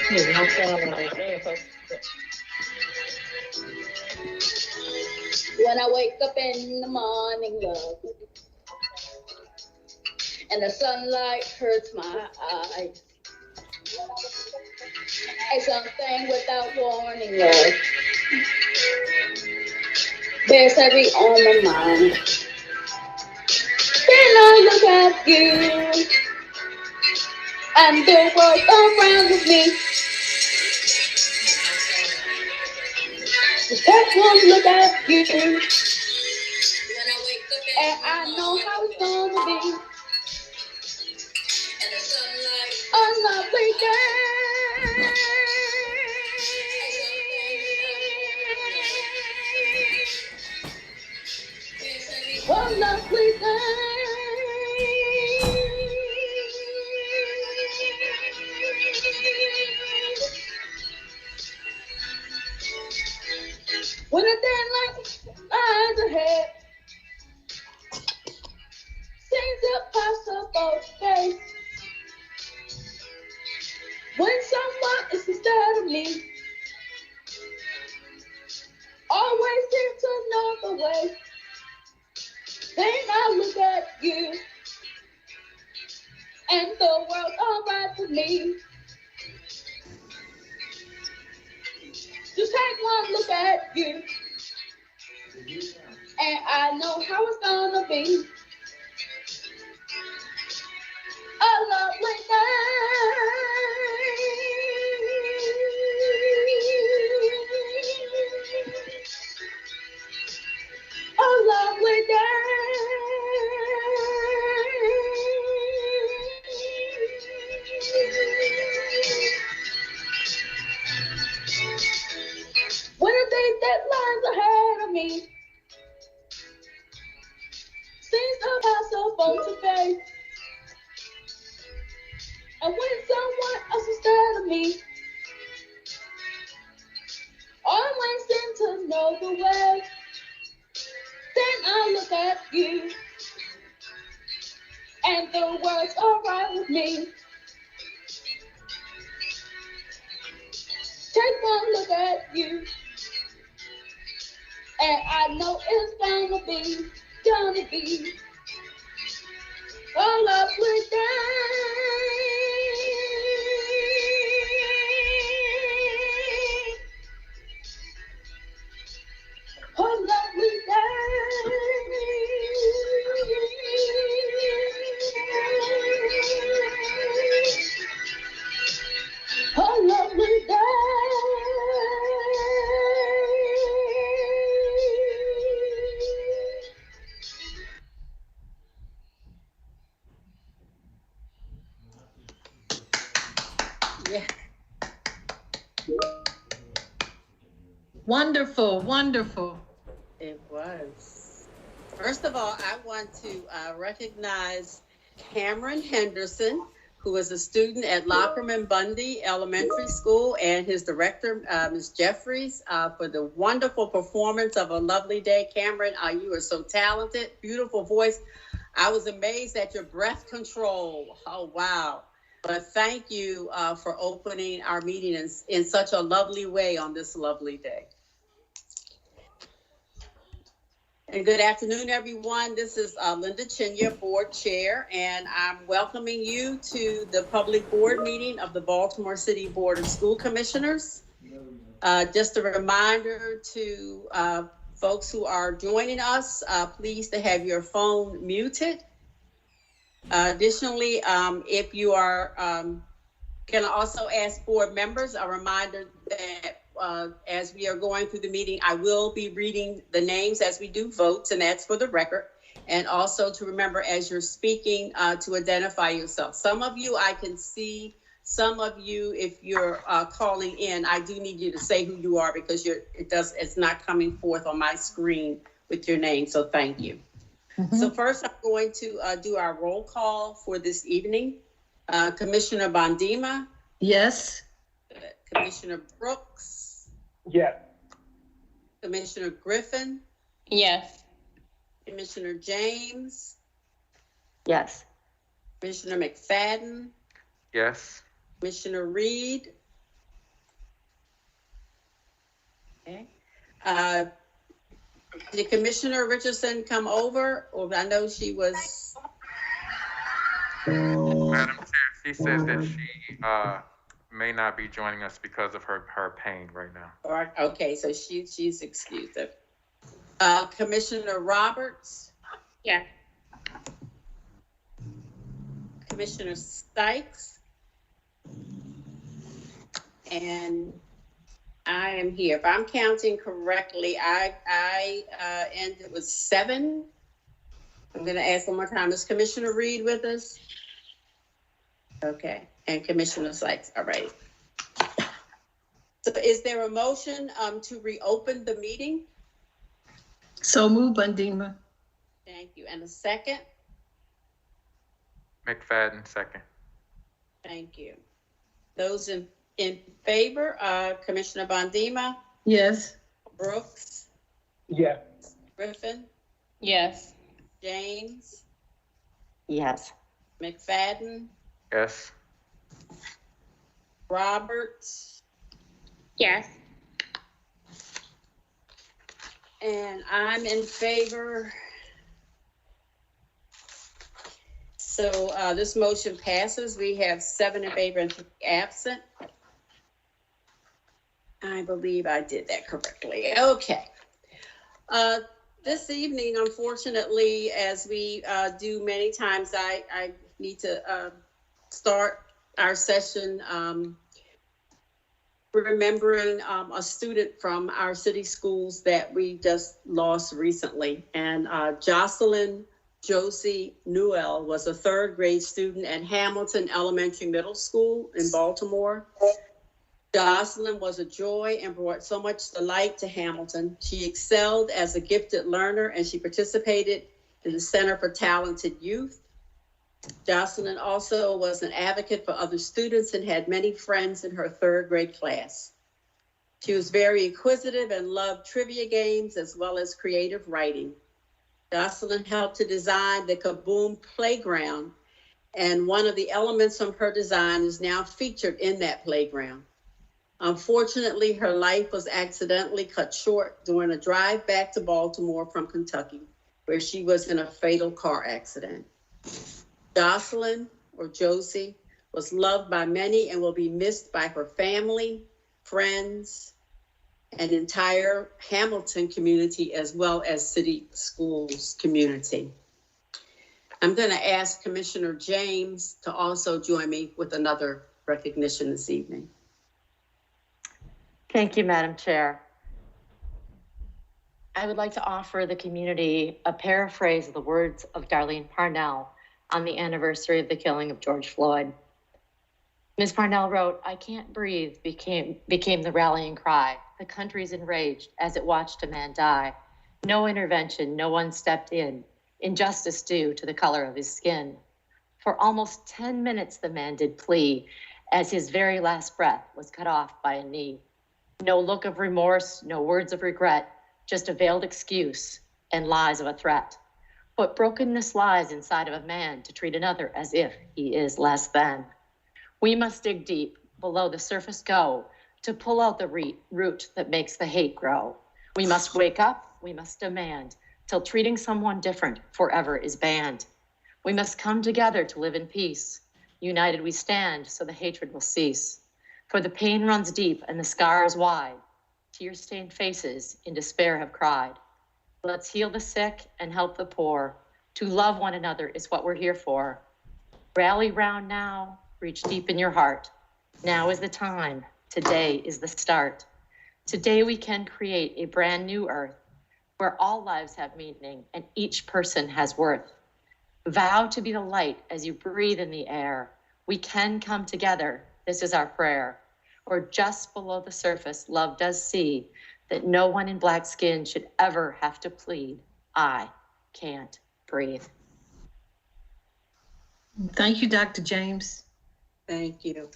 When I wake up in the morning, love, and the sunlight hurts my eyes, it's something without warning, love, bears heavy on my mind. Then I look at you, and the world around with me. Just take one look at you, and I know how it's gonna be. A lovely day. A lovely day. When a daylight lies ahead, seems impossible to face. When someone is instead of me, always seems to know the way. Then I look at you, and the world's alright with me. Just take one look at you, and I know how it's gonna be. A lovely day. A lovely day. When a day that lies ahead of me seems impossible to face, and when someone else instead of me always seems to know the way, then I look at you, and the world's alright with me. Take one look at you, and I know it's gonna be a lovely day. A lovely day. A lovely day. Yeah. Wonderful, wonderful. It was. First of all, I want to recognize Cameron Henderson, who is a student at Lockerman Bundy Elementary School, and his director, Ms. Jeffries, for the wonderful performance of A Lovely Day. Cameron, you are so talented, beautiful voice. I was amazed at your breath control. Oh, wow. But thank you for opening our meeting in such a lovely way on this lovely day. And good afternoon, everyone. This is Linda Chinya, Board Chair, and I'm welcoming you to the public board meeting of the Baltimore City Board of School Commissioners. Just a reminder to folks who are joining us, please to have your phone muted. Additionally, if you are going to also ask board members, a reminder that as we are going through the meeting, I will be reading the names as we do votes, and that's for the record. And also to remember as you're speaking to identify yourself. Some of you I can see, some of you, if you're calling in, I do need you to say who you are because it's not coming forth on my screen with your name. So thank you. Mm-hmm. So first, I'm going to do our roll call for this evening. Commissioner Bondima. Yes. Commissioner Brooks. Yes. Commissioner Griffin. Yes. Commissioner James. Yes. Commissioner McFadden. Yes. Commissioner Reed. Okay. Did Commissioner Richardson come over? Or I know she was. Madam Chair, she said that she may not be joining us because of her pain right now. Okay, so she's excused. Commissioner Roberts? Yeah. Commissioner Sykes? And I am here. If I'm counting correctly, I ended with 7. I'm going to ask one more time. Is Commissioner Reed with us? Okay, and Commissioner Sykes. All right. So is there a motion to reopen the meeting? So move, Bundima. Thank you. And a second? McFadden, second. Thank you. Those in favor, Commissioner Bondima, Yes. Brooks, Yes. Griffin, Yes. James, Yes. McFadden, Yes. Roberts, Yes. and I'm in favor. So this motion passes. We have 7 in favor and 3 absent. I believe I did that correctly. Okay. This evening, unfortunately, as we do many times, I need to start our session remembering a student from our city schools that we just lost recently. And Jocelyn Josie Newell was a 3rd grade student at Hamilton Elementary Middle School in Baltimore. Jocelyn was a joy and brought so much delight to Hamilton. She excelled as a gifted learner and she participated in the Center for Talented Youth. Jocelyn also was an advocate for other students and had many friends in her 3rd grade class. She was very inquisitive and loved trivia games as well as creative writing. Jocelyn helped to design the Kaboom Playground, and one of the elements from her design is now featured in that playground. Unfortunately, her life was accidentally cut short during a drive back to Baltimore from Kentucky, where she was in a fatal car accident. Jocelyn, or Josie, was loved by many and will be missed by her family, friends, and entire Hamilton community, as well as city schools community. I'm going to ask Commissioner James to also join me with another recognition this evening. Thank you, Madam Chair. I would like to offer the community a paraphrase of the words of Darlene Parnell on the anniversary of the killing of George Floyd. Ms. Parnell wrote, "I can't breathe" became the rallying cry. The country's enraged as it watched a man die. No intervention, no one stepped in. Injustice due to the color of his skin. For almost 10 minutes, the man did plea as his very last breath was cut off by a knee. No look of remorse, no words of regret, just a veiled excuse and lies of a threat. What brokenness lies inside of a man to treat another as if he is less than. We must dig deep, below the surface go, to pull out the root that makes the hate grow. We must wake up, we must demand, till treating someone different forever is banned. We must come together to live in peace. United we stand, so the hatred will cease. For the pain runs deep and the scar is wide. Tear-stained faces in despair have cried. Let's heal the sick and help the poor. To love one another is what we're here for. Rally round now, reach deep in your heart. Now is the time, today is the start. Today we can create a brand new earth where all lives have meaning and each person has worth. Vow to be the light as you breathe in the air. We can come together, this is our prayer. Or just below the surface, love does see that no one in black skin should ever have to plead, I can't breathe. Thank you, Dr. James. Thank you.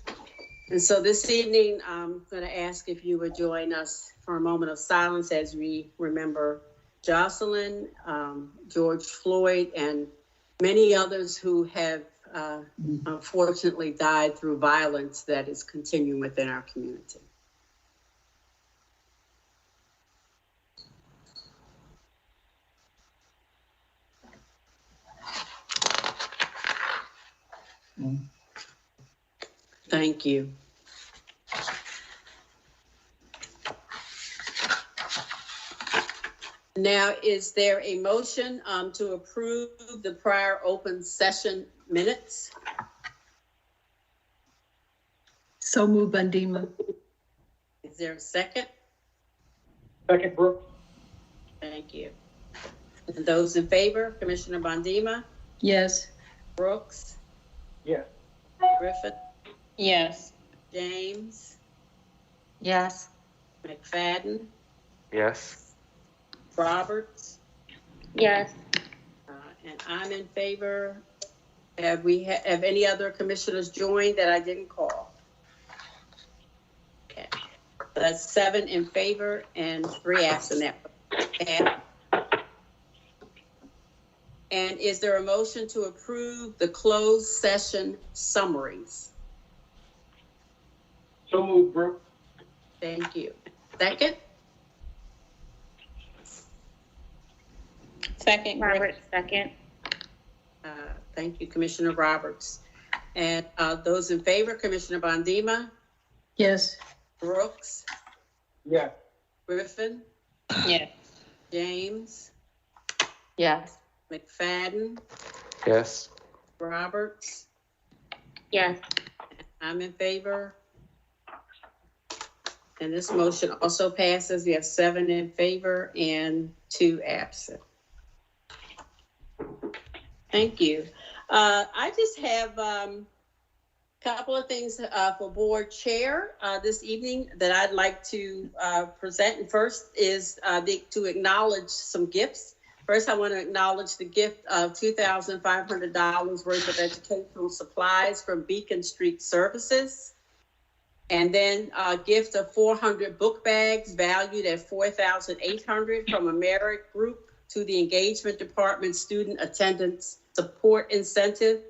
And so this evening, I'm going to ask if you would join us for a moment of silence as we remember Jocelyn, George Floyd, and many others who have unfortunately died through violence that is continuing within our community. Thank you. Now, is there a motion to approve the prior open session minutes? So move, Bundima. Is there a second? Second, Brooks. Thank you. And those in favor, Commissioner Bondima, Yes. Brooks, Yes. Griffin, Yes. James, Yes. McFadden, Yes. Roberts, Yes. and I'm in favor. Have any other commissioners joined that I didn't call? Okay, that's 7 in favor and 3 absent. And is there a motion to approve the closed session summaries? So moved, Brooks. Thank you. Second? Second, Robert, second. Thank you, Commissioner Roberts. And those in favor, Commissioner Bondima, Yes. Brooks, Yes. Griffin, Yes. James, Yes. McFadden, Yes. Roberts. Yes. I'm in favor. And this motion also passes. We have 7 in favor and 2 absent. Thank you. I just have a couple of things for board chair this evening that I'd like to present. And first is to acknowledge some gifts. First, I want to acknowledge the gift of $2,500 worth of educational supplies from Beacon Street Services. And then a gift of 400 book bags valued at $4,800 from Americ Group to the Engagement Department Student Attendance Support Incentive.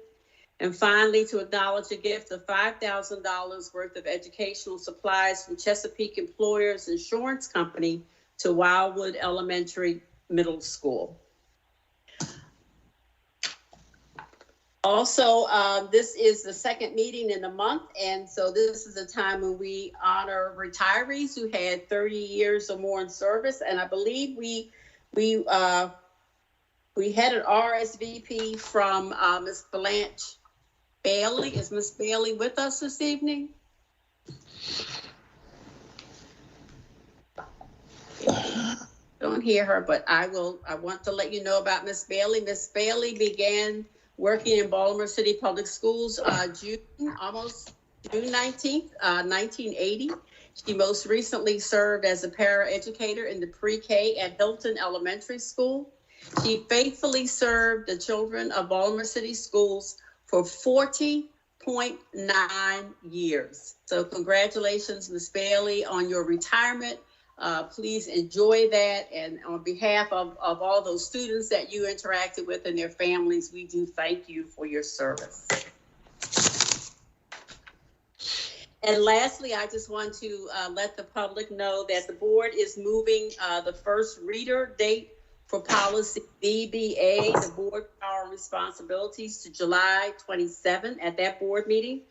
And finally, to acknowledge a gift of $5,000 worth of educational supplies from Chesapeake Employers Insurance Company to Wildwood Elementary Middle School. Also, this is the second meeting in the month, and so this is a time when we honor retirees who had 30 years or more in service. And I believe we had an RSVP from Ms. Blanche Bailey. Is Ms. Bailey with us this evening? Don't hear her, but I want to let you know about Ms. Bailey. Ms. Bailey began working in Baltimore City Public Schools June 19th, 1980. She most recently served as a paraeducator in the pre-K at Hilton Elementary School. She faithfully served the children of Baltimore City Schools for 40.9 years. So congratulations, Ms. Bailey, on your retirement. Please enjoy that. And on behalf of all those students that you interacted with and their families, we do thank you for your service. And lastly, I just want to let the public know that the board is moving the first reader date for policy BBA, the board power and responsibilities, to July 27 at that board meeting.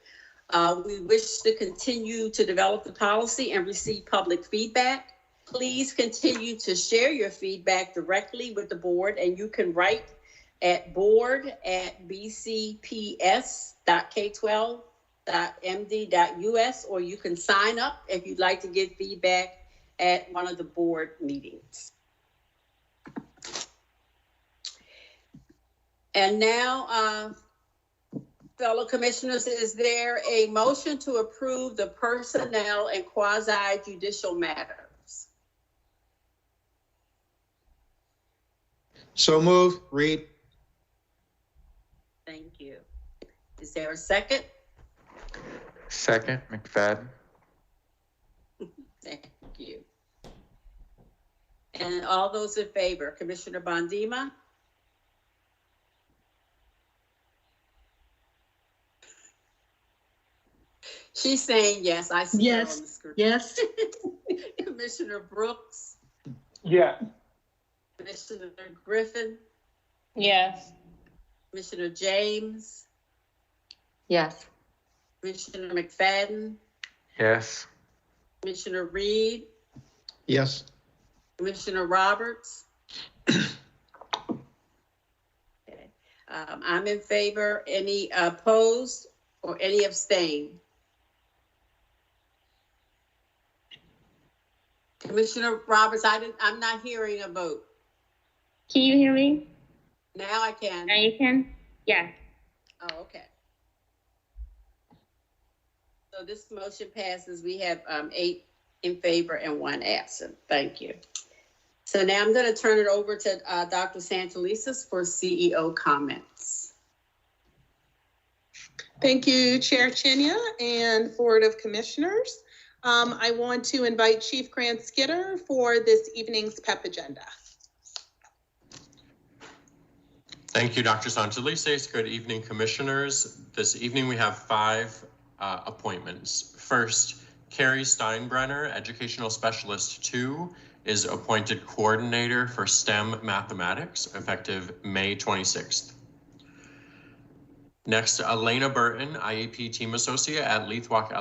We wish to continue to develop the policy and receive public feedback. Please continue to share your feedback directly with the board, and you can write at board@bcps.k12.md.us, or you can sign up if you'd like to give feedback at one of the board meetings. And now, fellow commissioners, is there a motion to approve the personnel and quasi-judicial matters? So moved. Reed. Thank you. Is there a second? Second, McFadden. Thank you. And all those in favor, Commissioner Bondima? She's saying yes. I see her on the screen. Yes. Commissioner Brooks, Yes. Commissioner Griffin, Yes. Commissioner James, Yes. Commissioner McFadden, Yes. Commissioner Reed, Yes. Commissioner Roberts. Okay. I'm in favor. Any opposed or any abstain? Commissioner Roberts, I'm not hearing a vote. Can you hear me? Now I can. Now you can? Yes. Oh, okay. So this motion passes. We have 8 in favor and 1 absent. Thank you. So now I'm going to turn it over to Dr. Santelises for CEO comments. Thank you, Chair Chinya and Board of Commissioners. I want to invite Chief Grant Skidder for this evening's PEP agenda. Thank you, Dr. Santelises. Good evening, Commissioners. This evening we have 5 appointments. First, Carrie Steinbrenner, Educational Specialist 2, is appointed Coordinator for STEM Mathematics, effective May 26th. Next, Elena Burton, IEP Team Associate at Leithwalk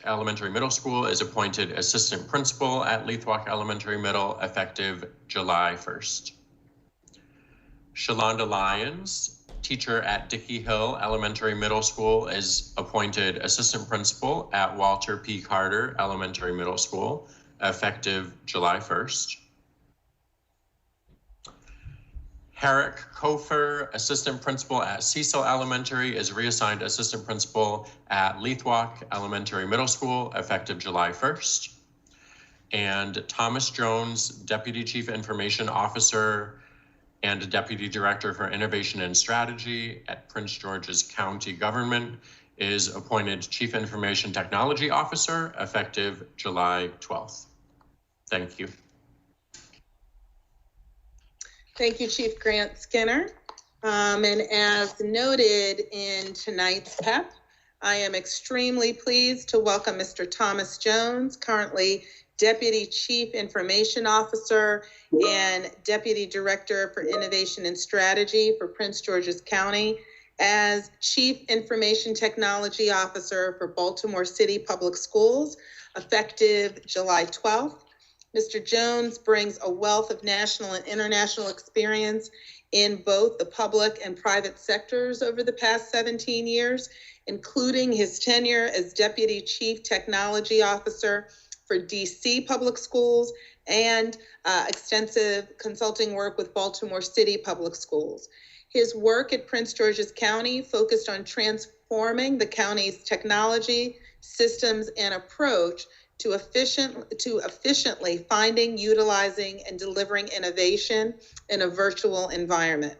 Elementary Middle School, is appointed Assistant Principal at Leithwalk Elementary Middle, effective July 1st. Shalonda Lyons, teacher at Dickey Hill Elementary Middle School, is appointed Assistant Principal at Walter P. Carter Elementary Middle School, effective July 1st. Herrick Kofer, Assistant Principal at Cecil Elementary, is reassigned Assistant Principal at Leithwalk Elementary Middle School, effective July 1st. And Thomas Jones, Deputy Chief Information Officer and Deputy Director for Innovation and Strategy at Prince George's County Government, is appointed Chief Information Technology Officer, effective July 12th. Thank you. Thank you, Chief Grant Skinner. And as noted in tonight's PEP, I am extremely pleased to welcome Mr. Thomas Jones, currently Deputy Chief Information Officer and Deputy Director for Innovation and Strategy for Prince George's County, as Chief Information Technology Officer for Baltimore City Public Schools, effective July 12th. Mr. Jones brings a wealth of national and international experience in both the public and private sectors over the past 17 years, including his tenure as Deputy Chief Technology Officer for DC Public Schools and extensive consulting work with Baltimore City Public Schools. His work at Prince George's County focused on transforming the county's technology, systems, and approach to efficiently finding, utilizing, and delivering innovation in a virtual environment.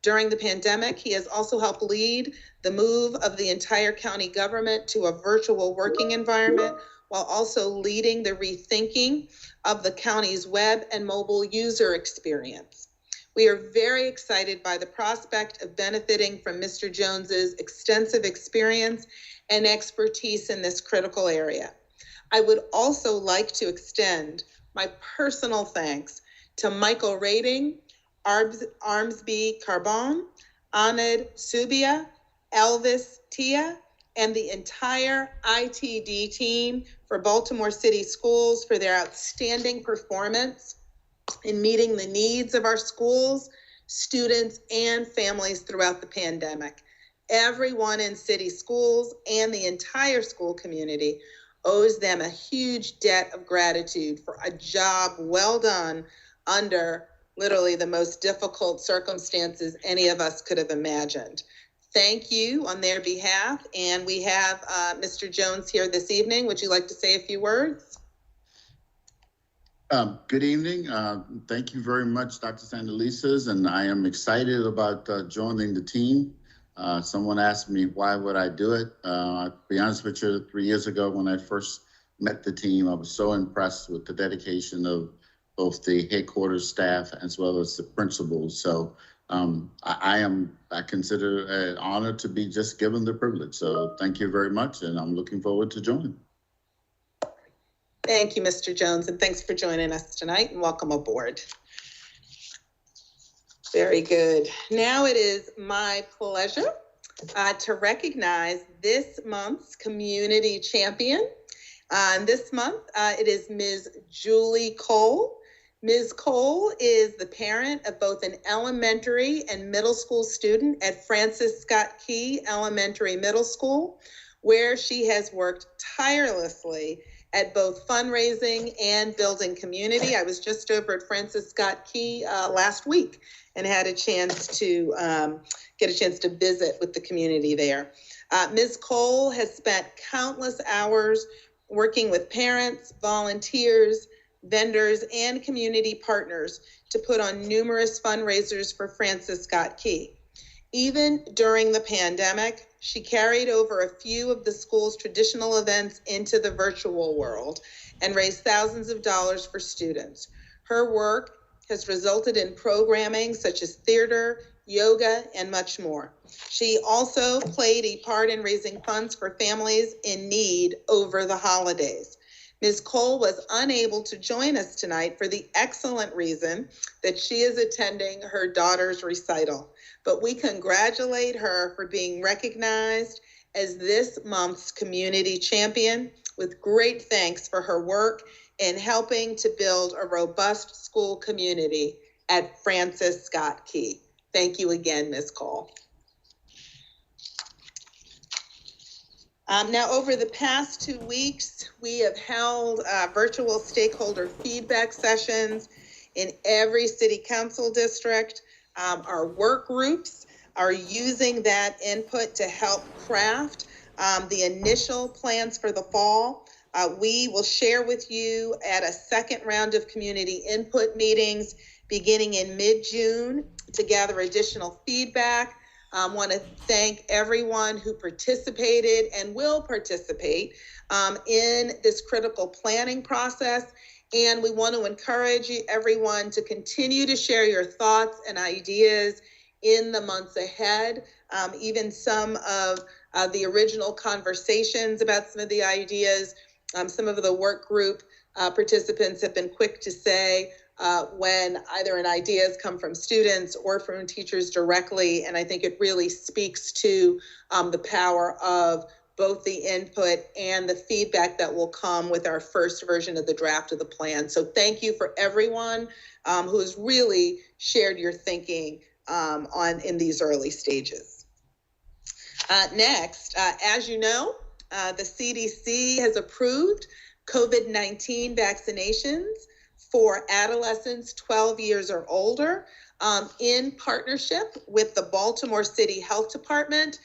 During the pandemic, he has also helped lead the move of the entire county government to a virtual working environment, while also leading the rethinking of the county's web and mobile user experience. We are very excited by the prospect of benefiting from Mr. Jones's extensive experience and expertise in this critical area. I would also like to extend my personal thanks to Michael Rating, Armsby Carbon, Anand Subia, Elvis Tia, and the entire ITD team for Baltimore City Schools for their outstanding performance in meeting the needs of our schools, students, and families throughout the pandemic. Everyone in city schools and the entire school community owes them a huge debt of gratitude for a job well done under literally the most difficult circumstances any of us could have imagined. Thank you on their behalf. And we have Mr. Jones here this evening. Would you like to say a few words? Good evening. Thank you very much, Dr. Santelises, and I am excited about joining the team. Someone asked me, why would I do it? I'll be honest with you, 3 years ago when I first met the team, I was so impressed with the dedication of both the headquarters staff as well as the principals. So I consider it an honor to be just given the privilege. So thank you very much, and I'm looking forward to joining. Thank you, Mr. Jones, and thanks for joining us tonight, and welcome aboard. Very good. Now it is my pleasure to recognize this month's community champion. This month, it is Ms. Julie Cole. Ms. Cole is the parent of both an elementary and middle school student at Francis Scott Key Elementary Middle School, where she has worked tirelessly at both fundraising and building community. I was just over at Francis Scott Key last week and had a chance to get a chance to visit with the community there. Ms. Cole has spent countless hours working with parents, volunteers, vendors, and community partners to put on numerous fundraisers for Francis Scott Key. Even during the pandemic, she carried over a few of the school's traditional events into the virtual world and raised thousands of dollars for students. Her work has resulted in programming such as theater, yoga, and much more. She also played a part in raising funds for families in need over the holidays. Ms. Cole was unable to join us tonight for the excellent reason that she is attending her daughter's recital. But we congratulate her for being recognized as this month's community champion, with great thanks for her work in helping to build a robust school community at Francis Scott Key. Thank you again, Ms. Cole. Now, over the past 2 weeks, we have held virtual stakeholder feedback sessions in every city council district. Our work groups are using that input to help craft the initial plans for the fall. We will share with you at a second round of community input meetings beginning in mid-June to gather additional feedback. I want to thank everyone who participated and will participate in this critical planning process. And we want to encourage everyone to continue to share your thoughts and ideas in the months ahead. Even some of the original conversations about some of the ideas, some of the work group participants have been quick to say when either an idea has come from students or from teachers directly. And I think it really speaks to the power of both the input and the feedback that will come with our first version of the draft of the plan. So thank you for everyone who has really shared your thinking in these early stages. Next, as you know, the CDC has approved COVID-19 vaccinations for adolescents 12 years or older in partnership with the Baltimore City Health Department.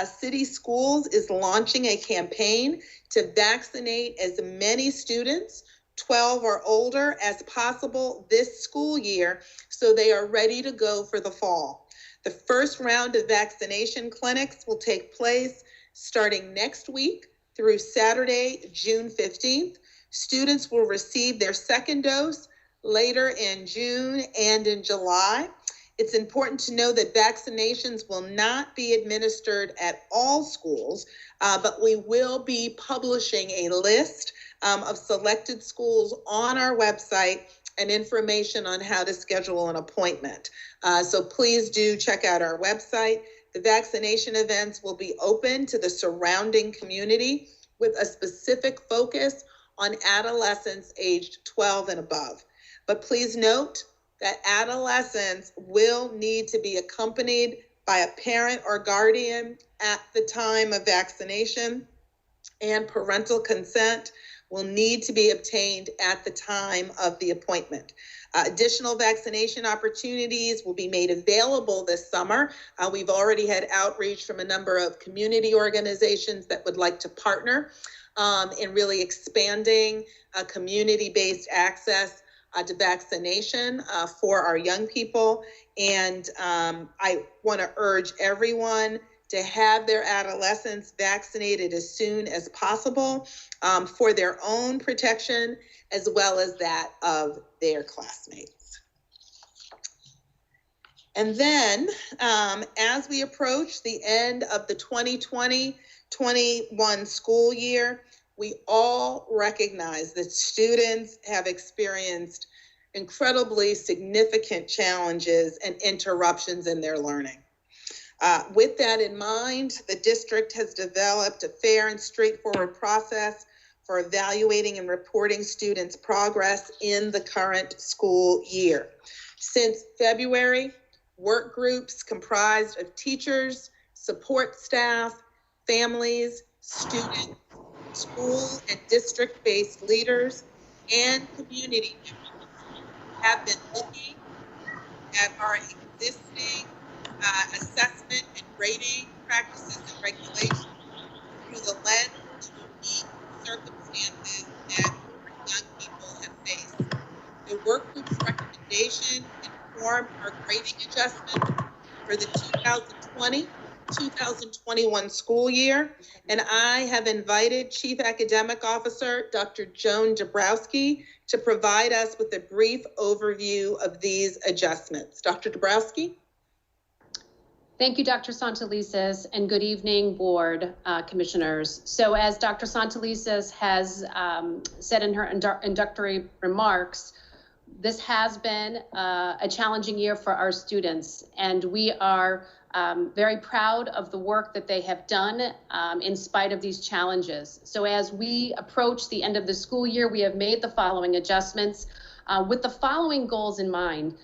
City Schools is launching a campaign to vaccinate as many students 12 or older as possible this school year so they are ready to go for the fall. The first round of vaccination clinics will take place starting next week through Saturday, June 15th. Students will receive their second dose later in June and in July. It's important to know that vaccinations will not be administered at all schools, but we will be publishing a list of selected schools on our website and information on how to schedule an appointment. So please do check out our website. The vaccination events will be open to the surrounding community with a specific focus on adolescents aged 12 and above. But please note that adolescents will need to be accompanied by a parent or guardian at the time of vaccination, and parental consent will need to be obtained at the time of the appointment. Additional vaccination opportunities will be made available this summer. We've already had outreach from a number of community organizations that would like to partner in really expanding community-based access to vaccination for our young people. And I want to urge everyone to have their adolescents vaccinated as soon as possible for their own protection, as well as that of their classmates. And then as we approach the end of the 2020-21 school year, we all recognize that students have experienced incredibly significant challenges and interruptions in their learning. With that in mind, the district has developed a fair and straightforward process for evaluating and reporting students' progress in the current school year. Since February, work groups comprised of teachers, support staff, families, students, school and district-based leaders, and community members have been looking at our existing assessment and grading practices and regulations through the lens of unique circumstances that young people have faced. The work group's recommendation informed our grading adjustment for the 2020-2021 school year, and I have invited Chief Academic Officer Dr. Joan Dabrowski to provide us with a brief overview of these adjustments. Dr. Dabrowski? Thank you, Dr. Santelises, and good evening, board commissioners. So as Dr. Santelises has said in her introductory remarks, this has been a challenging year for our students, and we are very proud of the work that they have done in spite of these challenges. So as we approach the end of the school year, we have made the following adjustments with the following goals in mind.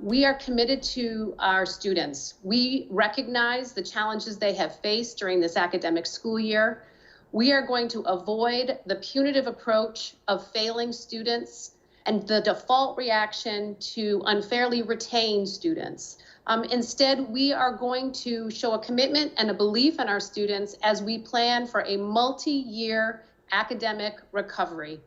We are committed to our students. We recognize the challenges they have faced during this academic school year. We are going to avoid the punitive approach of failing students and the default reaction to unfairly retain students. Instead, we are going to show a commitment and a belief in our students as we plan for a multi-year academic recovery.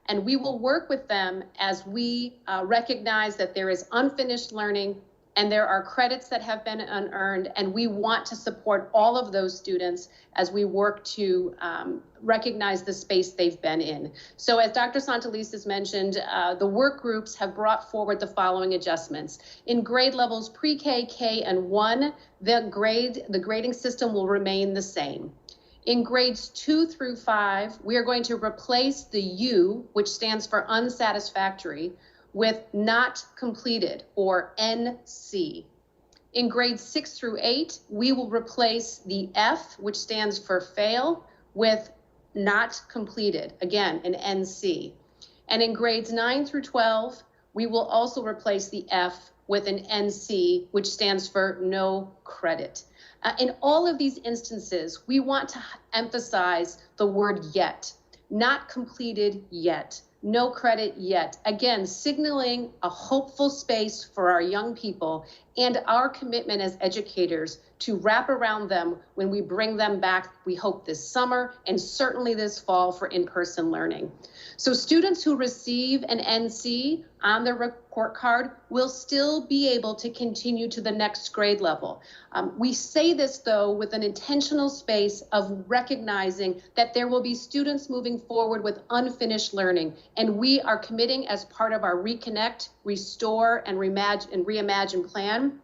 And we will work with them as we recognize that there is unfinished learning and there are credits that have been unearned, and we want to support all of those students as we work to recognize the space they've been in. So as Dr. Santelises mentioned, the work groups have brought forward the following adjustments. In grade levels pre-K, K, and 1, the grading system will remain the same. In grades 2 through 5, we are going to replace the U, which stands for unsatisfactory, with not completed, or NC. In grades 6 through 8, we will replace the F, which stands for fail, with not completed, again, an NC. And in grades 9 through 12, we will also replace the F with an NC, which stands for no credit. In all of these instances, we want to emphasize the word yet, not completed yet, no credit yet. Again, signaling a hopeful space for our young people and our commitment as educators to wrap around them when we bring them back, we hope this summer and certainly this fall, for in-person learning. So students who receive an NC on their report card will still be able to continue to the next grade level. We say this though with an intentional space of recognizing that there will be students moving forward with unfinished learning, and we are committing as part of our Reconnect, Restore, and Reimagine plan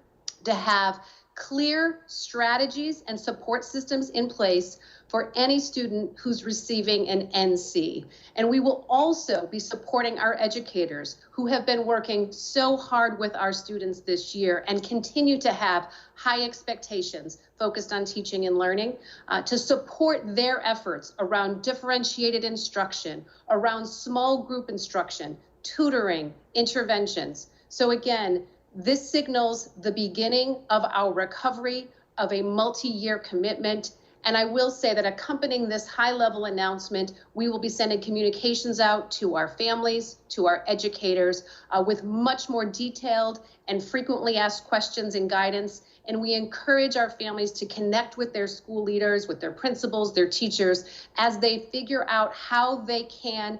to have clear strategies and support systems in place for any student who's receiving an NC. And we will also be supporting our educators who have been working so hard with our students this year and continue to have high expectations focused on teaching and learning to support their efforts around differentiated instruction, around small group instruction, tutoring, interventions. So again, this signals the beginning of our recovery of a multi-year commitment. And I will say that accompanying this high-level announcement, we will be sending communications out to our families, to our educators, with much more detailed and frequently asked questions and guidance. And we encourage our families to connect with their school leaders, with their principals, their teachers, as they figure out how they can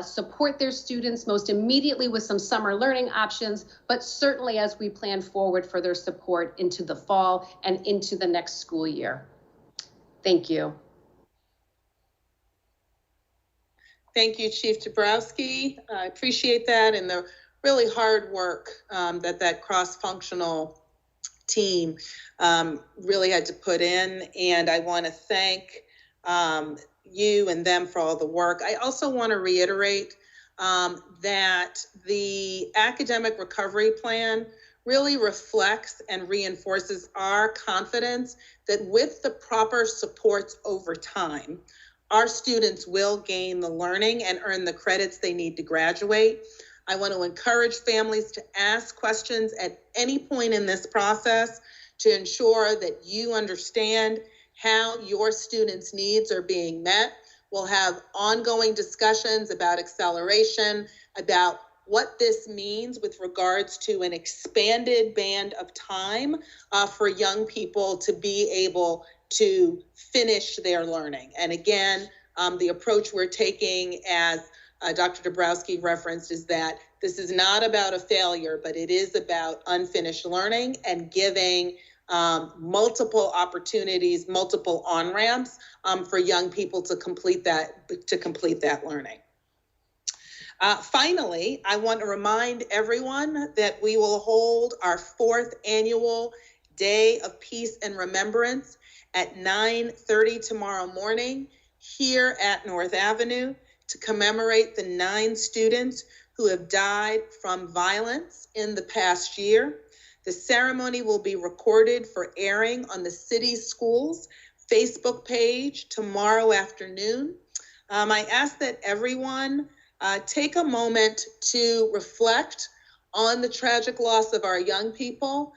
support their students most immediately with some summer learning options, but certainly as we plan forward for their support into the fall and into the next school year. Thank you. Thank you, Chief Dabrowski. I appreciate that and the really hard work that cross-functional team really had to put in. And I want to thank you and them for all the work. I also want to reiterate that the academic recovery plan really reflects and reinforces our confidence that with the proper supports over time, our students will gain the learning and earn the credits they need to graduate. I want to encourage families to ask questions at any point in this process to ensure that you understand how your students' needs are being met. We'll have ongoing discussions about acceleration, about what this means with regards to an expanded band of time for young people to be able to finish their learning. And again, the approach we're taking, as Dr. Dabrowski referenced, is that this is not about a failure, but it is about unfinished learning and giving multiple opportunities, multiple on-ramps for young people to complete that learning. Finally, I want to remind everyone that we will hold our 4th annual Day of Peace and Remembrance at 9:30 tomorrow morning here at North Avenue to commemorate the 9 students who have died from violence in the past year. The ceremony will be recorded for airing on the City Schools Facebook page tomorrow afternoon. I ask that everyone take a moment to reflect on the tragic loss of our young people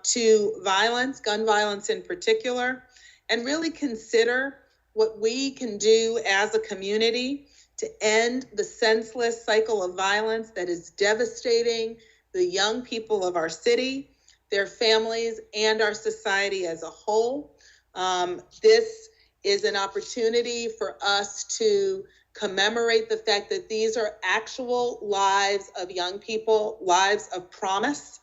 to violence, gun violence in particular, and really consider what we can do as a community to end the senseless cycle of violence that is devastating the young people of our city, their families, and our society as a whole. This is an opportunity for us to commemorate the fact that these are actual lives of young people, lives of promise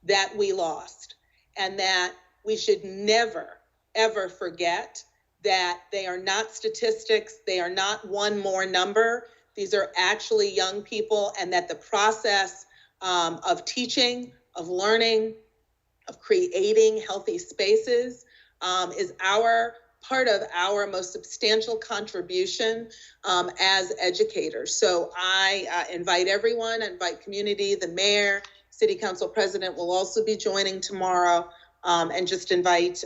that we lost, and that we should never, ever forget that they are not statistics, they are not one more number, these are actually young people, and that the process of teaching, of learning, of creating healthy spaces is part of our most substantial contribution as educators. So I invite everyone, invite community, the mayor, city council president will also be joining tomorrow, and just invite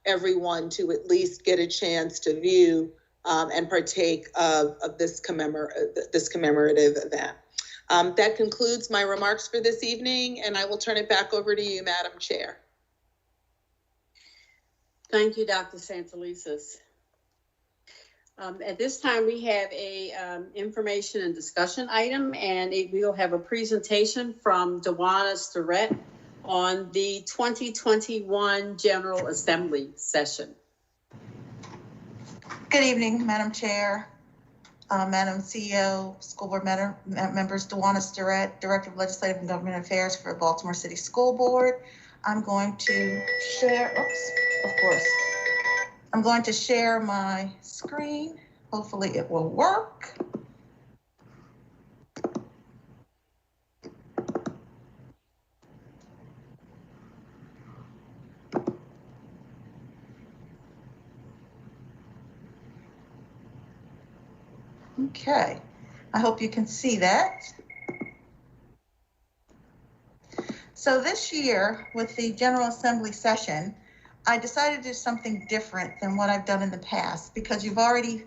everyone to at least get a chance to view and partake of this commemorative event. That concludes my remarks for this evening, and I will turn it back over to you, Madam Chair. Thank you, Dr. Santelises. At this time, we have a information and discussion item, and we'll have a presentation from Dewana Starrett on the 2021 General Assembly session. Good evening, Madam Chair, Madam CEO, school board members, Dewana Starrett, Director of Legislative and Government Affairs for Baltimore City School Board. I'm going to share, I'm going to share my screen. Hopefully it will work. Okay, I hope you can see that. So this year, with the General Assembly session, I decided to do something different than what I've done in the past, because you've already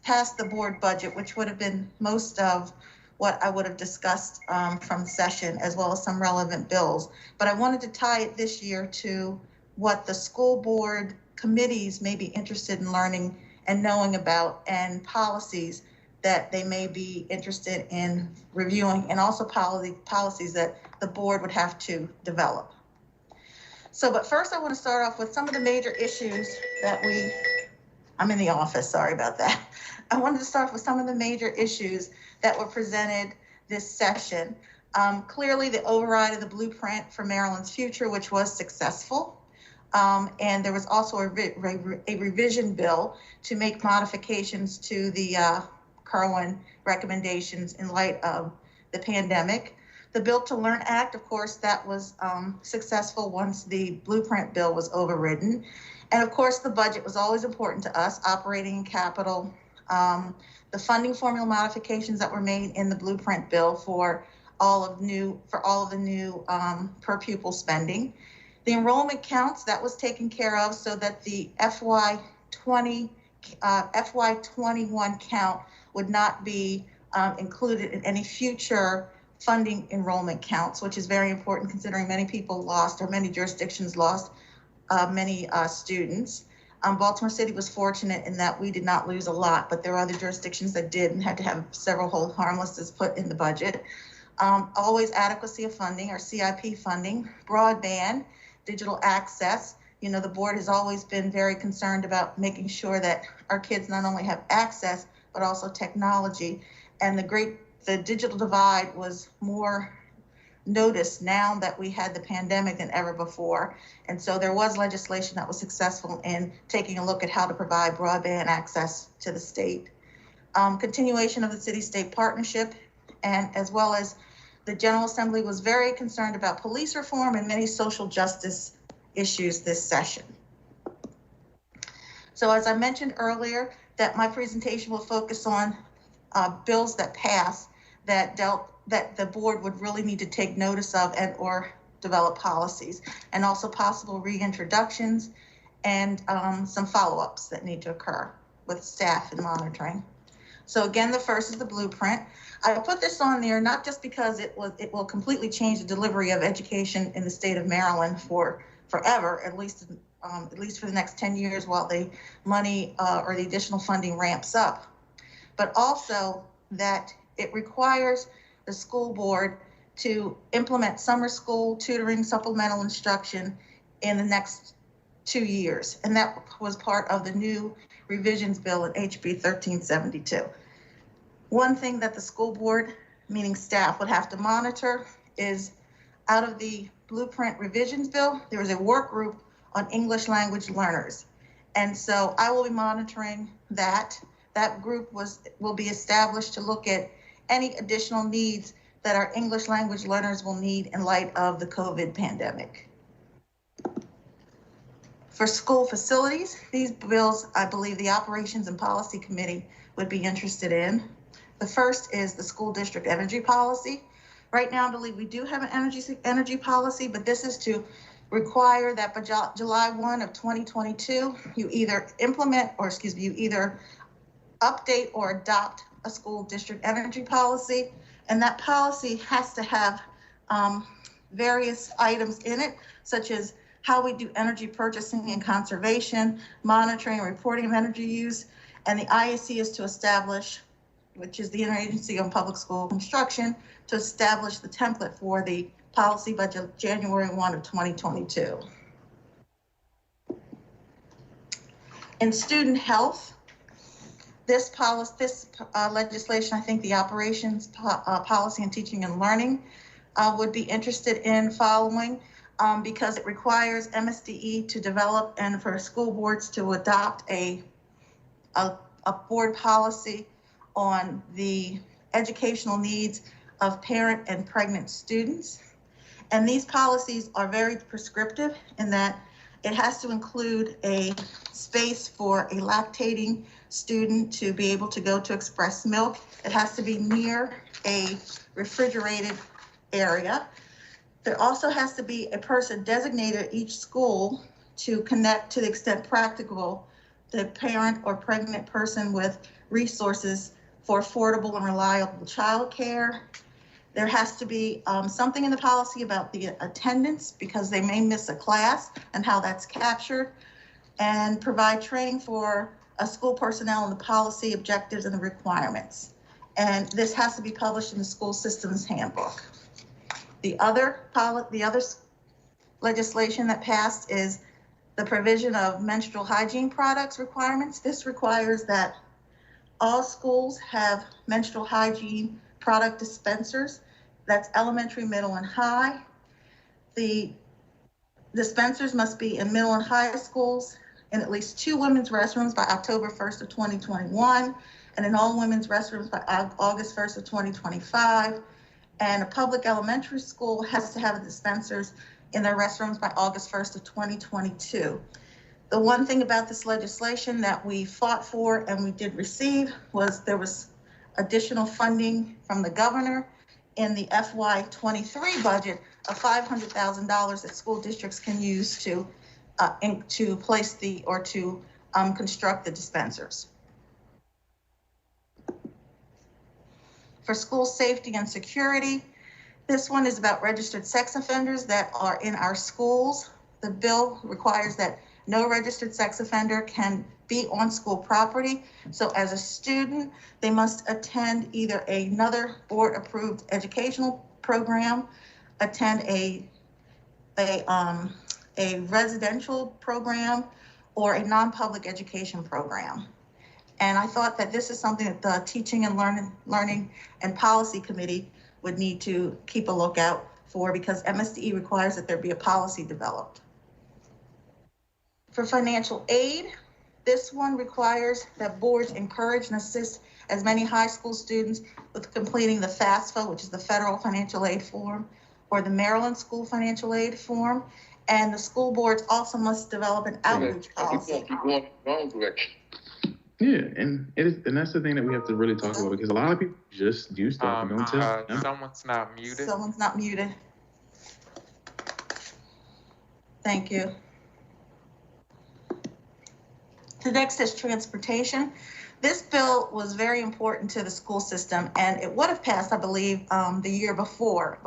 passed the board budget, which would have been most of what I would have discussed from the session, as well as some relevant bills. But I wanted to tie it this year to what the school board committees may be interested in learning and knowing about, and policies that they may be interested in reviewing, and also policies that the board would have to develop. So, but first I want to start off with some of the major issues that I'm in the office, sorry about that. I wanted to start with some of the major issues that were presented this session. Clearly the override of the blueprint for Maryland's future, which was successful. And there was also a revision bill to make modifications to the Kerwin recommendations in light of the pandemic. The Built to Learn Act, of course, that was successful once the blueprint bill was overridden. And of course, the budget was always important to us, operating and capital. The funding formula modifications that were made in the blueprint bill for all of the new per pupil spending. The enrollment counts, that was taken care of so that the FY21 count would not be included in any future funding enrollment counts, which is very important considering many people lost, or many jurisdictions lost many students. Baltimore City was fortunate in that we did not lose a lot, but there are other jurisdictions that did and had to have several hold harmlesses put in the budget. Always adequacy of funding, or CIP funding, broadband, digital access. You know, the board has always been very concerned about making sure that our kids not only have access, but also technology. And the digital divide was more noticed now that we had the pandemic than ever before. And so there was legislation that was successful in taking a look at how to provide broadband access to the state. Continuation of the city-state partnership, and as well as the General Assembly was very concerned about police reform and many social justice issues this session. So as I mentioned earlier, that my presentation will focus on bills that pass that the board would really need to take notice of and or develop policies, and also possible reintroductions and some follow-ups that need to occur with staff and monitoring. So again, the first is the blueprint. I put this on there not just because it will completely change the delivery of education in the state of Maryland for forever, at least for the next 10 years while the money or the additional funding ramps up, but also that it requires the school board to implement summer school tutoring, supplemental instruction in the next 2 years. And that was part of the new revisions bill in HB 1372. One thing that the school board, meaning staff, would have to monitor is, out of the blueprint revisions bill, there was a work group on English language learners. And so I will be monitoring that. That group will be established to look at any additional needs that our English language learners will need in light of the COVID pandemic. For school facilities, these bills, I believe the Operations and Policy Committee would be interested in. The first is the school district energy policy. Right now, I believe we do have an energy policy, but this is to require that by July 1 of 2022, you either update or adopt a school district energy policy. And that policy has to have various items in it, such as how we do energy purchasing and conservation, monitoring and reporting of energy use. And the IAC is to establish, which is the Interagency on Public School Construction, to establish the template for the policy by January 1 of 2022. In student health, this legislation, I think the Operations Policy and Teaching and Learning would be interested in following because it requires MSDE to develop and for school boards to adopt a board policy on the educational needs of parent and pregnant students. And these policies are very prescriptive in that it has to include a space for a lactating student to be able to go to express milk. It has to be near a refrigerated area. There also has to be a person designated at each school to connect, to the extent practicable, the parent or pregnant person with resources for affordable and reliable childcare. There has to be something in the policy about the attendance because they may miss a class and how that's captured, and provide training for school personnel on the policy objectives and the requirements. And this has to be published in the school systems handbook. The other legislation that passed is the provision of menstrual hygiene products requirements. This requires that all schools have menstrual hygiene product dispensers. That's elementary, middle, and high. The dispensers must be in middle and high schools, in at least 2 women's restrooms by October 1st of 2021, and in all women's restrooms by August 1st of 2025. And a public elementary school has to have dispensers in their restrooms by August 1st of 2022. The one thing about this legislation that we fought for and we did receive was there was additional funding from the governor in the FY23 budget of $500,000 that school districts can use to place to construct the dispensers. For school safety and security, this one is about registered sex offenders that are in our schools. The bill requires that no registered sex offender can be on school property. So as a student, they must attend either another board-approved educational program, attend a residential program, or a non-public education program. And I thought that this is something that the Teaching and Learning and Policy Committee would need to keep a lookout for, because MSDE requires that there be a policy developed. For financial aid, this one requires that boards encourage and assist as many high school students with completing the FAFSA, which is the Federal Financial Aid Form, or the Maryland School Financial Aid Form. And the school boards also must develop an outreach policy. Yeah, and that's the thing that we have to really talk about, because a lot of people just do stuff and don't tell. Someone's not muted. Someone's not muted. Thank you. The next is transportation. This bill was very important to the school system, and it would have passed, I believe, the year before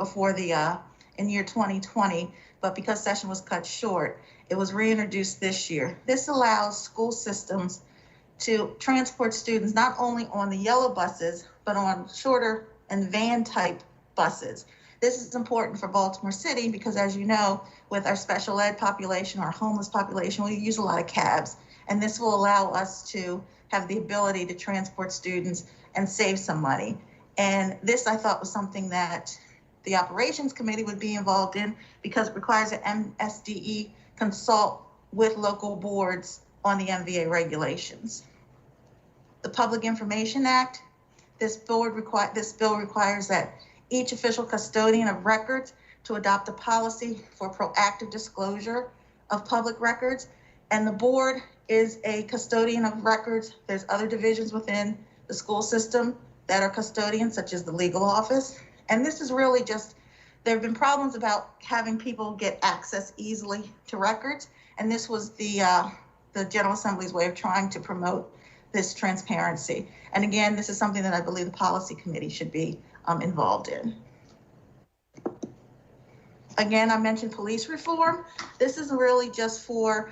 in year 2020, but because session was cut short, it was reintroduced this year. This allows school systems to transport students not only on the yellow buses, but on shorter and van type buses. This is important for Baltimore City because, as you know, with our special ed population, our homeless population, we use a lot of cabs. And this will allow us to have the ability to transport students and save some money. And this, I thought, was something that the Operations Committee would be involved in, because it requires that MSDE consult with local boards on the MVA regulations. The Public Information Act, this bill requires that each official custodian of records to adopt a policy for proactive disclosure of public records. And the board is a custodian of records. There's other divisions within the school system that are custodians, such as the legal office. And this is really just, there have been problems about having people get access easily to records. And this was the General Assembly's way of trying to promote this transparency. And again, this is something that I believe the Policy Committee should be involved in. Again, I mentioned police reform. This is really just for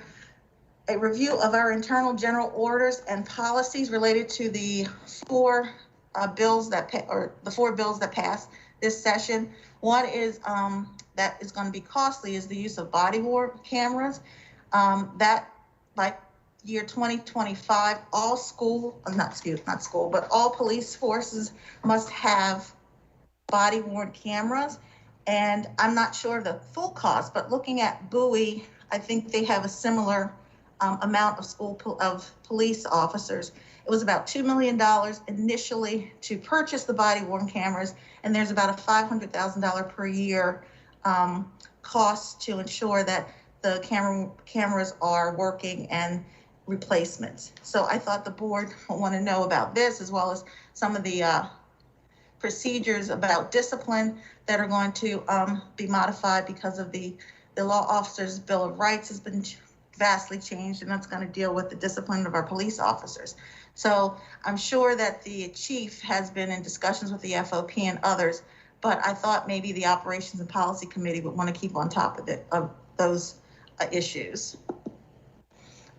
a review of our internal general orders and policies related to the four bills that passed this session. One is that is going to be costly is the use of body-worn cameras. That by year 2025, all all police forces must have body-worn cameras. And I'm not sure of the full cost, but looking at Bowie, I think they have a similar amount of police officers. It was about $2 million initially to purchase the body-worn cameras, and there's about a $500,000 per year cost to ensure that the cameras are working and replacements. So I thought the board will want to know about this, as well as some of the procedures about discipline that are going to be modified because of the Law Officers' Bill of Rights has been vastly changed, and that's going to deal with the discipline of our police officers. So I'm sure that the chief has been in discussions with the FOP and others, but I thought maybe the Operations and Policy Committee would want to keep on top of those issues.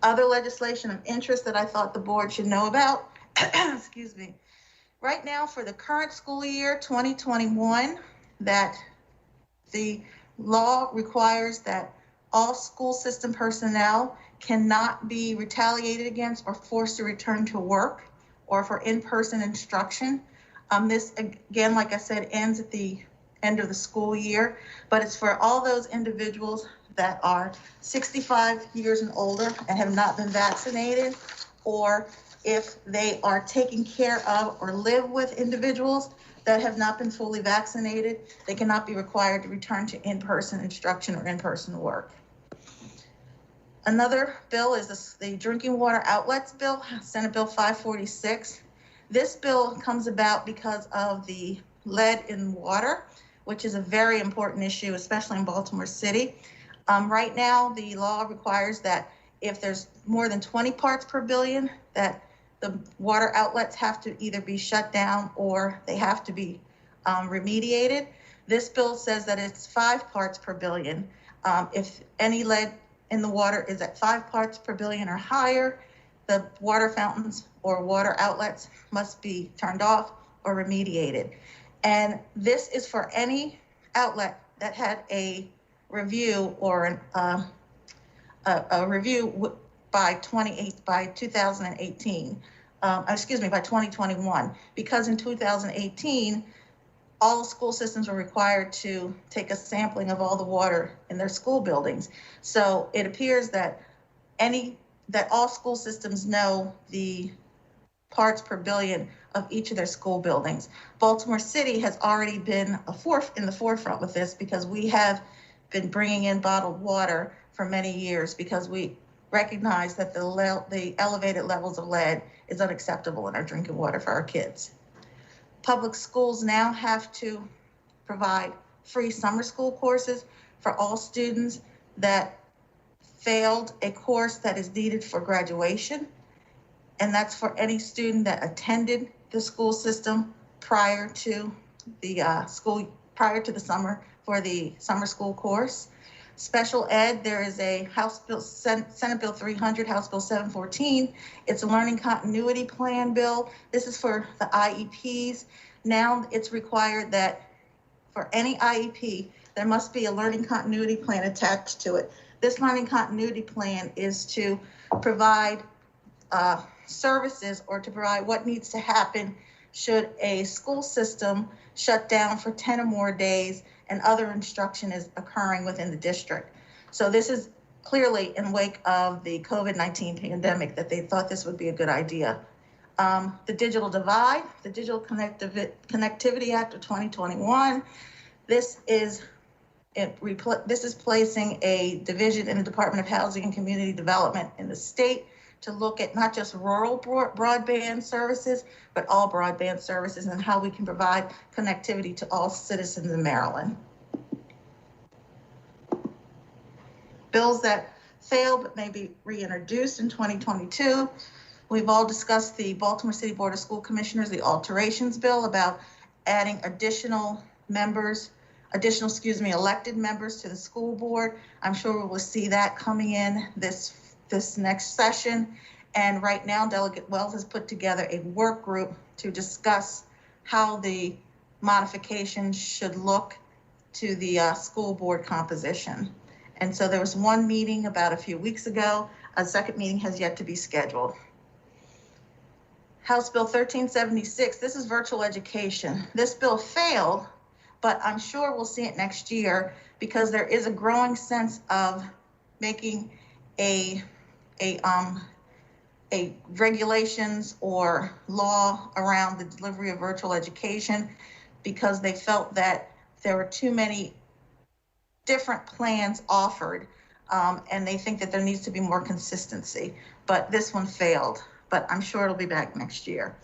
Other legislation of interest that I thought the board should know about, excuse me. Right now, for the current school year, 2021, that the law requires that all school system personnel cannot be retaliated against or forced to return to work or for in-person instruction. This, again, like I said, ends at the end of the school year, but it's for all those individuals that are 65 years and older and have not been vaccinated, or if they are taking care of or live with individuals that have not been fully vaccinated, they cannot be required to return to in-person instruction or in-person work. Another bill is the Drinking Water Outlets Bill, Senate Bill 546. This bill comes about because of the lead in water, which is a very important issue, especially in Baltimore City. Right now, the law requires that if there's more than 20 parts per billion, that the water outlets have to either be shut down or they have to be remediated. This bill says that it's 5 parts per billion. If any lead in the water is at 5 parts per billion or higher, the water fountains or water outlets must be turned off or remediated. And this is for any outlet that had a review or a review by 2018. By 2021, because in 2018, all school systems were required to take a sampling of all the water in their school buildings. So it appears that all school systems know the parts per billion of each of their school buildings. Baltimore City has already been in the forefront with this, because we have been bringing in bottled water for many years, because we recognize that the elevated levels of lead is unacceptable in our drinking water for our kids. Public schools now have to provide free summer school courses for all students that failed a course that is needed for graduation. And that's for any student that attended the school system prior to the summer for the summer school course. Special ed, there is a House Bill, Senate Bill 300, House Bill 714. It's a learning continuity plan bill. This is for the IEPs. Now it's required that for any IEP, there must be a learning continuity plan attached to it. This learning continuity plan is to provide services, or to provide what needs to happen should a school system shut down for 10 or more days and other instruction is occurring within the district. So this is clearly in wake of the COVID-19 pandemic that they thought this would be a good idea. The digital divide, the Digital Connectivity Act of 2021, this is placing a division in the Department of Housing and Community Development in the state to look at not just rural broadband services, but all broadband services and how we can provide connectivity to all citizens in Maryland. Bills that failed but may be reintroduced in 2022. We've all discussed the Baltimore City Board of School Commissioners, the alterations bill about adding elected members to the school board. I'm sure we will see that coming in this next session. And right now, Delegate Wells has put together a work group to discuss how the modifications should look to the school board composition. And so there was one meeting about a few weeks ago. A second meeting has yet to be scheduled. House Bill 1376, this is virtual education. This bill failed, but I'm sure we'll see it next year, because there is a growing sense of making a regulations or law around the delivery of virtual education, because they felt that there were too many different plans offered, and they think that there needs to be more consistency. But this one failed, but I'm sure it'll be back next year.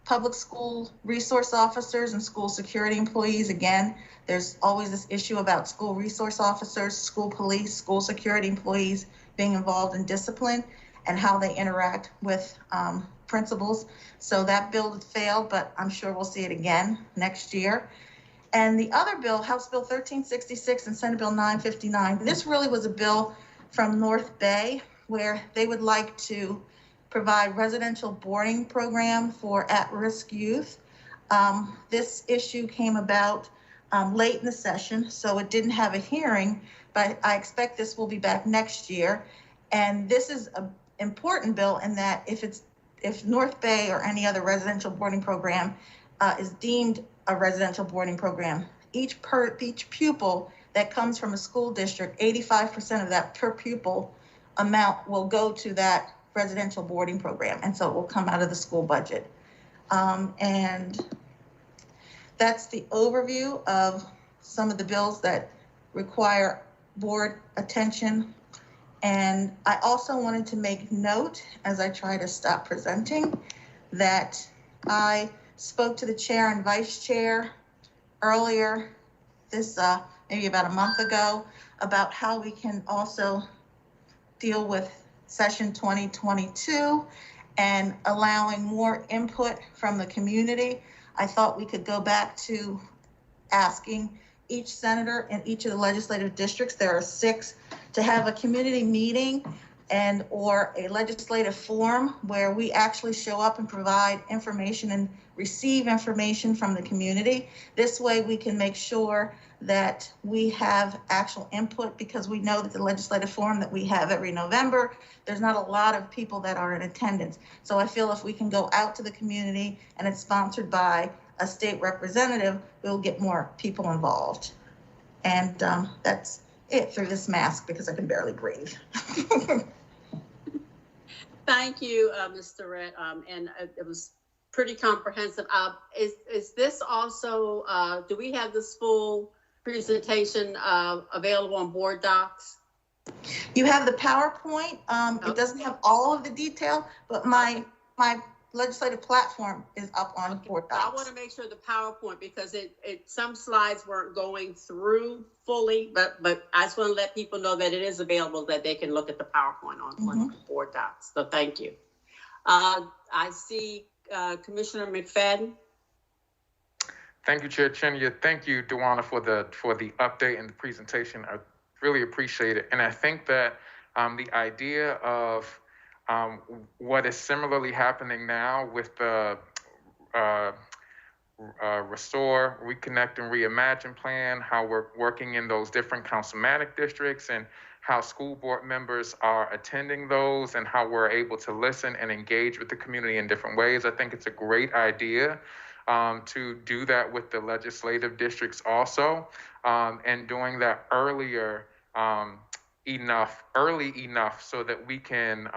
Public school resource officers and school security employees, again, there's always this issue about school resource officers, school police, school security employees being involved in discipline and how they interact with principals. So that bill failed, but I'm sure we'll see it again next year. And the other bill, House Bill 1366 and Senate Bill 959, this really was a bill from North Bay, where they would like to provide residential boarding program for at-risk youth. This issue came about late in the session, so it didn't have a hearing, but I expect this will be back next year. And this is an important bill in that if North Bay or any other residential boarding program is deemed a residential boarding program, each pupil that comes from a school district, 85% of that per pupil amount will go to that residential boarding program, and so it will come out of the school budget. And that's the overview of some of the bills that require board attention. And I also wanted to make note, as I try to stop presenting, that I spoke to the chair and vice chair earlier this, maybe about a month ago, about how we can also deal with session 2022 and allowing more input from the community. I thought we could go back to asking each senator in each of the legislative districts, there are 6, to have a community meeting and or a legislative forum where we actually show up and provide information and receive information from the community. This way we can make sure that we have actual input, because we know that the legislative forum that we have every November, there's not a lot of people that are in attendance. So I feel if we can go out to the community and it's sponsored by a state representative, we'll get more people involved. And that's it through this mask, because I can barely breathe. Thank you, Ms. Durrett, and it was pretty comprehensive. Is this also, do we have this full presentation available on board docs? You have the PowerPoint. It doesn't have all of the detail, but my legislative platform is up on board docs. I want to make sure the PowerPoint, because some slides weren't going through fully, but I just want to let people know that it is available, that they can look at the PowerPoint on board docs. So thank you. I see Commissioner McFadden. Thank you, Chair Chinya. Thank you, Dewana, for the update and the presentation. I really appreciate it. And I think that the idea of what is similarly happening now with the Restore, Reconnect, and Reimagine plan, how we're working in those different councilmanic districts and how school board members are attending those and how we're able to listen and engage with the community in different ways. I think it's a great idea to do that with the legislative districts also, and doing that early enough so that we can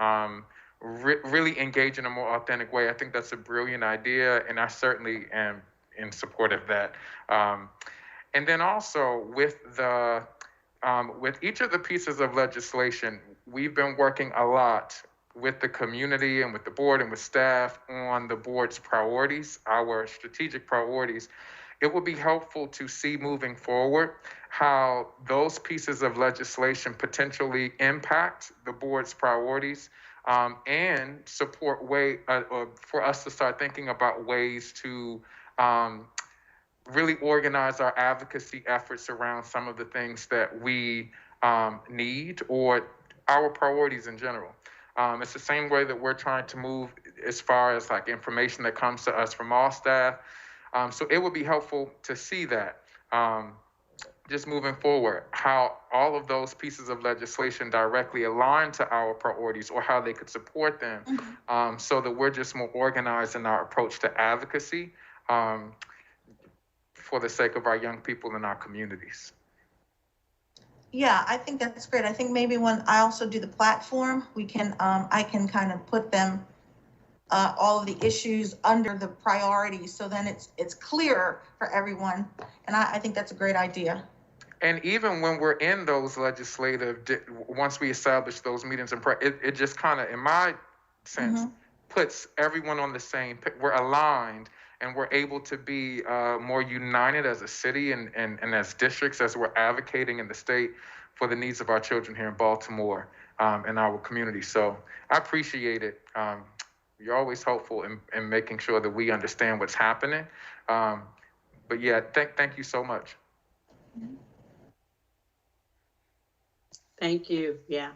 really engage in a more authentic way. I think that's a brilliant idea, and I certainly am in support of that. And then also with each of the pieces of legislation, we've been working a lot with the community and with the board and with staff on the board's priorities, our strategic priorities. It would be helpful to see moving forward how those pieces of legislation potentially impact the board's priorities, and support for us to start thinking about ways to really organize our advocacy efforts around some of the things that we need or our priorities in general. It's the same way that we're trying to move as far as like information that comes to us from all staff. So it would be helpful to see that just moving forward, how all of those pieces of legislation directly align to our priorities or how they could support them, so that we're just more organized in our approach to advocacy for the sake of our young people in our communities. Yeah, I think that's great. I think maybe when I also do the platform, we can, I can kind of put them, all of the issues under the priorities, so then it's clearer for everyone. And I think that's a great idea. And even when we're in those legislative, once we establish those meetings, it just kind of, in my sense, puts everyone on the same, we're aligned and we're able to be more united as a city and as districts as we're advocating in the state for the needs of our children here in Baltimore and our community. So I appreciate it. You're always helpful in making sure that we understand what's happening. But yeah, thank you so much. Thank you. Yeah.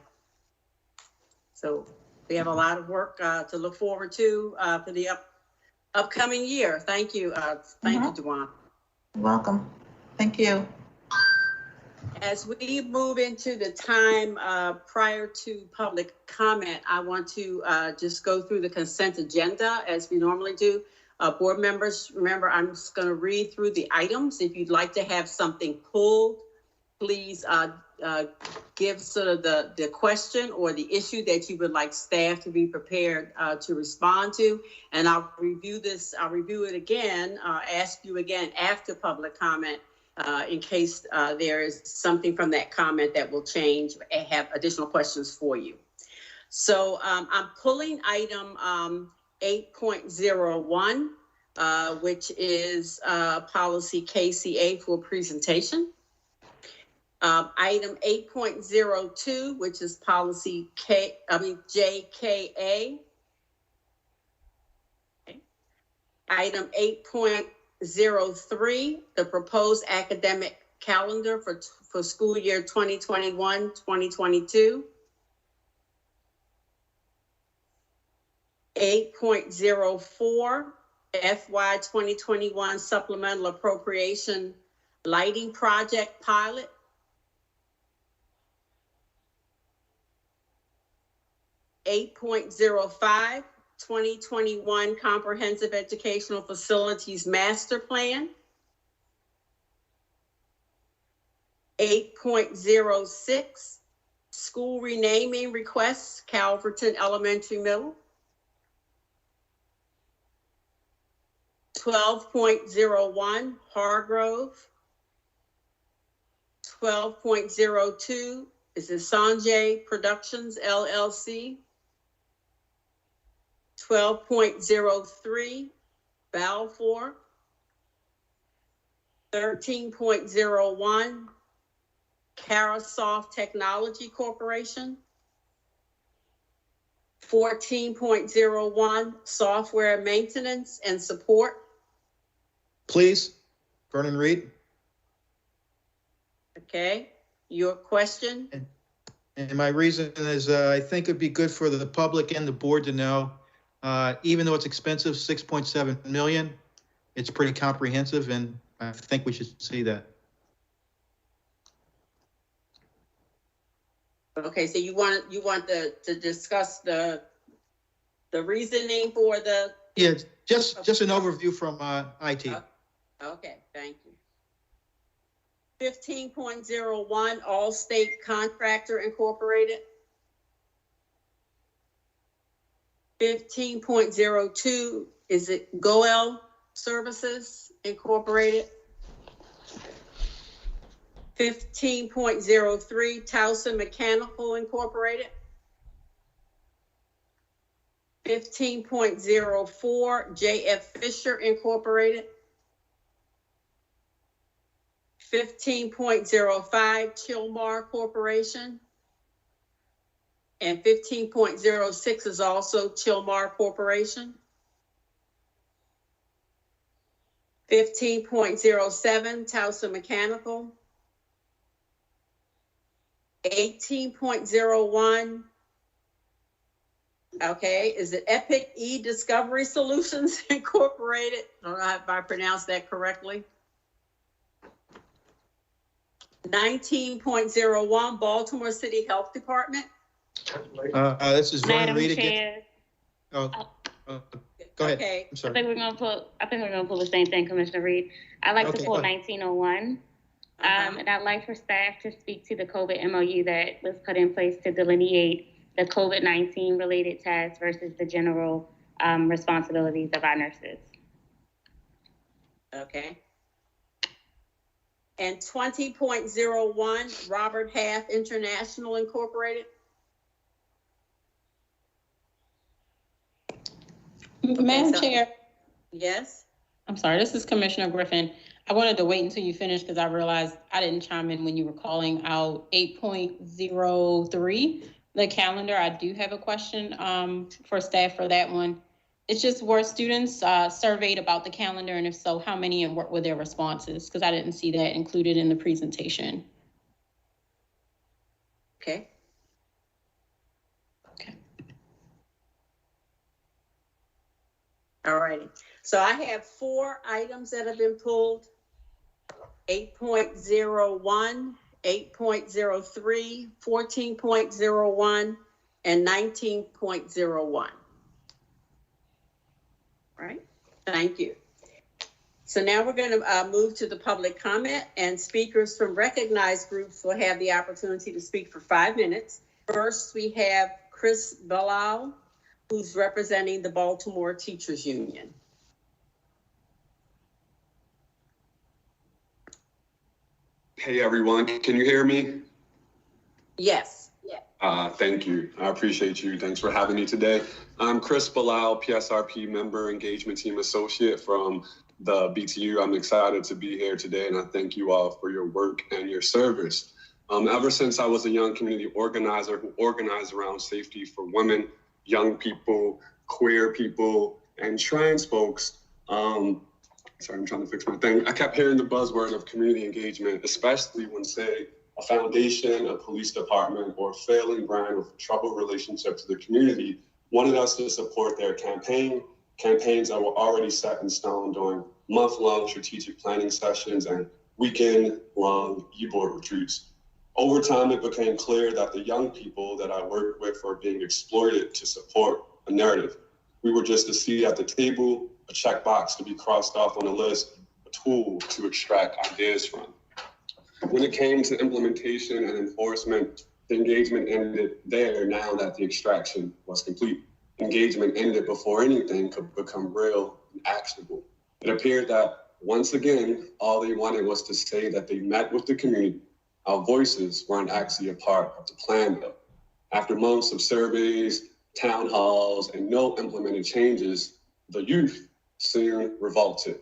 So we have a lot of work to look forward to for the upcoming year. Thank you. Thank you, Dewan. You're welcome. Thank you. As we move into the time prior to public comment, I want to just go through the consent agenda as we normally do. Board members, remember, I'm just going to read through the items. If you'd like to have something pulled, please give sort of the question or the issue that you would like staff to be prepared to respond to. And I'll review it again, ask you again after public comment in case there is something from that comment that will change and have additional questions for you. So I'm pulling item 8.01, which is policy KCA for presentation. Item 8.02, which is policy JKA. Okay. Item 8.03, the proposed academic calendar for school year 2021-2022. 8.04, FY 2021 supplemental appropriation lighting project pilot. 8.05, 2021 comprehensive educational facilities master plan. 8.06, school renaming requests, Calverton Elementary Middle. 12.01, Hargrove. 12.02 is the Sanjay Productions LLC. 12.03, Balfour. 13.01, Carasoft Technology Corporation. 14.01, software maintenance and support. Please, Vernon Reed. Okay, your question? And my reason is I think it'd be good for the public and the board to know, even though it's expensive, 6.7 million, it's pretty comprehensive, and I think we should see that. Okay, so you want to discuss the reasoning for the? Yeah, just an overview from IT. Okay, thank you. 15.01, All-State Contractor Incorporated. 15.02, is it Goel Services Incorporated? 15.03, Towson Mechanical Incorporated. 15.04, J.F. Fisher Incorporated. 15.05, Chilmar Corporation. And 15.06 is also Chilmar Corporation. 15.07, Towson Mechanical. 18.01, okay, is it Epic E-Discovery Solutions Incorporated? I don't know if I pronounced that correctly. 19.01, Baltimore City Health Department. This is Vernon Madam Reed again. Chair, Go ahead. Okay. I'm I sorry. think we're gonna pull the same thing, Commissioner Reed. I'd like to Okay, pull go ahead. 1901. And I'd like for staff to speak to the COVID MOU that was put in place to delineate the COVID-19 related tasks versus the general responsibilities of our nurses. Okay. And 20.01, Robert Half International Incorporated. Madam Chair, Yes. I'm sorry, this is Commissioner Griffin. I wanted to wait until you finished because I realized I didn't chime in when you were calling out 8.03, the calendar. I do have a question for staff for that one. It's just, were students surveyed about the calendar, and if so, how many, and what were their responses? Because I didn't see that included in the presentation. Okay. Okay. All righty. So I have 4 items that have been pulled. 8.01, 8.03, 14.01, and 19.01. Right? Thank you. So now we're going to move to the public comment, and speakers from recognized groups will have the opportunity to speak for 5 minutes. First, we have Chris Bilal, who's representing the Baltimore Teachers Union. Hey everyone, can you hear me? Yes. Thank you. I appreciate you. Thanks for having me today. I'm Chris Bilal, PSRP Member Engagement Team Associate from the BTU. I'm excited to be here today, and I thank you all for your work and your service. Ever since I was a young community organizer who organized around safety for women, young people, queer people, and trans folks, sorry, I'm trying to fix my thing. I kept hearing the buzzword of community engagement, especially when, say, a foundation, a police department, or a failing brand with a troubled relationship to the community wanted us to support their campaigns that were already set in stone during month-long strategic planning sessions and weekend-long e-board retreats. Over time, it became clear that the young people that I worked with were being exploited to support a narrative. We were just a seat at the table, a checkbox to be crossed off on a list, a tool to extract ideas from. When it came to implementation and enforcement, the engagement ended there now that the extraction was complete. Engagement ended before anything could become real and actionable. It appeared that, once again, all they wanted was to say that they met with the community. Our voices weren't actually a part of the plan, though. After months of surveys, town halls, and no implemented changes, the youth soon revolted.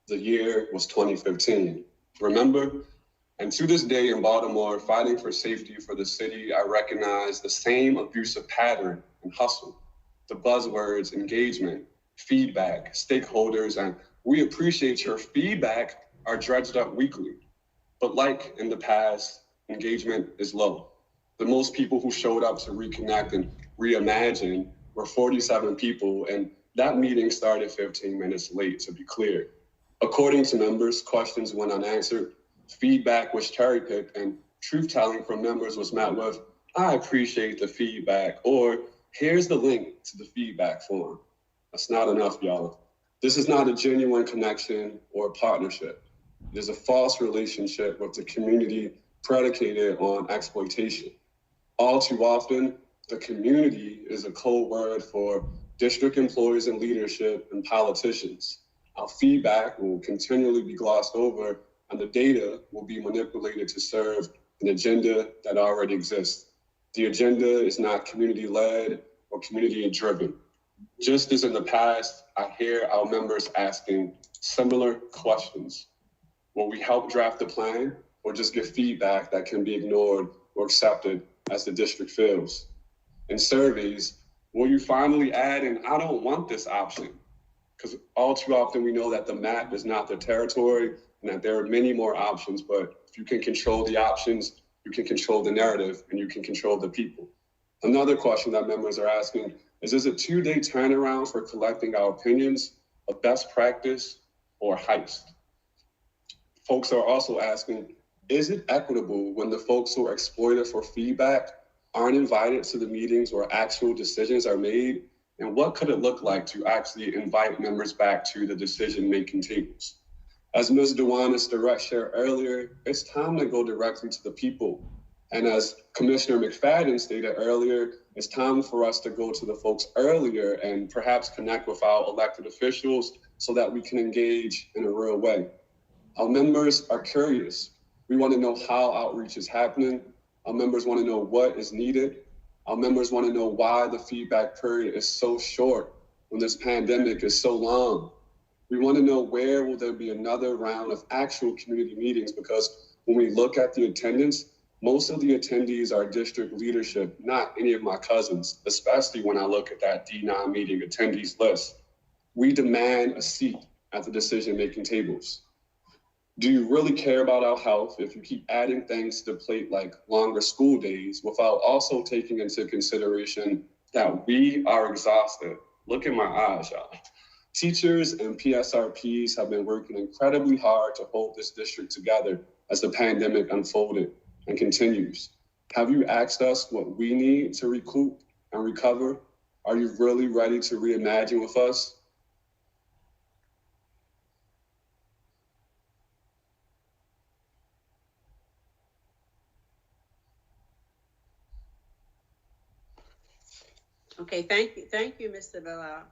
The year was 2015. Remember? And to this day in Baltimore, fighting for safety for the city, I recognize the same abusive pattern and hustle. The buzzwords, engagement, feedback, stakeholders, and we appreciate your feedback are dredged up weekly. But like in the past, engagement is low. The most people who showed up to reconnect and reimagine were 47 people, and that meeting started 15 minutes late, to be clear. According to members, questions went unanswered, feedback was cherry-picked, and truth-telling from members was met with, "I appreciate the feedback," or "Here's the link to the feedback form." That's not enough, y'all. This is not a genuine connection or a partnership. It is a false relationship with the community predicated on exploitation. All too often, the community is a code word for district employees and leadership and politicians. Our feedback will continually be glossed over, and the data will be manipulated to serve an agenda that already exists. The agenda is not community-led or community-driven. Just as in the past, I hear our members asking similar questions. Will we help draft the plan or just give feedback that can be ignored or accepted as the district fails? In surveys, will you finally add an "I don't want this" option? Because all too often we know that the map is not the territory and that there are many more options, but if you can control the options, you can control the narrative and you can control the people. Another question that members are asking is it a 2-day turnaround for collecting our opinions, a best practice, or heist? Folks are also asking, is it equitable when the folks who are exploited for feedback aren't invited to the meetings where actual decisions are made? And what could it look like to actually invite members back to the decision-making tables? As Ms. Dewanis Direct shared earlier, it's time to go directly to the people. And as Commissioner McFadden stated earlier, it's time for us to go to the folks earlier and perhaps connect with our elected officials so that we can engage in a real way. Our members are curious. We want to know how outreach is happening. Our members want to know what is needed. Our members want to know why the feedback period is so short when this pandemic is so long. We want to know where will there be another round of actual community meetings, because when we look at the attendance, most of the attendees are district leadership, not any of my cousins, especially when I look at that D9 meeting attendees list. We demand a seat at the decision-making tables. Do you really care about our health if you keep adding things to the plate like longer school days without also taking into consideration that we are exhausted? Look in my eyes, y'all. Teachers and PSRPs have been working incredibly hard to hold this district together as the pandemic unfolded and continues. Have you asked us what we need to recoup and recover? Are you really ready to reimagine with us? Okay, thank you, Mr. Bilal.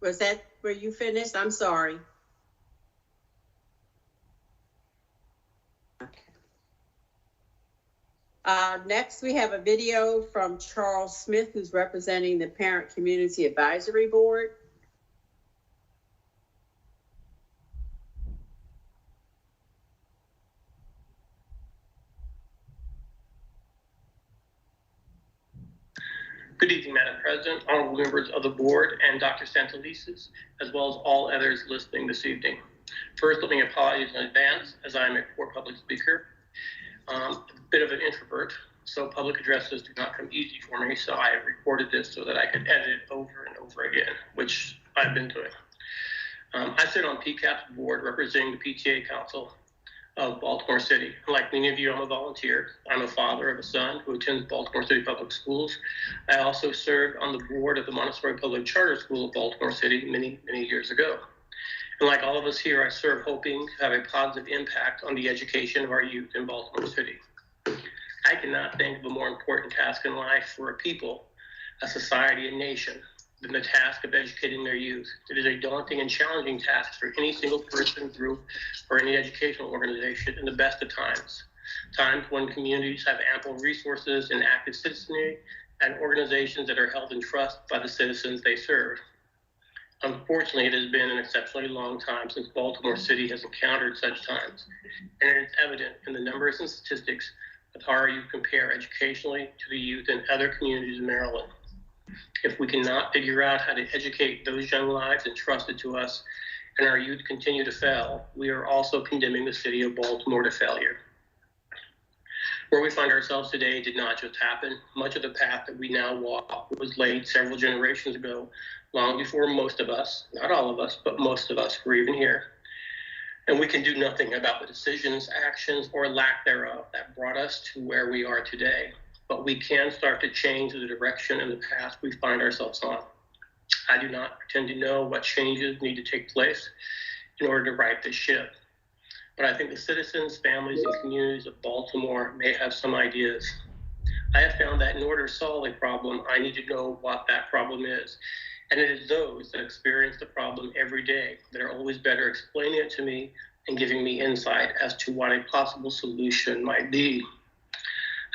Was that where you finished? I'm sorry. Okay. Next, we have a video from Charles Smith, who's representing the Parent Community Advisory Board. Good evening, Madam President, honorable members of the board, and Dr. Santelises, as well as all others listening this evening. First, let me apologize in advance, as I am a poor public speaker, a bit of an introvert, so public addresses do not come easy for me, so I have recorded this so that I can edit it over and over again, which I've been doing. I sit on PCAP's board representing the PTA Council of Baltimore City. Like many of you, I'm a volunteer. I'm a father of a son who attends Baltimore City Public Schools. I also served on the board of the Montessori Public Charter School of Baltimore City many, many years ago. And like all of us here, I serve hoping to have a positive impact on the education of our youth in Baltimore City. I cannot think of a more important task in life for a people, a society, a nation, than the task of educating their youth. It is a daunting and challenging task for any single person, group, or any educational organization in the best of times. Times when communities have ample resources and active citizenry and organizations that are held in trust by the citizens they serve. Unfortunately, it has been an exceptionally long time since Baltimore City has encountered such times, and it is evident in the numbers and statistics of how you compare educationally to the youth in other communities in Maryland. If we cannot figure out how to educate those young lives entrusted to us and our youth continue to fail, we are also condemning the city of Baltimore to failure. Where we find ourselves today did not just happen. Much of the path that we now walk was laid several generations ago, long before most of us, not all of us, but most of us were even here. And we can do nothing about the decisions, actions, or lack thereof that brought us to where we are today. But we can start to change the direction and the path we find ourselves on. I do not pretend to know what changes need to take place in order to right this ship. But I think the citizens, families, and communities of Baltimore may have some ideas. I have found that in order to solve a problem, I need to know what that problem is. And it is those that experience the problem every day that are always better explaining it to me and giving me insight as to what a possible solution might be.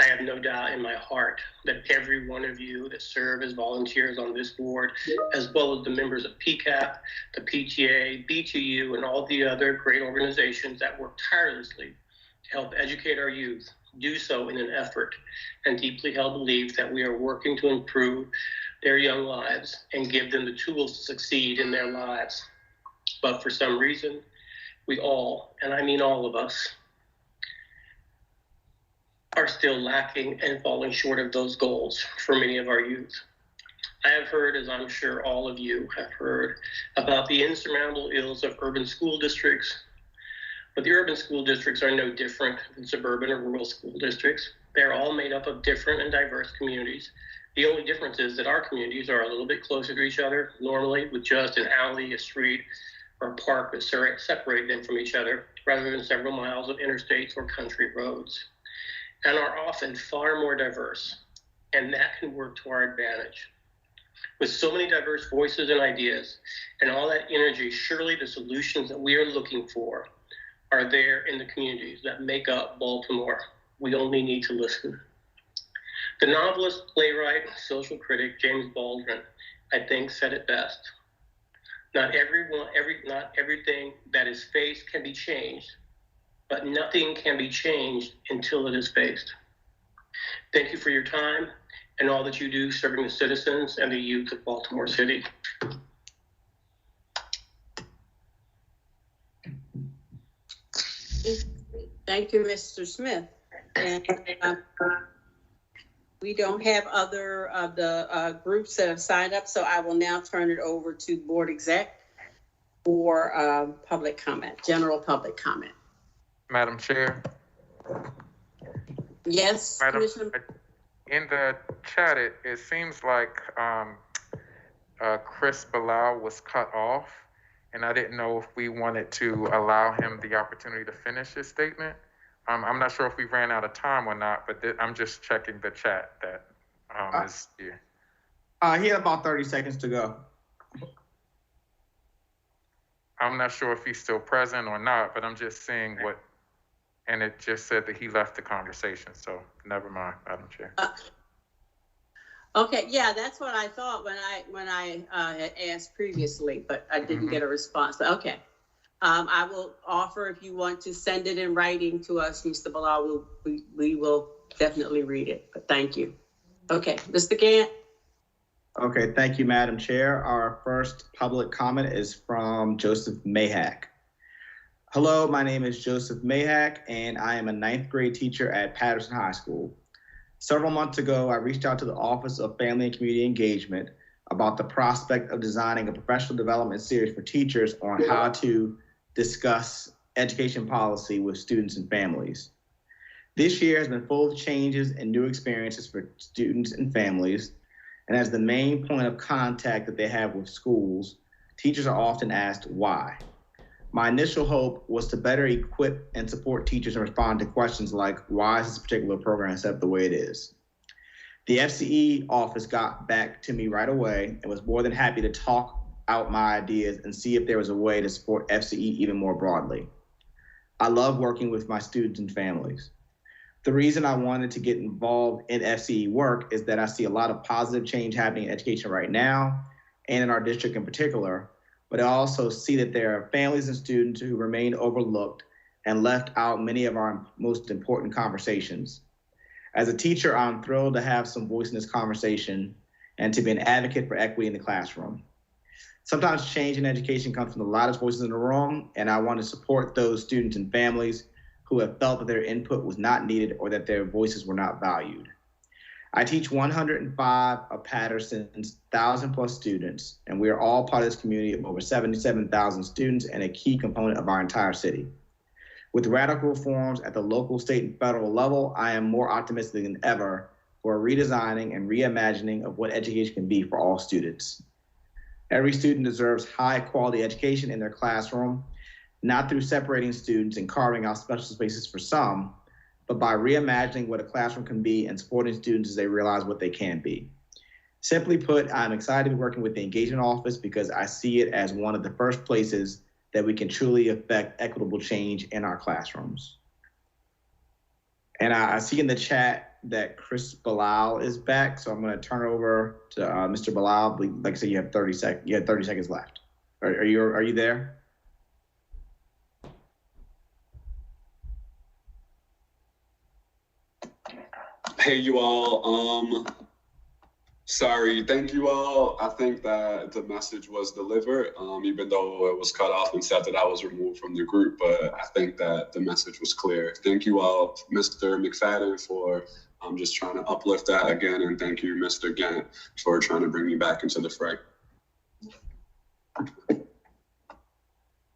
I have no doubt in my heart that every one of you that serve as volunteers on this board, as well as the members of PCAP, the PTA, BTU, and all the other great organizations that work tirelessly to help educate our youth, do so in an effort and deeply held belief that we are working to improve their young lives and give them the tools to succeed in their lives. But for some reason, we all, and I mean all of us, are still lacking and falling short of those goals for many of our youth. I have heard, as I'm sure all of you have heard, about the insurmountable ills of urban school districts, but the urban school districts are no different than suburban or rural school districts. They're all made up of different and diverse communities. The only difference is that our communities are a little bit closer to each other, normally with just an alley, a street, or a park that separate them from each other, rather than several miles of interstates or country roads, and are often far more diverse, and that can work to our advantage. With so many diverse voices and ideas and all that energy, surely the solutions that we are looking for are there in the communities that make up Baltimore. We only need to listen. The novelist, playwright, social critic James Baldwin, I think, said it best. Not everything that is faced can be changed, but nothing can be changed until it is faced. Thank you for your time and all that you do serving the citizens and the youth of Baltimore City. Thank you, Mr. Smith. And we don't have other of the groups that have signed up, so I will now turn it over to Board Exec for public comment, general public comment. Madam Chair. Yes, Madam, Commissioner. in the chat, it seems like Chris Bilal was cut off, and I didn't know if we wanted to allow him the opportunity to finish his statement. I'm not sure if we ran out of time or not, but I'm just checking the chat that is here. He had about 30 seconds to go. I'm not sure if he's still present or not, but I'm just seeing what and it just said that he left the conversation. So never mind, Madam Chair. Okay, yeah, that's what I thought when I had asked previously, but I didn't get a response. But okay, I will offer if you want to send it in writing to us, Mr. Bilal. We will definitely read it. But thank you. Okay, Mr. Gant. Okay, thank you, Madam Chair. Our first public comment is from Joseph Mayhack. Hello, my name is Joseph Mayhack, and I am a 9th grade teacher at Patterson High School. Several months ago, I reached out to the Office of Family and Community Engagement about the prospect of designing a professional development series for teachers on how to discuss education policy with students and families. This year has been full of changes and new experiences for students and families, and as the main point of contact that they have with schools, teachers are often asked why. My initial hope was to better equip and support teachers and respond to questions like, why is this particular program set up the way it is? The FCE office got back to me right away and was more than happy to talk out my ideas and see if there was a way to support FCE even more broadly. I love working with my students and families. The reason I wanted to get involved in FCE work is that I see a lot of positive change happening in education right now and in our district in particular, but I also see that there are families and students who remain overlooked and left out many of our most important conversations. As a teacher, I'm thrilled to have some voice in this conversation and to be an advocate for equity in the classroom. Sometimes change in education comes from the loudest voices in the room, and I want to support those students and families who have felt that their input was not needed or that their voices were not valued. I teach 105 of Patterson's 1,000+ students, and we are all part of this community of over 77,000 students and a key component of our entire city. With radical reforms at the local, state, and federal level, I am more optimistic than ever for a redesigning and reimagining of what education can be for all students. Every student deserves high quality education in their classroom, not through separating students and carving out special spaces for some, but by reimagining what a classroom can be and supporting students as they realize what they can be. Simply put, I'm excited to be working with the Engagement Office because I see it as one of the first places that we can truly affect equitable change in our classrooms. And I see in the chat that Chris Bilal is back, so I'm going to turn over to Mr. Bilal. Like I said, you have 30 seconds left. Are you there? Hey, you all. Sorry, thank you all. I think that the message was delivered, even though it was cut off and said that I was removed from the group, but I think that the message was clear. Thank you all, Mr. McFadden, for just trying to uplift that again, and thank you, Mr. Gant, for trying to bring me back into the fray.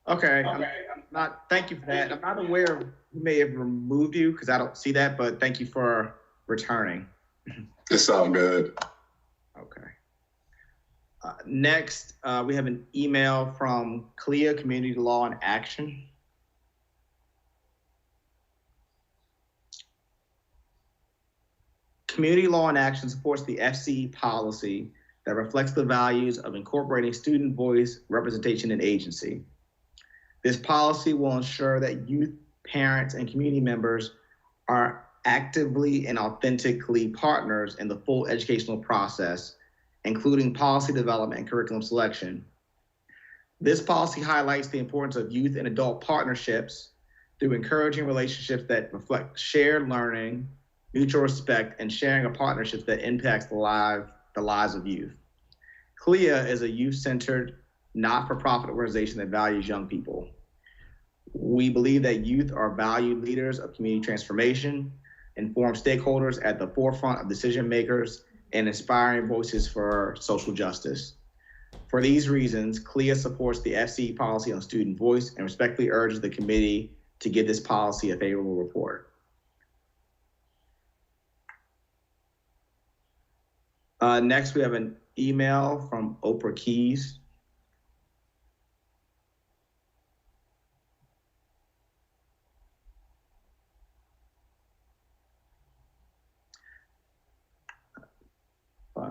Okay, thank you for that. I'm not aware of who may have removed you because I don't see that, but thank you for returning. It's all good. Okay. Next, we have an email from CLEA, Community Law in Action. Community Law in Action supports the FCE policy that reflects the values of incorporating student voice, representation, and agency. This policy will ensure that youth, parents, and community members are actively and authentically partners in the full educational process, including policy development and curriculum selection. This policy highlights the importance of youth and adult partnerships through encouraging relationships that reflect shared learning, mutual respect, and sharing of partnerships that impacts the lives of youth. CLEA is a youth-centered, not-for-profit organization that values young people. We believe that youth are valued leaders of community transformation, informed stakeholders at the forefront of decision makers, and inspiring voices for social justice. For these reasons, CLEA supports the FCE policy on student voice and respectfully urges the committee to give this policy a favorable report. Next, we have an email from Oprah Keys.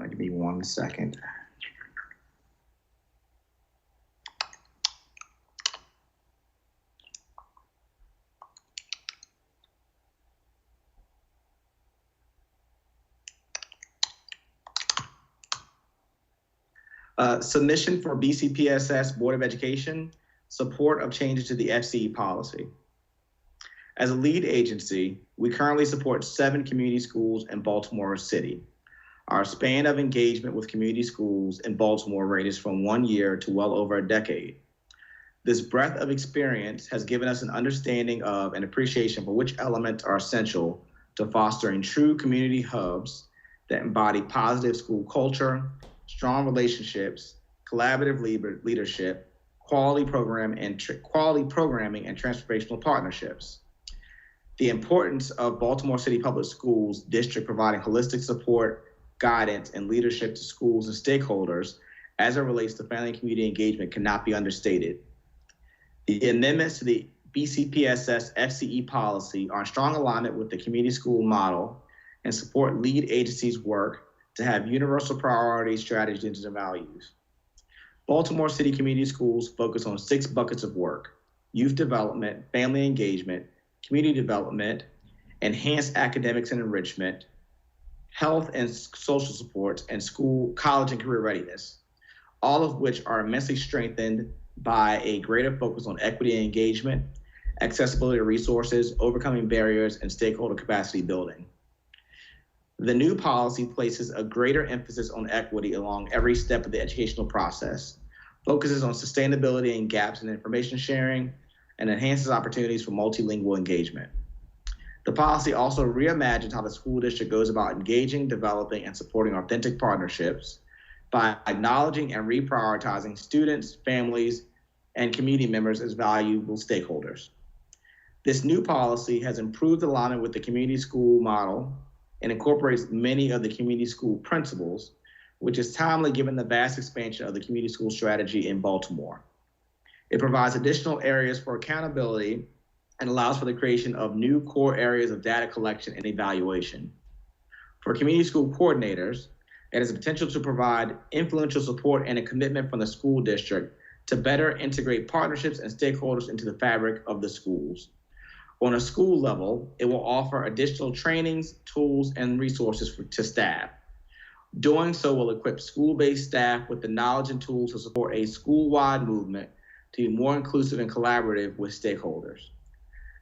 Give me 1 second. Submission for BCPSS Board of Education, support of changes to the FCE policy. As a lead agency, we currently support 7 community schools in Baltimore City. Our span of engagement with community schools in Baltimore ranges from 1 year to well over a decade. This breadth of experience has given us an understanding of and appreciation for which elements are essential to fostering true community hubs that embody positive school culture, strong relationships, collaborative leadership, quality programming, and transformational partnerships. The importance of Baltimore City Public Schools District providing holistic support, guidance, and leadership to schools and stakeholders as it relates to family and community engagement cannot be understated. The amendments to the BCPSS FCE policy are in strong alignment with the community school model and support lead agencies' work to have universal priority strategies and values. Baltimore City Community Schools focus on 6 buckets of work: youth development, family engagement, community development, enhanced academics and enrichment, health and social supports, and school, college, and career readiness, all of which are immensely strengthened by a greater focus on equity and engagement, accessibility to resources, overcoming barriers, and stakeholder capacity building. The new policy places a greater emphasis on equity along every step of the educational process, focuses on sustainability and gaps in information sharing, and enhances opportunities for multilingual engagement. The policy also reimagines how the school district goes about engaging, developing, and supporting authentic partnerships by acknowledging and reprioritizing students, families, and community members as valuable stakeholders. This new policy has improved alignment with the community school model and incorporates many of the community school principles, which is timely given the vast expansion of the community school strategy in Baltimore. It provides additional areas for accountability and allows for the creation of new core areas of data collection and evaluation. For community school coordinators, it has the potential to provide influential support and a commitment from the school district to better integrate partnerships and stakeholders into the fabric of the schools. On a school level, it will offer additional trainings, tools, and resources to staff. Doing so will equip school-based staff with the knowledge and tools to support a school-wide movement to be more inclusive and collaborative with stakeholders.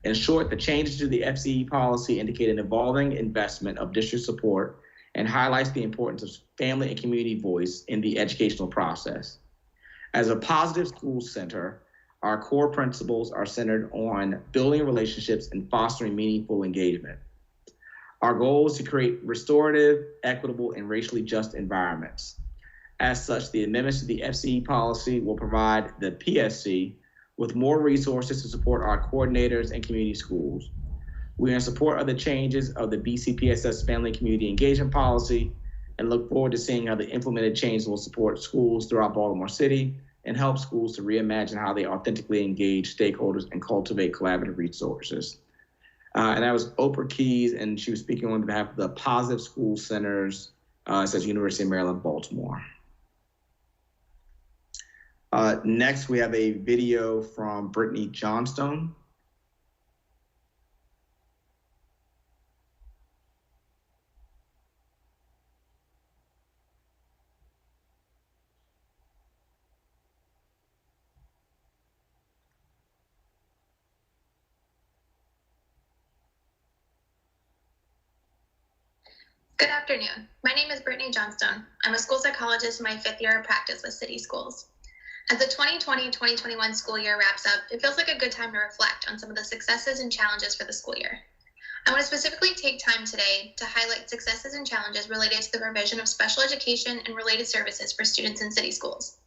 In short, the changes to the FCE policy indicate an evolving investment of district support and highlights the importance of family and community voice in the educational process. As a positive school center, our core principles are centered on building relationships and fostering meaningful engagement. Our goal is to create restorative, equitable, and racially just environments. As such, the amendments to the FCE policy will provide the PSC with more resources to support our coordinators and community schools. We are in support of the changes of the BCPSS Family Community Engagement Policy and look forward to seeing how the implemented changes will support schools throughout Baltimore City and help schools to reimagine how they authentically engage stakeholders and cultivate collaborative resources. And that was Oprah Keys, and she was speaking on behalf of the Positive School Centers, it says University of Maryland, Baltimore. Next, we have a video from Brittany Johnstone. Good afternoon. My name is Brittany Johnstone. I'm a school psychologist in my 5th year of practice with City Schools. As the 2020-2021 school year wraps up, it feels like a good time to reflect on some of the successes and challenges for the school year. I want to specifically take time today to highlight successes and challenges related to the provision of special education and related services for students in city schools.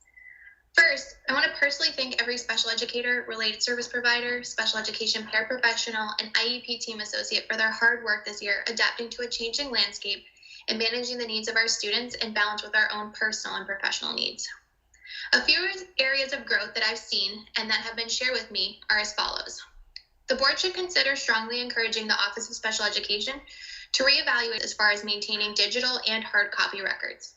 First, I want to personally thank every special educator, related service provider, special education paraprofessional, and IEP team associate for their hard work this year, adapting to a changing landscape and managing the needs of our students in balance with our own personal and professional needs. A few areas of growth that I've seen and that have been shared with me are as follows. The board should consider strongly encouraging the Office of Special Education to reevaluate as far as maintaining digital and hard copy records.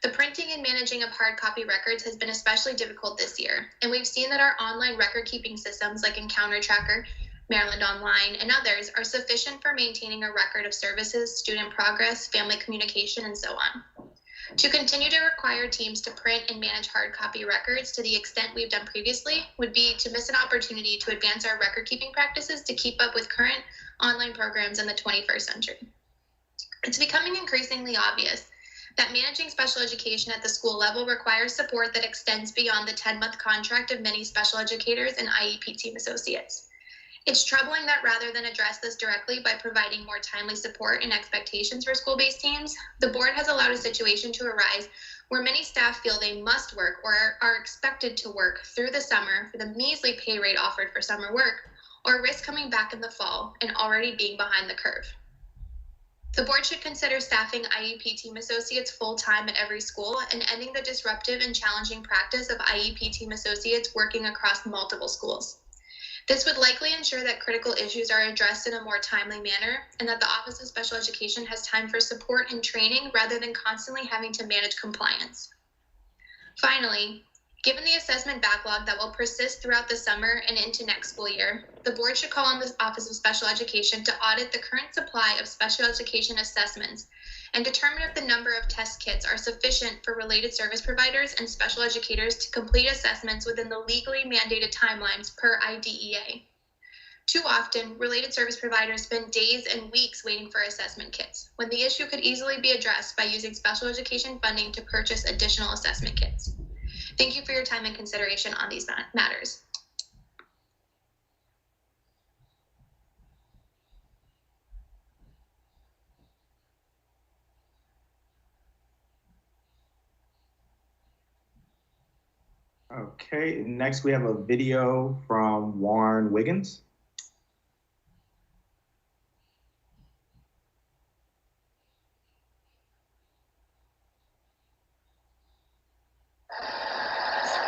The printing and managing of hard copy records has been especially difficult this year, and we've seen that our online record-keeping systems like Encounter Tracker, Maryland Online, and others are sufficient for maintaining a record of services, student progress, family communication, and so on. To continue to require teams to print and manage hard copy records to the extent we've done previously would be to miss an opportunity to advance our record keeping practices to keep up with current online programs in the 21st century. It's becoming increasingly obvious that managing special education at the school level requires support that extends beyond the 10-month contract of many special educators and IEP team associates. It's troubling that rather than address this directly by providing more timely support and expectations for school-based teams, the board has allowed a situation to arise where many staff feel they must work or are expected to work through the summer for the measly pay rate offered for summer work, or risk coming back in the fall and already being behind the curve. The board should consider staffing IEP team associates full-time at every school and ending the disruptive and challenging practice of IEP team associates working across multiple schools. This would likely ensure that critical issues are addressed in a more timely manner and that the Office of Special Education has time for support and training rather than constantly having to manage compliance. Finally, given the assessment backlog that will persist throughout the summer and into next school year, the board should call on the Office of Special Education to audit the current supply of special education assessments and determine if the number of test kits are sufficient for related service providers and special educators to complete assessments within the legally mandated timelines per IDEA. Too often, related service providers spend days and weeks waiting for assessment kits, when the issue could easily be addressed by using special education funding to purchase additional assessment kits. Thank you for your time and consideration on these matters. Okay, next we have a video from Warren Wiggins.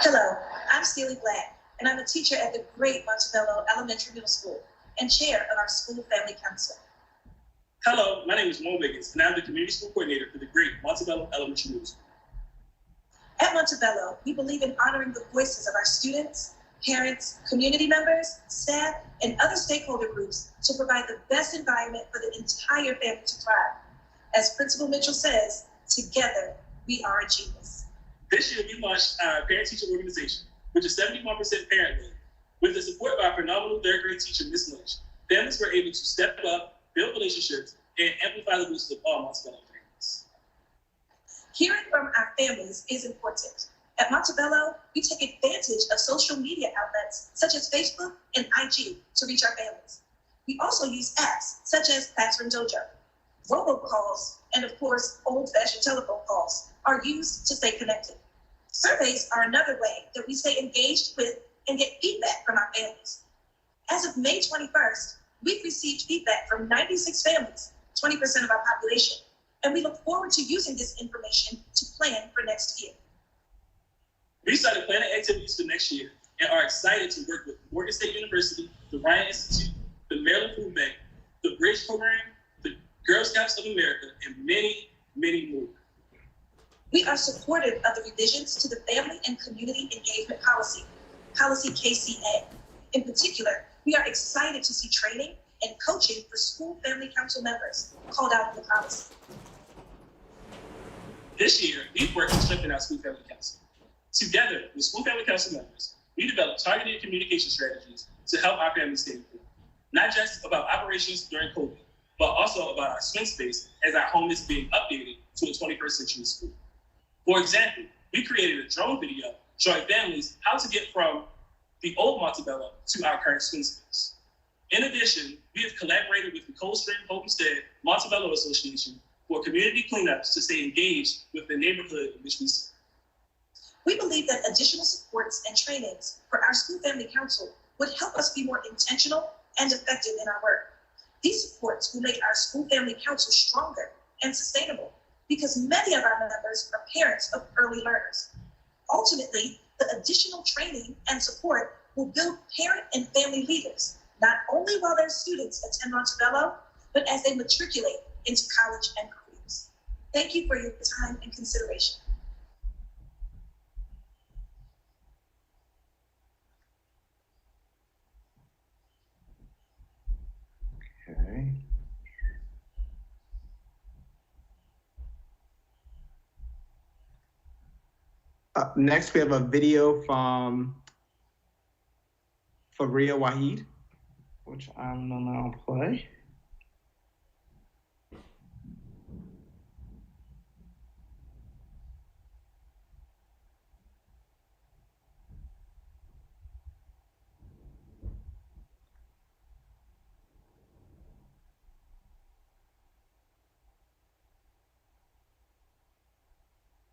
Hello, I'm Celie Black, and I'm a teacher at the great Montebello Elementary Middle School and chair of our school family council. Hello, my name is Mo Wiggins, and I'm the community school coordinator for the great Montebello Elementary Middle School. At Montebello, we believe in honoring the voices of our students, parents, community members, staff, and other stakeholder groups to provide the best environment for the entire family to thrive. As Principal Mitchell says, together we are a genius. This year, we launched our parent-teacher organization, which is 71% parent-led. With the support of our phenomenal third-grade teacher, Ms. Lynch, families were able to step up, build relationships, and amplify the voices of all Montebello families. Hearing from our families is important. At Montebello, we take advantage of social media outlets such as Facebook and IG to reach our families. We also use apps such as Classroom Dojo. Robocalls, and of course, old-fashioned telephone calls are used to stay connected. Surveys are another way that we stay engaged with and get feedback from our families. As of May 21st, we've received feedback from 96 families, 20% of our population, and we look forward to using this information to plan for next year. We started planning activities for next year and are excited to work with Morgan State University, the Ryan Institute, the Maryland Food Bank, the Bridge Program, the Girl Scouts of America, and many, many more. We are supportive of the revisions to the Family and Community Engagement Policy, Policy KCA. In particular, we are excited to see training and coaching for school family council members called out in the policy. This year, we've worked to strengthen our school family council. Together with school family council members, we developed targeted communication strategies to help our families stay informed, not just about operations during COVID, but also about our swing space as our home is being updated to a 21st century school. For example, we created a drone video showing families how to get from the old Montebello to our current swing space. In addition, we have collaborated with the Coldstream Homestead Montebello Association for community cleanups to stay engaged with the neighborhood in which we serve. We believe that additional supports and trainings for our school family council would help us be more intentional and effective in our work. These supports will make our school family council stronger and sustainable because many of our members are parents of early learners. Ultimately, the additional training and support will build parent and family leaders, not only while their students attend Montebello, but as they matriculate into college and careers. Thank you for your time and consideration. Okay. Next, we have a video from Faria Wahid, which I'm gonna now play.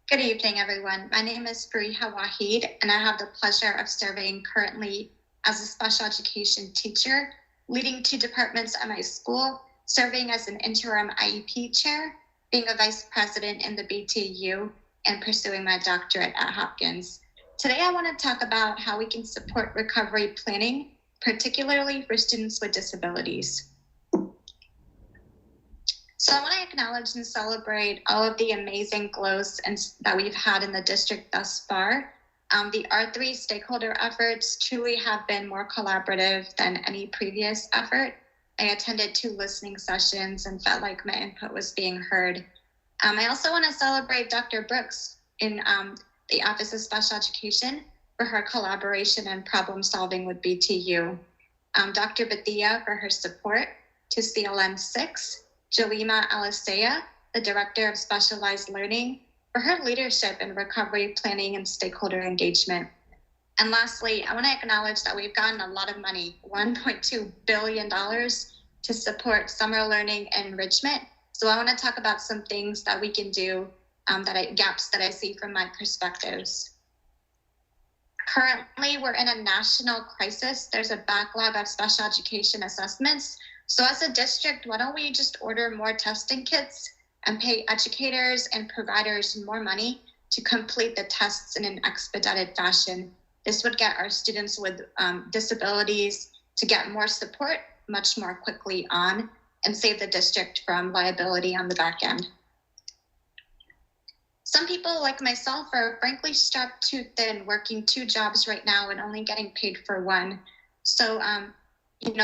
Good evening, everyone. My name is Fariha Wahid, and I have the pleasure of serving currently as a special education teacher, leading 2 departments at my school, serving as an interim IEP chair, being a vice president in the BTU, and pursuing my doctorate at Hopkins. Today, I want to talk about how we can support recovery planning, particularly for students with disabilities. So I want to acknowledge and celebrate all of the amazing growth that we've had in the district thus far. The R3 stakeholder efforts truly have been more collaborative than any previous effort. I attended 2 listening sessions and felt like my input was being heard. I also want to celebrate Dr. Brooks in the Office of Special Education for her collaboration and problem solving with BTU. Dr. Bathia for her support to CLM 6. Jalima Alisea, the Director of Specialized Learning, for her leadership in recovery planning and stakeholder engagement. And lastly, I want to acknowledge that we've gotten a lot of money, $1.2 billion, to support summer learning and enrichment. So I want to talk about some things that we can do, gaps that I see from my perspectives. Currently, we're in a national crisis. There's a backlog of special education assessments. So as a district, why don't we just order more testing kits and pay educators and providers more money to complete the tests in an expedited fashion? This would get our students with disabilities to get more support much more quickly on and save the district from liability on the back end. Some people like myself are frankly strapped too thin, working 2 jobs right now and only getting paid for 1. So,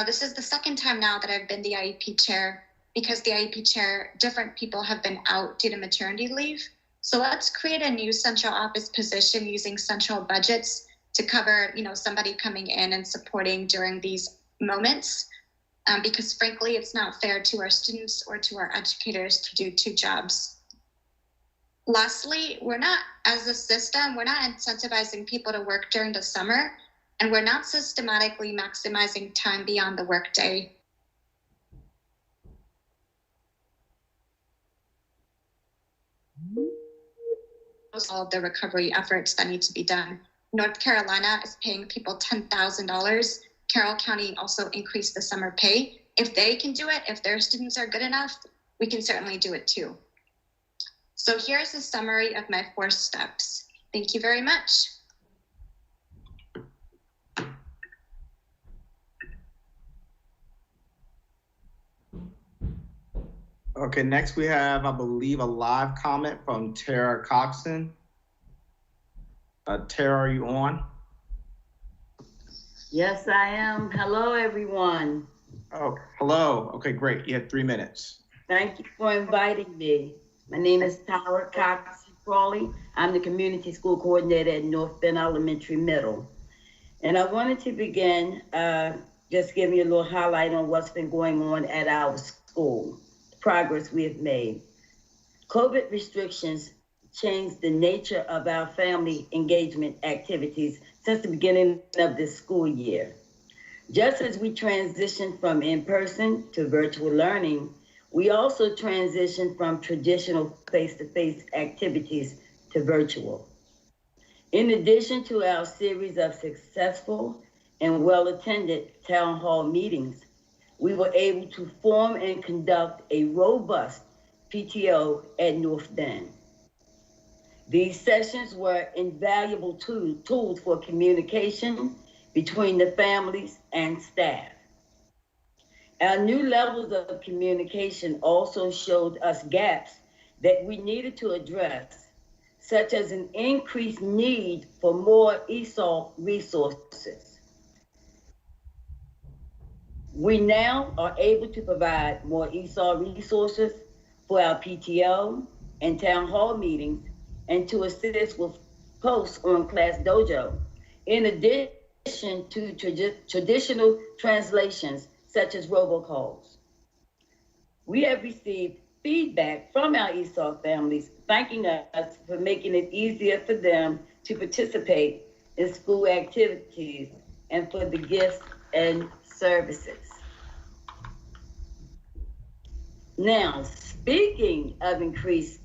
this is the second time now that I've been the IEP chair, because the IEP chair, different people have been out due to maternity leave. So let's create a new central office position using central budgets to cover, somebody coming in and supporting during these moments. Because frankly, it's not fair to our students or to our educators to do 2 jobs. Lastly, as a system, we're not incentivizing people to work during the summer, and we're not systematically maximizing time beyond the workday. All of the recovery efforts that need to be done. North Carolina is paying people $10,000. Carroll County also increased the summer pay. If they can do it, if their students are good enough, we can certainly do it too. So here's a summary of my 4 steps. Thank you very much. Okay, next we have, I believe, a live comment from Tara Coxon. Tara, are you on? Yes, I am. Hello, everyone. Oh, hello. Okay, great. You have 3 minutes. Thank you for inviting me. My name is Tara Coxon Crawley. I'm the community school coordinator at North Bend Elementary Middle. And I wanted to begin just giving you a little highlight on what's been going on at our school, the progress we have made. COVID restrictions changed the nature of our family engagement activities since the beginning of this school year. Just as we transitioned from in-person to virtual learning, we also transitioned from traditional face-to-face activities to virtual. In addition to our series of successful and well-attended town hall meetings, we were able to form and conduct a robust PTO at North Bend. These sessions were invaluable tools for communication between the families and staff. Our new levels of communication also showed us gaps that we needed to address, such as an increased need for more ESOL resources. We now are able to provide more ESOL resources for our PTO and town hall meetings, and to assist with posts on Class Dojo, in addition to traditional translations such as robocalls. We have received feedback from our ESOL families thanking us for making it easier for them to participate in school activities and for the gifts and services. Now, speaking of increases,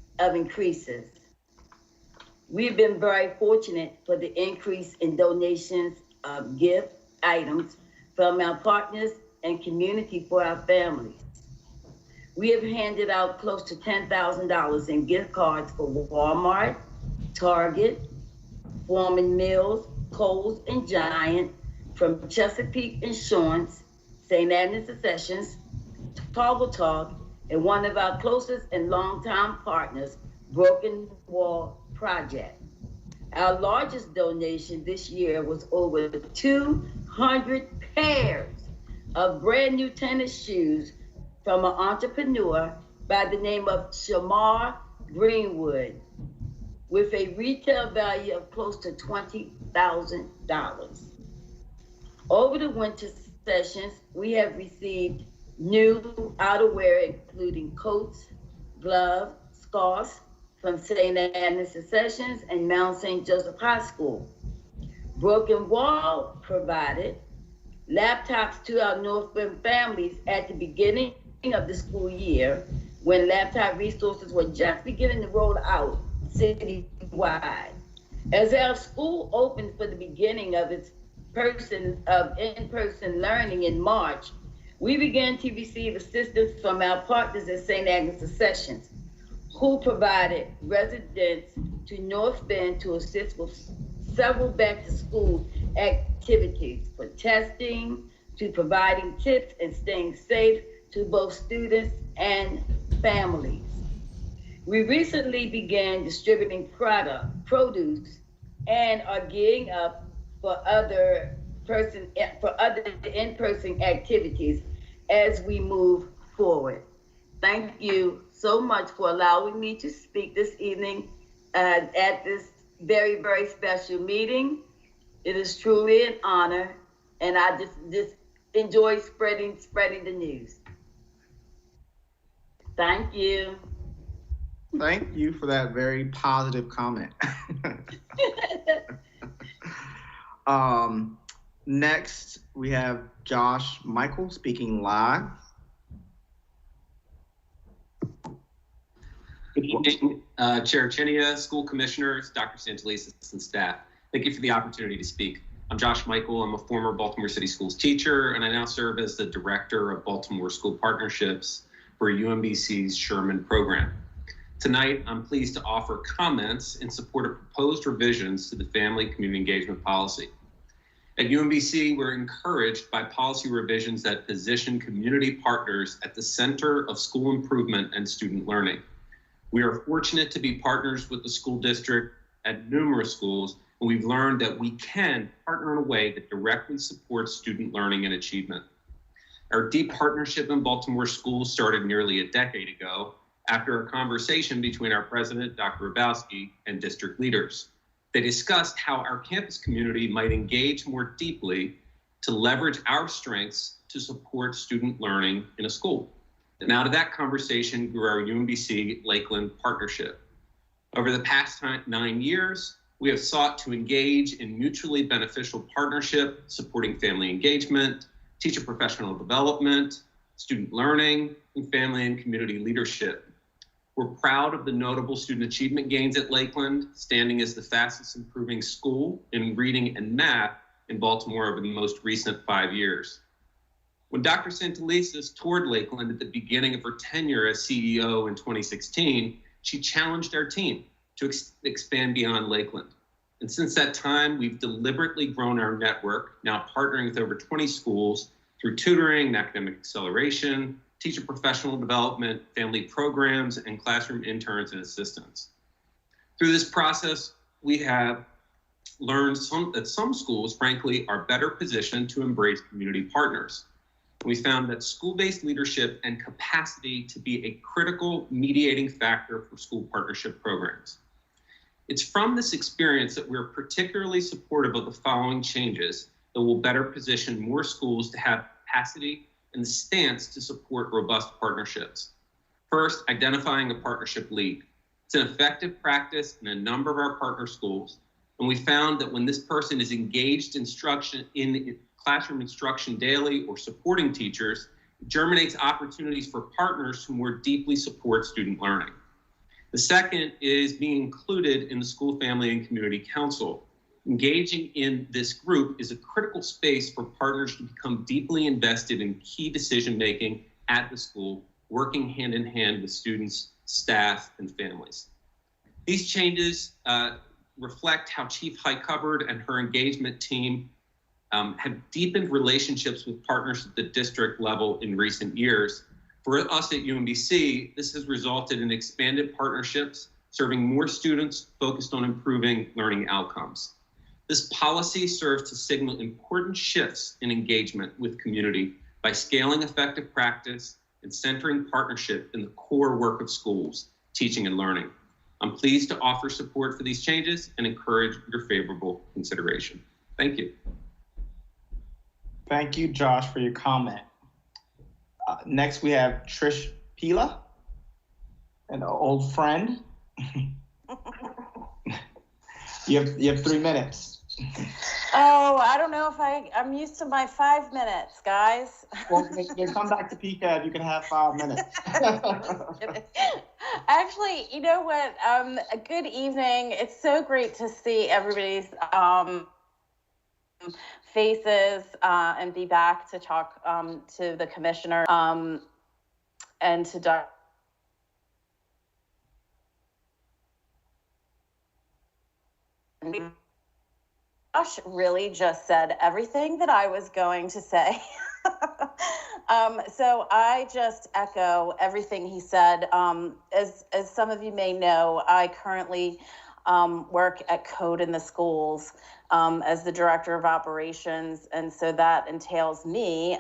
we've been very fortunate for the increase in donations of gift items from our partners and community for our families. We have handed out close to $10,000 in gift cards for Walmart, Target, Foreman Mills, Kohl's, and Giant, from Chesapeake Insurance, St. Agnes Accessions, Toggle Talk, and one of our closest and longtime partners, Broken Wall Project. Our largest donation this year was over 200 pairs of brand new tennis shoes from an entrepreneur by the name of Shamar Greenwood, with a retail value of close to $20,000. Over the winter sessions, we have received new outerwear, including coats, gloves, scarves from St. Agnes Accessions and Mount St. Joseph High School. Broken Wall provided laptops to our North Bend families at the beginning of the school year, when laptop resources were just beginning to roll out citywide. As our school opened for the beginning of its in-person learning in March, we began to receive assistance from our partners at St. Agnes Accessions, who provided residents to North Bend to assist with several back-to-school activities, from testing to providing tips and staying safe to both students and families. We recently began distributing produce, and are gearing up for other in-person activities as we move forward. Thank you so much for allowing me to speak this evening at this very, very special meeting. It is truly an honor, and I just enjoy spreading the news. Thank you. Thank you for that very positive comment. Next, we have Josh Michael speaking live. Good evening, Chair Chinia, school commissioners, Dr. Santelises, and staff. Thank you for the opportunity to speak. I'm Josh Michael. I'm a former Baltimore City Schools teacher, and I now serve as the Director of Baltimore School Partnerships for UMBC's Sherman program. Tonight, I'm pleased to offer comments in support of proposed revisions to the Family Community Engagement Policy. At UMBC, we're encouraged by policy revisions that position community partners at the center of school improvement and student learning. We are fortunate to be partners with the school district at numerous schools, and we've learned that we can partner in a way that directly supports student learning and achievement. Our deep partnership in Baltimore schools started nearly a decade ago after a conversation between our president, Dr. Rabowski, and district leaders. They discussed how our campus community might engage more deeply to leverage our strengths to support student learning in a school. And out of that conversation grew our UMBC Lakeland partnership. Over the past 9 years, we have sought to engage in mutually beneficial partnership, supporting family engagement, teacher professional development, student learning, and family and community leadership. We're proud of the notable student achievement gains at Lakeland, standing as the fastest improving school in reading and math in Baltimore over the most recent 5 years. When Dr. Santelises toured Lakeland at the beginning of her tenure as CEO in 2016, she challenged our team to expand beyond Lakeland. And since that time, we've deliberately grown our network, now partnering with over 20 schools through tutoring and academic acceleration, teacher professional development, family programs, and classroom interns and assistants. Through this process, we have learned that some schools, frankly, are better positioned to embrace community partners. We found that school-based leadership and capacity to be a critical mediating factor for school partnership programs. It's from this experience that we're particularly supportive of the following changes that will better position more schools to have capacity and the stance to support robust partnerships. First, identifying a partnership lead. It's an effective practice in a number of our partner schools, and we found that when this person is engaged in classroom instruction daily or supporting teachers, it germinates opportunities for partners who more deeply support student learning. The second is being included in the school, family, and community council. Engaging in this group is a critical space for partners to become deeply invested in key decision-making at the school, working hand in hand with students, staff, and families. These changes reflect how Chief Highcovered and her engagement team have deepened relationships with partners at the district level in recent years. For us at UMBC, this has resulted in expanded partnerships, serving more students focused on improving learning outcomes. This policy serves to signal important shifts in engagement with community by scaling effective practice and centering partnership in the core work of schools, teaching and learning. I'm pleased to offer support for these changes and encourage your favorable consideration. Thank you. Thank you, Josh, for your comment. Next, we have Trish Pila, an old friend. You have 3 minutes. Oh, I don't know if I'm used to my 5 minutes, guys. Well, then come back to PCAB, you can have 5 minutes. Actually, you know what? A good evening. It's so great to see everybody's faces and be back to talk to the commissioner and to Dr. Josh really just said everything that I was going to say. So I just echo everything he said. As some of you may know, I currently work at Code in the Schools as the director of operations, and so that entails me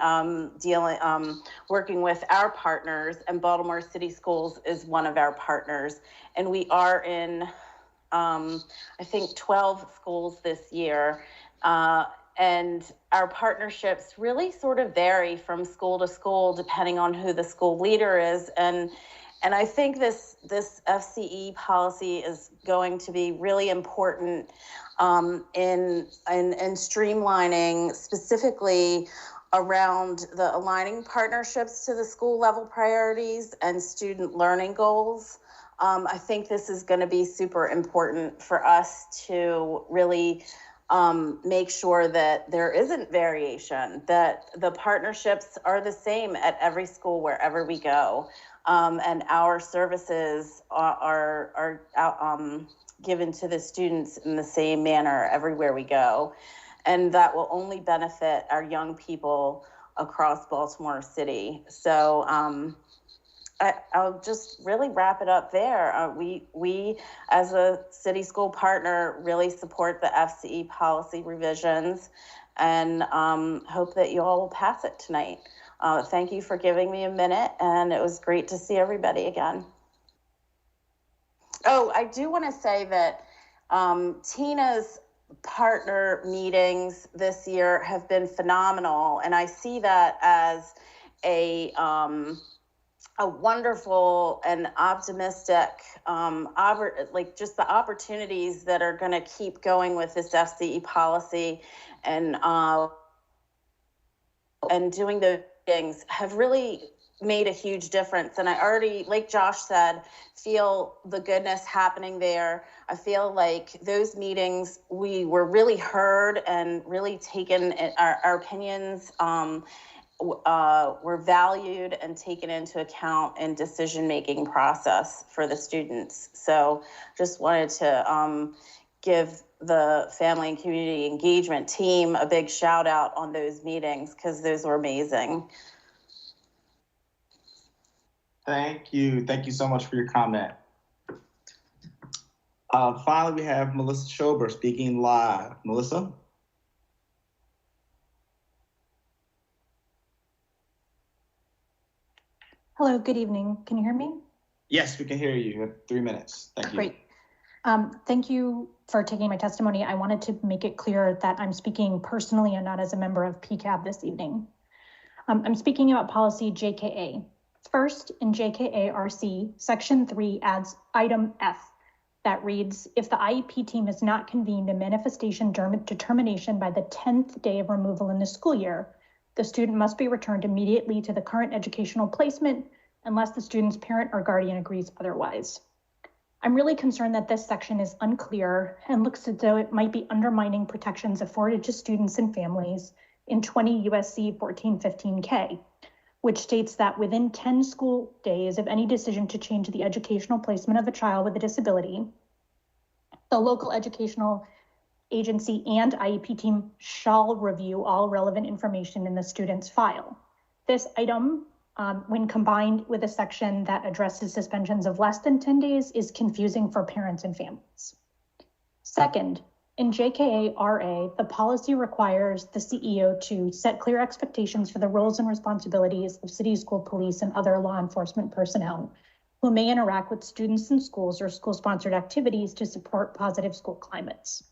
working with our partners, and Baltimore City Schools is one of our partners, and we are in I think 12 schools this year. And our partnerships really sort of vary from school to school depending on who the school leader is. And I think this FCE policy is going to be really important in streamlining, specifically around the aligning partnerships to the school level priorities and student learning goals. I think this is going to be super important for us to really make sure that there isn't variation, that the partnerships are the same at every school wherever we go, and our services are given to the students in the same manner everywhere we go. And that will only benefit our young people across Baltimore City. So I'll just really wrap it up there. We as a city school partner really support the FCE policy revisions and hope that you all will pass it tonight. Thank you for giving me a minute, and it was great to see everybody again. Oh, I do want to say that Tina's partner meetings this year have been phenomenal, and I see that as a wonderful and optimistic, like just the opportunities that are going to keep going with this FCE policy, and doing those things have really made a huge difference. And I already, like Josh said, feel the goodness happening there. I feel like those meetings, we were really heard and really taken, our opinions were valued and taken into account in decision-making process for the students. So just wanted to give the family and community engagement team a big shout out on those meetings, because those were amazing. Thank you. Thank you so much for your comment. Finally, we have Melissa Schober speaking live. Melissa? Hello, good evening. Can you hear me? Yes, we can hear you. You have 3 minutes. Thank you. Great. Thank you for taking my testimony. I wanted to make it clear that I'm speaking personally and not as a member of PCAB this evening. I'm speaking about policy JKA. First, in JKA-RC, section 3 adds item F that reads, if the IEP team has not convened a manifestation determination by the 10th day of removal in the school year, the student must be returned immediately to the current educational placement unless the student's parent or guardian agrees otherwise. I'm really concerned that this section is unclear and looks as though it might be undermining protections afforded to students and families in 20 USC 1415K, which states that within 10 school days of any decision to change the educational placement of a child with a disability, the local educational agency and IEP team shall review all relevant information in the student's file. This item, when combined with a section that addresses suspensions of less than 10 days, is confusing for parents and families. Second, in JKA-RA, the policy requires the CEO to set clear expectations for the roles and responsibilities of city school police and other law enforcement personnel who may interact with students in schools or school-sponsored activities to support positive school climates.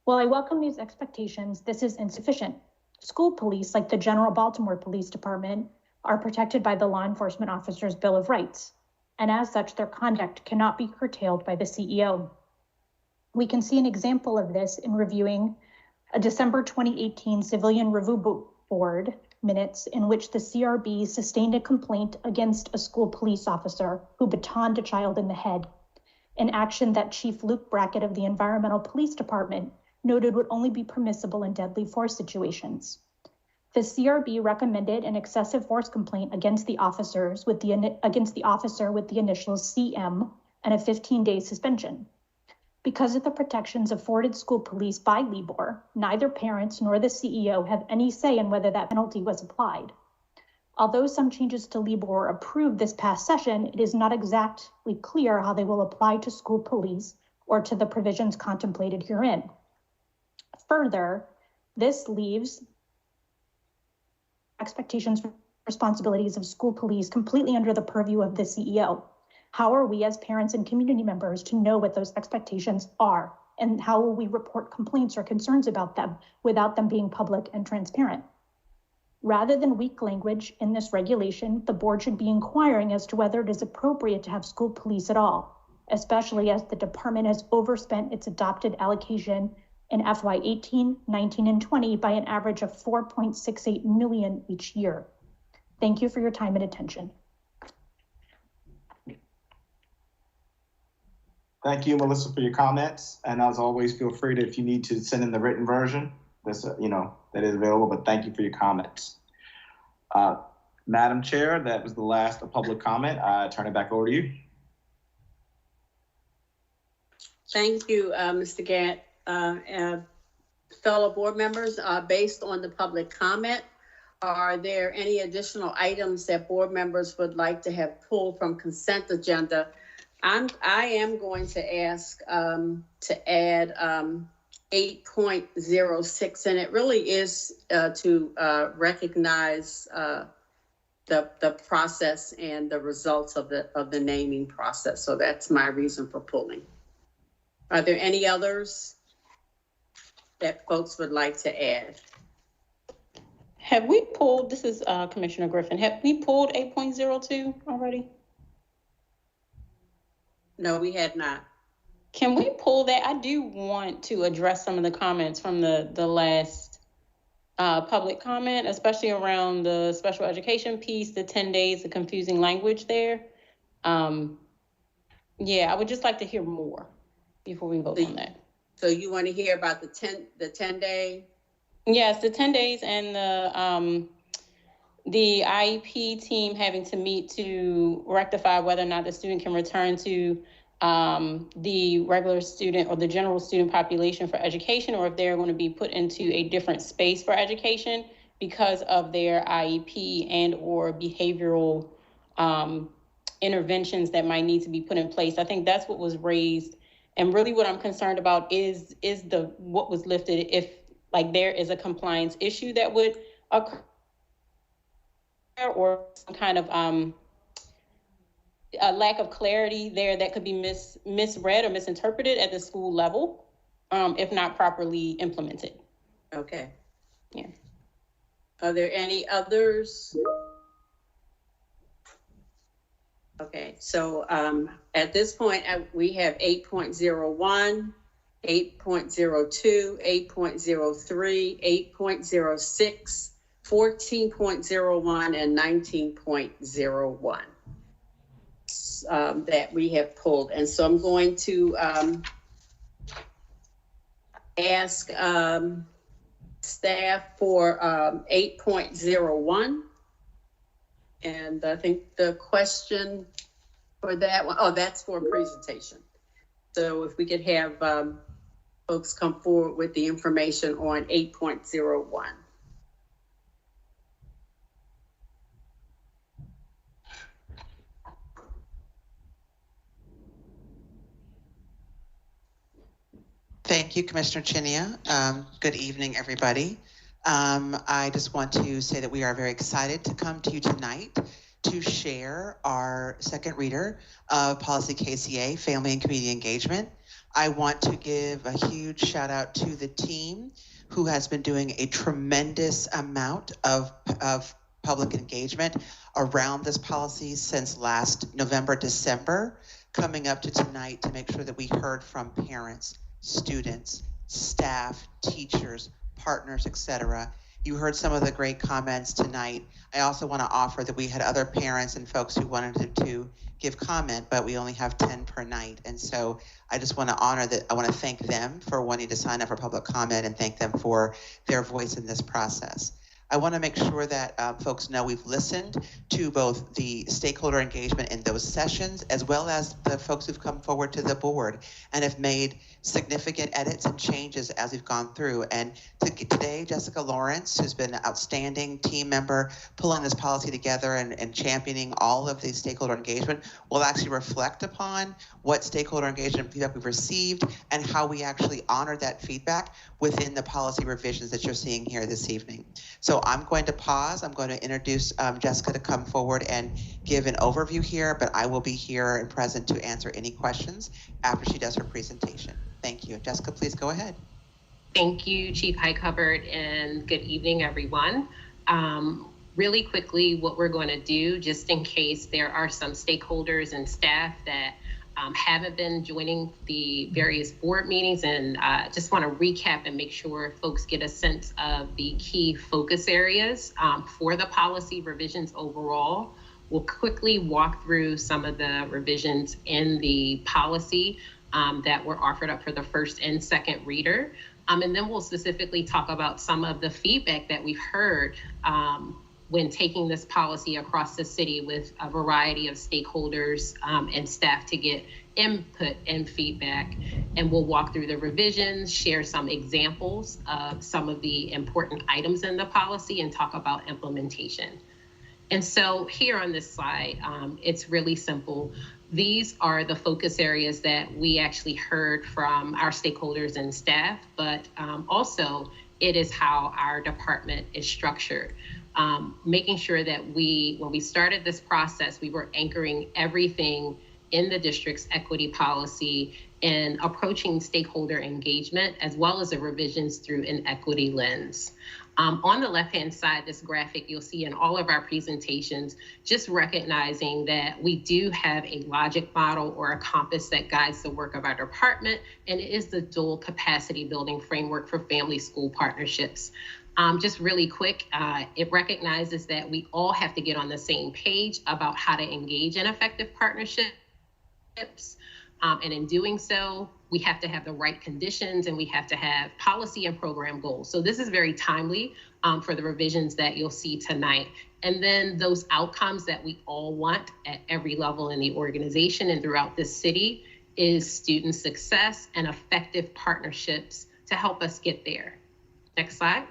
While I welcome these expectations, this is insufficient. School police, like the General Baltimore Police Department, are protected by the Law Enforcement Officer's Bill of Rights, and as such, their conduct cannot be curtailed by the CEO. We can see an example of this in reviewing a December 2018 Civilian Review Board minutes in which the CRB sustained a complaint against a school police officer who batoned a child in the head, an action that Chief Luke Brackett of the Environmental Police Department noted would only be permissible in deadly force situations. The CRB recommended an excessive force complaint against the officer with the initials CM and a 15-day suspension. Because of the protections afforded school police by LIBOR, neither parents nor the CEO have any say in whether that penalty was applied. Although some changes to LIBOR were approved this past session, it is not exactly clear how they will apply to school police or to the provisions contemplated herein. Further, this leaves expectations and responsibilities of school police completely under the purview of the CEO. How are we as parents and community members to know what those expectations are? And how will we report complaints or concerns about them without them being public and transparent? Rather than weak language in this regulation, the board should be inquiring as to whether it is appropriate to have school police at all, especially as the department has overspent its adopted allocation in FY 18, 19, and 20 by an average of $4.68 million each year. Thank you for your time and attention. Thank you, Melissa, for your comments. And as always, feel free to, if you need to send in the written version, that's, that is available, but thank you for your comments. Madam Chair, that was the last public comment. I turn it back over to you. Thank you, Mr. Gant. Fellow board members, based on the public comment, are there any additional items that board members would like to have pulled from consent agenda? I am going to ask to add 8.06, and it really is to recognize the process and the results of the naming process. So that's my reason for pulling. Are there any others that folks would like to add? Have we pulled, this is Commissioner Griffin, have we pulled 8.02 already? No, we had not. Can we pull that? I do want to address some of the comments from the last public comment, especially around the special education piece, the 10 days, the confusing language there. Yeah, I would just like to hear more before we vote on that. So you want to hear about the 10 day? Yes, the 10 days and the IEP team having to meet to rectify whether or not the student can return to the regular student or the general student population for education, or if they're going to be put into a different space for education because of their IEP and or behavioral interventions that might need to be put in place. I think that's what was raised. And really what I'm concerned about is what was lifted if like there is a compliance issue that would occur or some kind of a lack of clarity there that could be misread or misinterpreted at the school level, if not properly implemented. Okay. Yeah. Are there any others? Okay, so at this point, we have 8.01, 8.02, 8.03, 8.06, 14.01, and 19.01 that we have pulled. And so I'm going to ask staff for 8.01. And I think the question for that one, oh, that's for a presentation. So if we could have folks come forward with the information on 8.01. Thank you, Commissioner Chinia. Good evening, everybody. I just want to say that we are very excited to come to you tonight to share our second reader of Policy KCA, Family and Community Engagement. I want to give a huge shout out to the team who has been doing a tremendous amount of public engagement around this policy since last November, December, coming up to tonight to make sure that we heard from parents, students, staff, teachers, partners, etc. You heard some of the great comments tonight. I also want to offer that we had other parents and folks who wanted to give comment, but we only have 10 per night. And so I just want to honor that. I want to thank them for wanting to sign up for public comment and thank them for their voice in this process. I want to make sure that folks know we've listened to both the stakeholder engagement in those sessions, as well as the folks who've come forward to the board and have made significant edits and changes as we've gone through. And today, Jessica Lawrence, who's been an outstanding team member, pulling this policy together and championing all of the stakeholder engagement, will actually reflect upon what stakeholder engagement feedback we've received and how we actually honor that feedback within the policy revisions that you're seeing here this evening. So I'm going to pause. I'm going to introduce Jessica to come forward and give an overview here, but I will be here and present to answer any questions after she does her presentation. Thank you. Jessica, please go ahead. Thank you, Chief Highcovered, and good evening, everyone. Really quickly, what we're going to do, just in case there are some stakeholders and staff that haven't been joining the various board meetings, and just want to recap and make sure folks get a sense of the key focus areas for the policy revisions overall. We'll quickly walk through some of the revisions in the policy that were offered up for the first and second reader. And then we'll specifically talk about some of the feedback that we've heard when taking this policy across the city with a variety of stakeholders and staff to get input and feedback. And we'll walk through the revisions, share some examples of some of the important items in the policy, and talk about implementation. And so here on this slide, it's really simple. These are the focus areas that we actually heard from our stakeholders and staff, but also it is how our department is structured. Making sure that when we started this process, we were anchoring everything in the district's equity policy and approaching stakeholder engagement, as well as the revisions through an equity lens. On the left-hand side, this graphic you'll see in all of our presentations, just recognizing that we do have a logic model or a compass that guides the work of our department, and it is the dual capacity building framework for family school partnerships. Just really quick, it recognizes that we all have to get on the same page about how to engage in effective partnerships. And in doing so, we have to have the right conditions and we have to have policy and program goals. So this is very timely for the revisions that you'll see tonight. And then those outcomes that we all want at every level in the organization and throughout this city is student success and effective partnerships to help us get there. Next slide.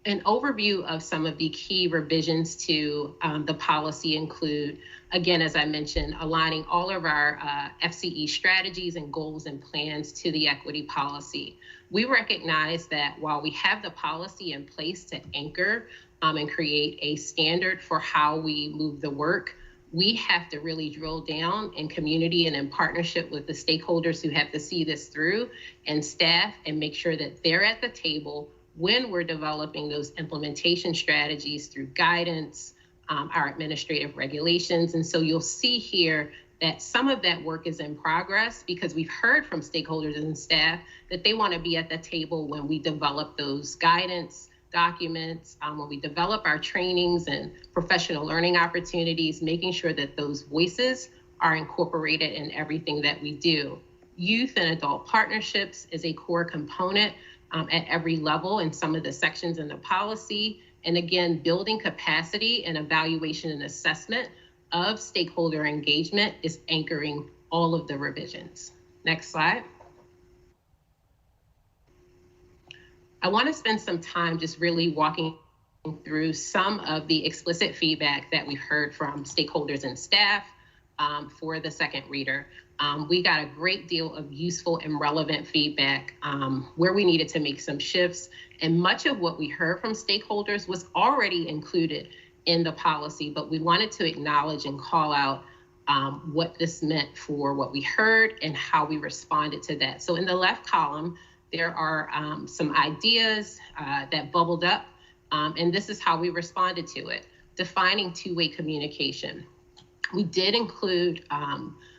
An overview of some of the key revisions to the policy include, again, as I mentioned, aligning all of our FCE strategies and goals and plans to the equity policy. We recognize that while we have the policy in place to anchor and create a standard for how we move the work, we have to really drill down in community and in partnership with the stakeholders who have to see this through and staff, and make sure that they're at the table when we're developing those implementation strategies through guidance, our administrative regulations. And so you'll see here that some of that work is in progress because we've heard from stakeholders and staff that they want to be at the table when we develop those guidance documents, when we develop our trainings and professional learning opportunities, making sure that those voices are incorporated in everything that we do. Youth and adult partnerships is a core component at every level in some of the sections in the policy. And again, building capacity and evaluation and assessment of stakeholder engagement is anchoring all of the revisions. Next slide. I want to spend some time just really walking through some of the explicit feedback that we've heard from stakeholders and staff for the second reader. We got a great deal of useful and relevant feedback where we needed to make some shifts, and much of what we heard from stakeholders was already included in the policy, but we wanted to acknowledge and call out what this meant for what we heard and how we responded to that. So in the left column, there are some ideas that bubbled up, and this is how we responded to it. Defining two-way communication. We did include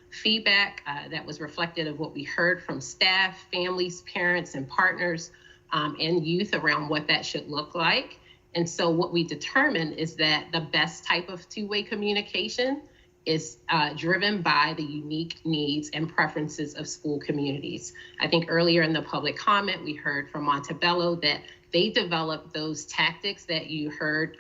feedback that was reflective of what we heard from staff, families, parents, and partners, and youth around what that should look like. And so what we determined is that the best type of two-way communication is driven by the unique needs and preferences of school communities. I think earlier in the public comment, we heard from Montebello that they developed those tactics that you heard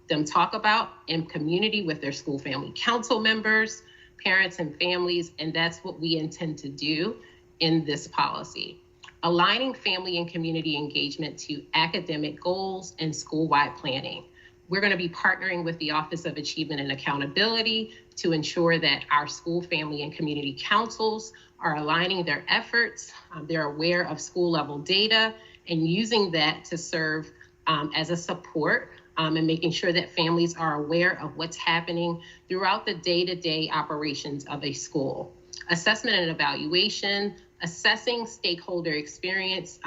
them talk about in community with their school family council members, parents and families, and that's what we intend to do in this policy. Aligning family and community engagement to academic goals and school-wide planning. We're going to be partnering with the Office of Achievement and Accountability to ensure that our school, family, and community councils are aligning their efforts. They're aware of school level data and using that to serve as a support and making sure that families are aware of what's happening throughout the day-to-day operations of a school. Assessment and evaluation, assessing stakeholder experience.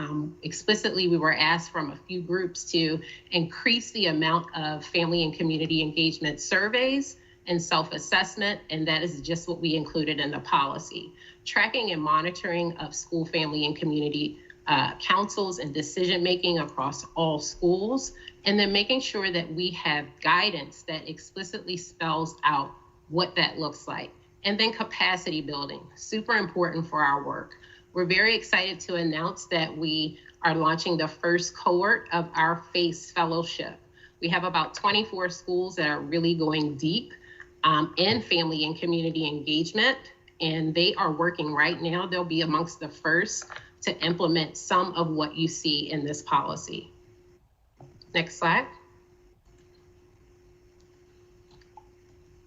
Explicitly, we were asked from a few groups to increase the amount of family and community engagement surveys and self-assessment, and that is just what we included in the policy. Tracking and monitoring of school, family, and community councils and decision-making across all schools, and then making sure that we have guidance that explicitly spells out what that looks like. And then capacity building, super important for our work. We're very excited to announce that we are launching the first cohort of our FACE Fellowship. We have about 24 schools that are really going deep in family and community engagement, and they are working right now. They'll be amongst the first to implement some of what you see in this policy. Next slide.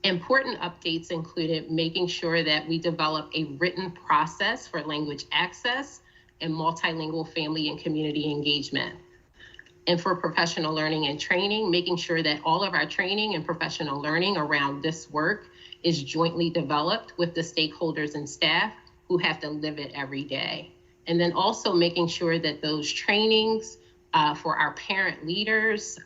Important updates included making sure that we develop a written process for language access and multilingual family and community engagement. And for professional learning and training, making sure that all of our training and professional learning around this work is jointly developed with the stakeholders and staff who have to live it every day. And then also making sure that those trainings for our parent leaders,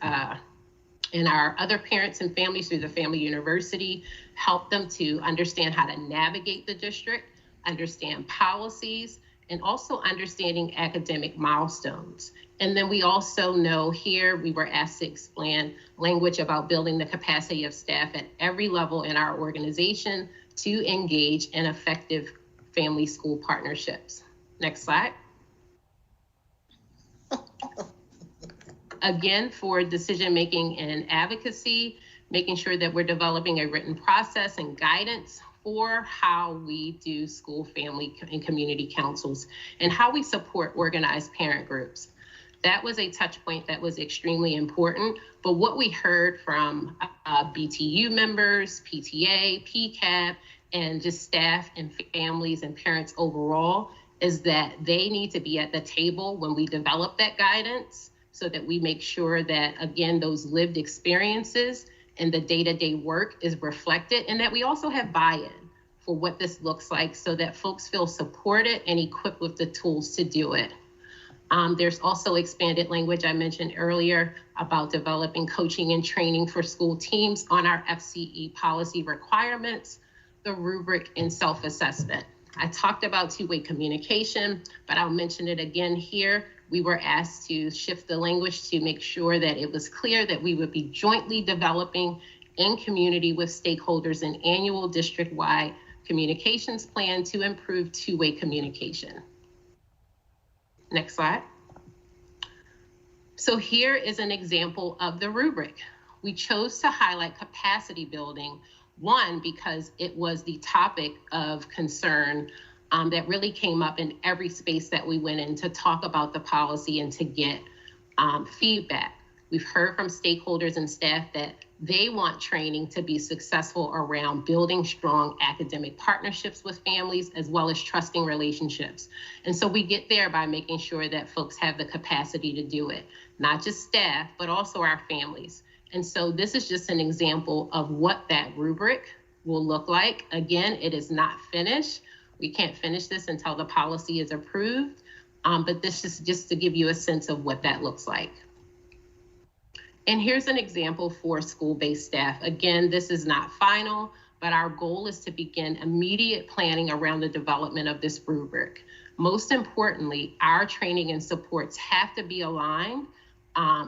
and our other parents and families through the Family University help them to understand how to navigate the district, understand policies, and also understanding academic milestones. And then we also know here we were asked to explain language about building the capacity of staff at every level in our organization to engage in effective family-school partnerships. Next slide. Again, for decision-making and advocacy, making sure that we're developing a written process and guidance for how we do school, family, and community councils and how we support organized parent groups. That was a touch point that was extremely important. But what we heard from BTU members, PTA, PCAB, and just staff and families and parents overall is that they need to be at the table when we develop that guidance so that we make sure that, again, those lived experiences and the day-to-day work is reflected, and that we also have buy-in for what this looks like so that folks feel supported and equipped with the tools to do it. There's also expanded language I mentioned earlier about developing coaching and training for school teams on our FCE policy requirements, the rubric, and self-assessment. I talked about two-way communication, but I'll mention it again here. We were asked to shift the language to make sure that it was clear that we would be jointly developing in community with stakeholders an annual district-wide communications plan to improve two-way communication. Next slide. So here is an example of the rubric. We chose to highlight capacity building, one, because it was the topic of concern that really came up in every space that we went in to talk about the policy and to get feedback. We've heard from stakeholders and staff that they want training to be successful around building strong academic partnerships with families as well as trusting relationships. And so we get there by making sure that folks have the capacity to do it, not just staff, but also our families. And so this is just an example of what that rubric will look like. Again, it is not finished. We can't finish this until the policy is approved, but this is just to give you a sense of what that looks like. And here's an example for school-based staff. Again, this is not final, but our goal is to begin immediate planning around the development of this rubric. Most importantly, our training and supports have to be aligned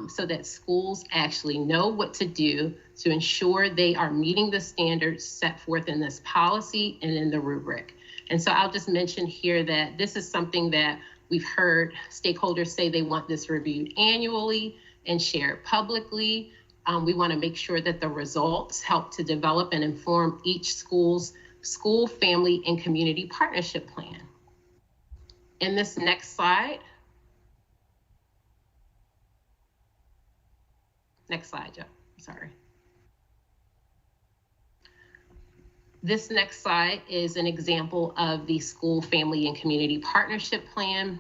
so that schools actually know what to do to ensure they are meeting the standards set forth in this policy and in the rubric. And so I'll just mention here that this is something that we've heard stakeholders say they want this reviewed annually and shared publicly. We want to make sure that the results help to develop and inform each school's school, family, and community partnership plan. In this next slide, Joe, sorry. This next slide is an example of the school, family, and community partnership plan.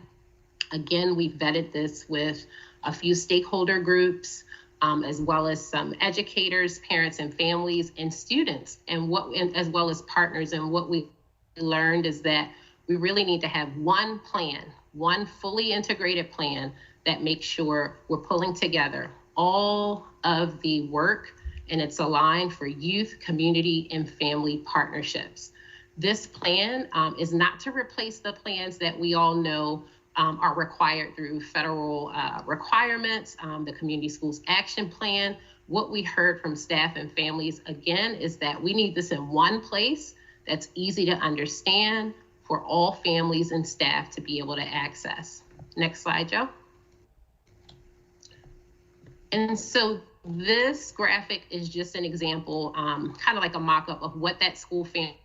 Again, we vetted this with a few stakeholder groups, as well as some educators, parents and families, and students, and as well as partners. And what we learned is that we really need to have one plan, one fully integrated plan that makes sure we're pulling together all of the work and it's aligned for youth, community, and family partnerships. This plan is not to replace the plans that we all know are required through federal requirements, the Community Schools Action Plan. What we heard from staff and families, again, is that we need this in one place that's easy to understand for all families and staff to be able to access. Next slide, Joe. And so this graphic is just an example, kind of like a mock-up of what that school, family,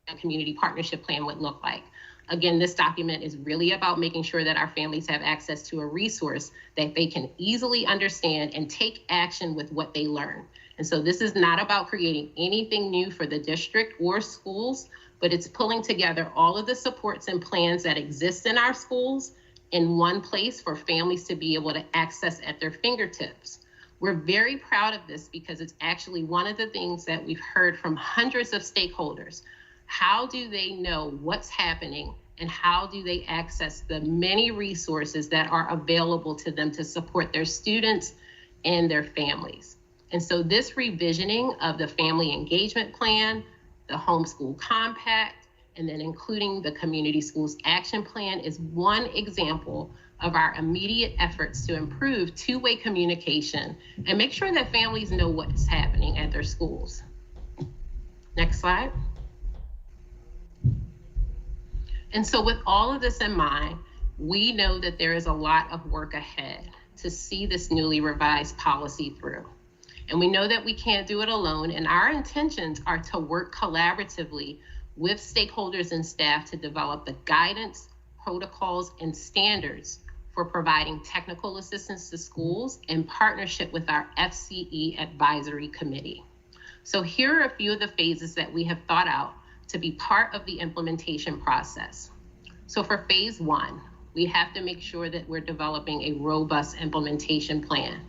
and community partnership plan would look like. Again, this document is really about making sure that our families have access to a resource that they can easily understand and take action with what they learn. And so this is not about creating anything new for the district or schools, but it's pulling together all of the supports and plans that exist in our schools in one place for families to be able to access at their fingertips. We're very proud of this because it's actually one of the things that we've heard from hundreds of stakeholders. How do they know what's happening and how do they access the many resources that are available to them to support their students and their families? And so this revisioning of the family engagement plan, the homeschool compact, and then including the Community Schools Action Plan is one example of our immediate efforts to improve two-way communication and make sure that families know what's happening at their schools. Next slide. And so with all of this in mind, we know that there is a lot of work ahead to see this newly revised policy through. And we know that we can't do it alone, and our intentions are to work collaboratively with stakeholders and staff to develop the guidance, protocols, and standards for providing technical assistance to schools in partnership with our FCE Advisory Committee. So here are a few of the phases that we have thought out to be part of the implementation process. So for phase 1, we have to make sure that we're developing a robust implementation plan.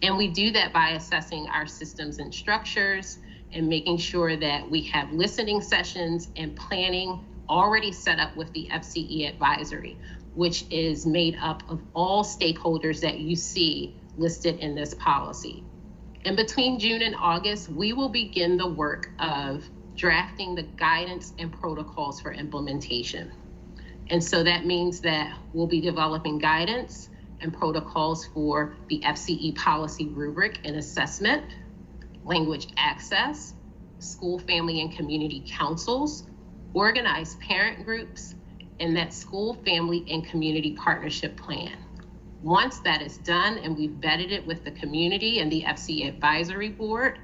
And we do that by assessing our systems and structures and making sure that we have listening sessions and planning already set up with the FCE Advisory, which is made up of all stakeholders that you see listed in this policy. And between June and August, we will begin the work of drafting the guidance and protocols for implementation. And so that means that we'll be developing guidance and protocols for the FCE policy rubric and assessment, language access, school, family, and community councils, organized parent groups, and that school, family, and community partnership plan. Once that is done and we've vetted it with the community and the FCE Advisory Board,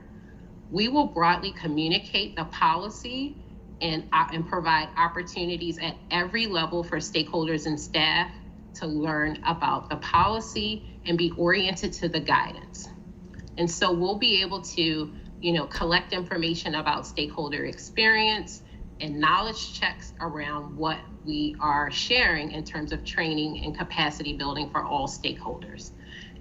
we will broadly communicate the policy and provide opportunities at every level for stakeholders and staff to learn about the policy and be oriented to the guidance. And so we'll be able to, collect information about stakeholder experience and knowledge checks around what we are sharing in terms of training and capacity building for all stakeholders.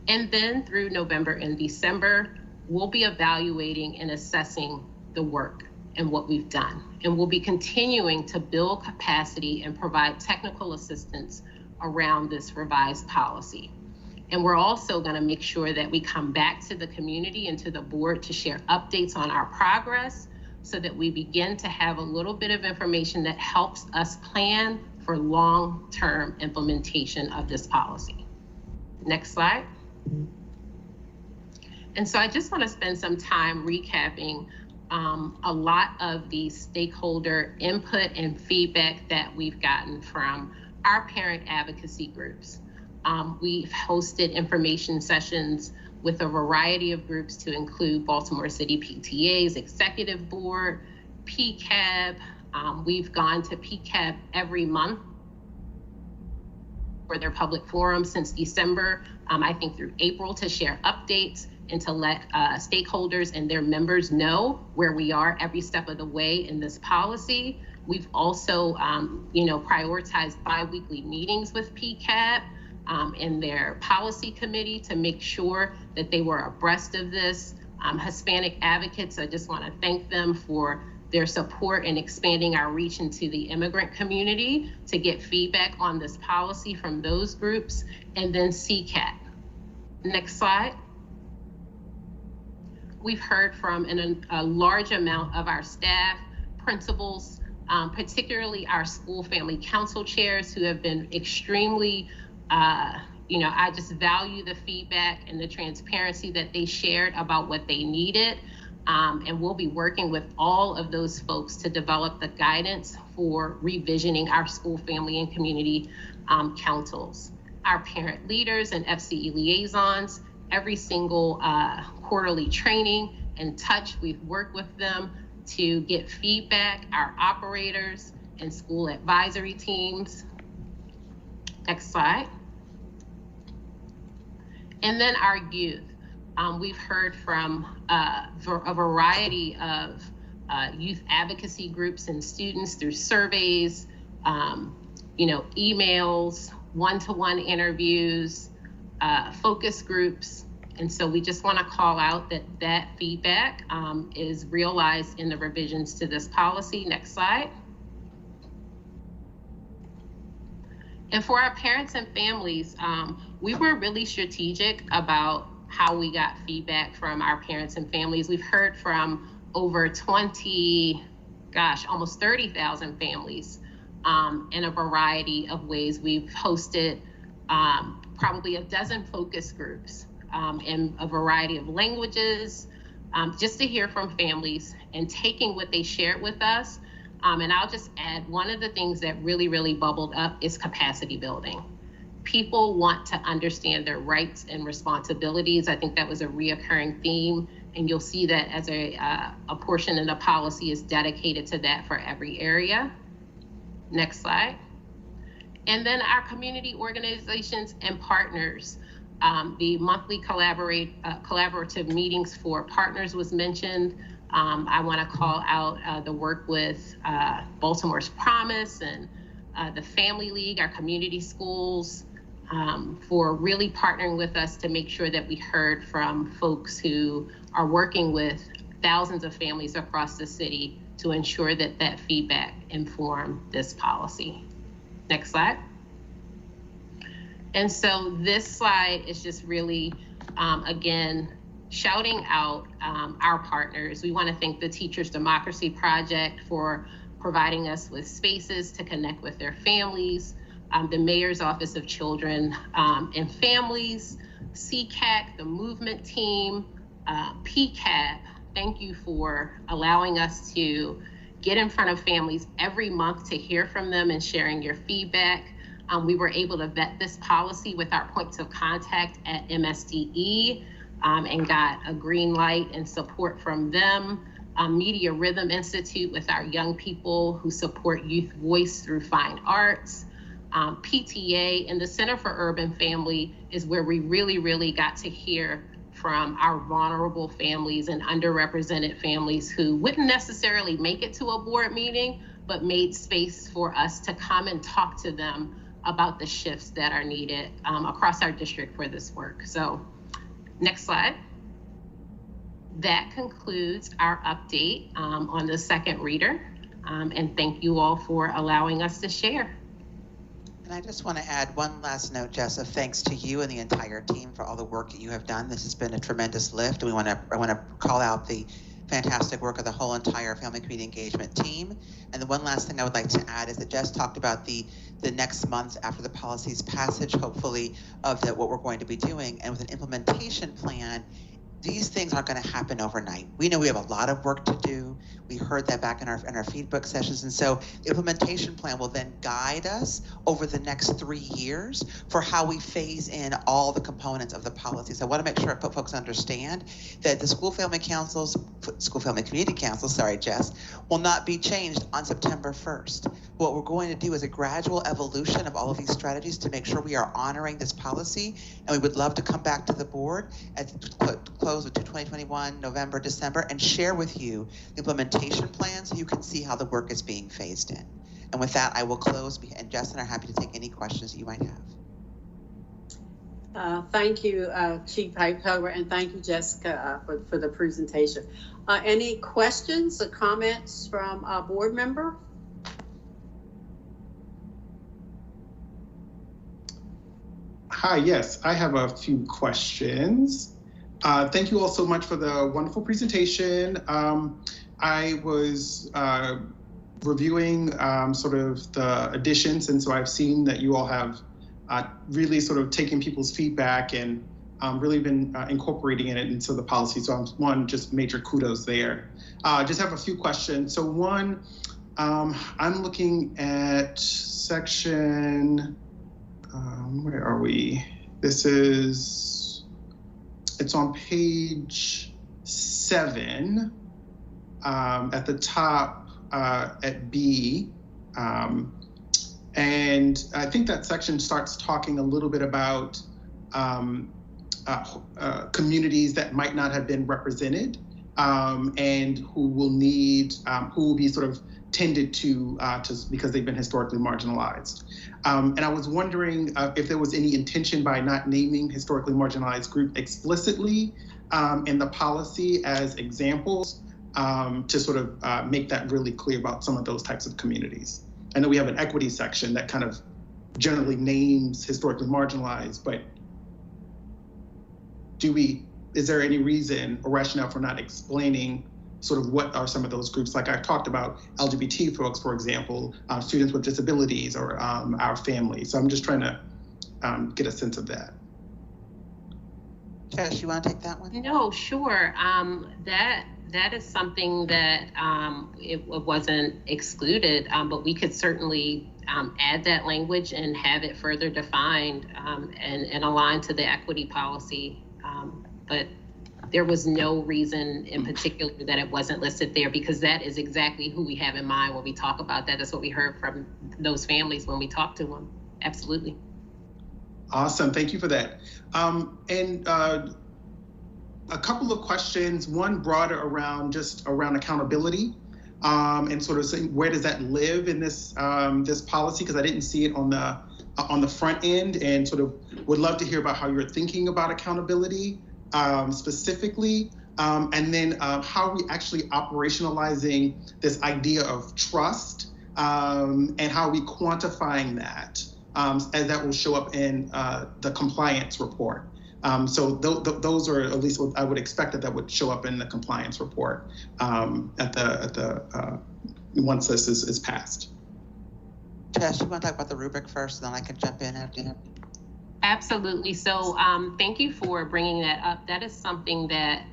And then through November and December, we'll be evaluating and assessing the work and what we've done. And we'll be continuing to build capacity and provide technical assistance around this revised policy. And we're also going to make sure that we come back to the community and to the board to share updates on our progress so that we begin to have a little bit of information that helps us plan for long-term implementation of this policy. Next slide. And so I just want to spend some time recapping a lot of the stakeholder input and feedback that we've gotten from our parent advocacy groups. We've hosted information sessions with a variety of groups to include Baltimore City PTA's Executive Board, PCAB. We've gone to PCAB every month for their public forum since December, I think through April, to share updates and to let stakeholders and their members know where we are every step of the way in this policy. We've also, prioritized bi-weekly meetings with PCAB and their policy committee to make sure that they were abreast of this. Hispanic advocates, I just want to thank them for their support in expanding our reach into the immigrant community to get feedback on this policy from those groups, and then CCAT. Next slide. We've heard from a large amount of our staff, principals, particularly our school family council chairs who have been extremely, I just value the feedback and the transparency that they shared about what they needed. And we'll be working with all of those folks to develop the guidance for revisioning our school family and community councils. Our parent leaders and FCE liaisons, every single quarterly training and touch, we've worked with them to get feedback, our operators and school advisory teams. Next slide. And then our youth. We've heard from a variety of youth advocacy groups and students through surveys, emails, one-to-one interviews, focus groups. And so we just want to call out that feedback is realized in the revisions to this policy. Next slide. And for our parents and families, we were really strategic about how we got feedback from our parents and families. We've heard from over almost 30,000 families in a variety of ways. We've hosted probably a dozen focus groups in a variety of languages, just to hear from families and taking what they shared with us. And I'll just add, one of the things that really, really bubbled up is capacity building. People want to understand their rights and responsibilities. I think that was a reoccurring theme, and you'll see that as a portion of the policy is dedicated to that for every area. Next slide. And then our community organizations and partners. The monthly collaborative meetings for partners was mentioned. I want to call out the work with Baltimore's Promise and the Family League, our community schools, for really partnering with us to make sure that we heard from folks who are working with thousands of families across the city to ensure that that feedback informed this policy. Next slide. And so this slide is just really, again, shouting out our partners. We want to thank the Teachers Democracy Project for providing us with spaces to connect with their families, the Mayor's Office of Children and Families, CCAC, the Movement Team, PCAP. Thank you for allowing us to get in front of families every month to hear from them and sharing your feedback. We were able to vet this policy with our points of contact at MSDE and got a green light and support from them. Media Rhythm Institute with our young people who support youth voice through fine arts. PTA and the Center for Urban Family is where we really got to hear from our vulnerable families and underrepresented families who wouldn't necessarily make it to a board meeting, but made space for us to come and talk to them about the shifts that are needed across our district for this work. So next slide. That concludes our update on the second reader. And thank you all for allowing us to share. And I just want to add one last note, Jess, of thanks to you and the entire team for all the work that you have done. This has been a tremendous lift. I want to call out the fantastic work of the whole entire family community engagement team. And the one last thing I would like to add is that Jess talked about the next month after the policy's passage, hopefully, of what we're going to be doing. And with an implementation plan, these things aren't going to happen overnight. We know we have a lot of work to do. We heard that back in our feedback sessions. And so the implementation plan will then guide us over the next 3 years for how we phase in all the components of the policy. So I want to make sure folks understand that the school family community councils, sorry, Jess, will not be changed on September 1st. What we're going to do is a gradual evolution of all of these strategies to make sure we are honoring this policy. And we would love to come back to the board at the close of 2021, November, December, and share with you the implementation plan so you can see how the work is being phased in. And with that, I will close, and Jess and I are happy to take any questions that you might have. Thank you, Chief Hightower, and thank you, Jessica, for the presentation. Any questions or comments from a board member? Hi, yes, I have a few questions. Thank you all so much for the wonderful presentation. I was reviewing sort of the additions, and so I've seen that you all have really sort of taken people's feedback and really been incorporating it into the policy. So just major kudos there. Just have a few questions. So one, I'm looking at section, where are we? It's on page 7 at the top at B. And I think that section starts talking a little bit about communities that might not have been represented and who will need, who will be sort of tended to because they've been historically marginalized. And I was wondering if there was any intention by not naming historically marginalized group explicitly in the policy as examples to sort of make that really clear about some of those types of communities. I know we have an equity section that kind of generally names historically marginalized, but is there any reason or rationale for not explaining sort of what are some of those groups? Like I talked about LGBT folks, for example, students with disabilities, or our families. So I'm just trying to get a sense of that. Jess, you want to take that one? No, sure. That is something that it wasn't excluded, but we could certainly add that language and have it further defined and aligned to the equity policy. But there was no reason in particular that it wasn't listed there, because that is exactly who we have in mind when we talk about that. That's what we heard from those families when we talked to them. absolutely. Awesome, thank you for that. And a couple of questions, one broader around accountability, and sort of saying, where does that live in this this policy? Because I didn't see it on the front end, and sort of would love to hear about how you're thinking about accountability specifically, and then how are we actually operationalizing this idea of trust, and how are we quantifying that, as that will show up in the compliance report. So those are at least what I would expect that would show up in the compliance report once this is passed. Jess, you want to talk about the rubric first, and then I can jump in after that? Absolutely. So thank you for bringing that up. That is something that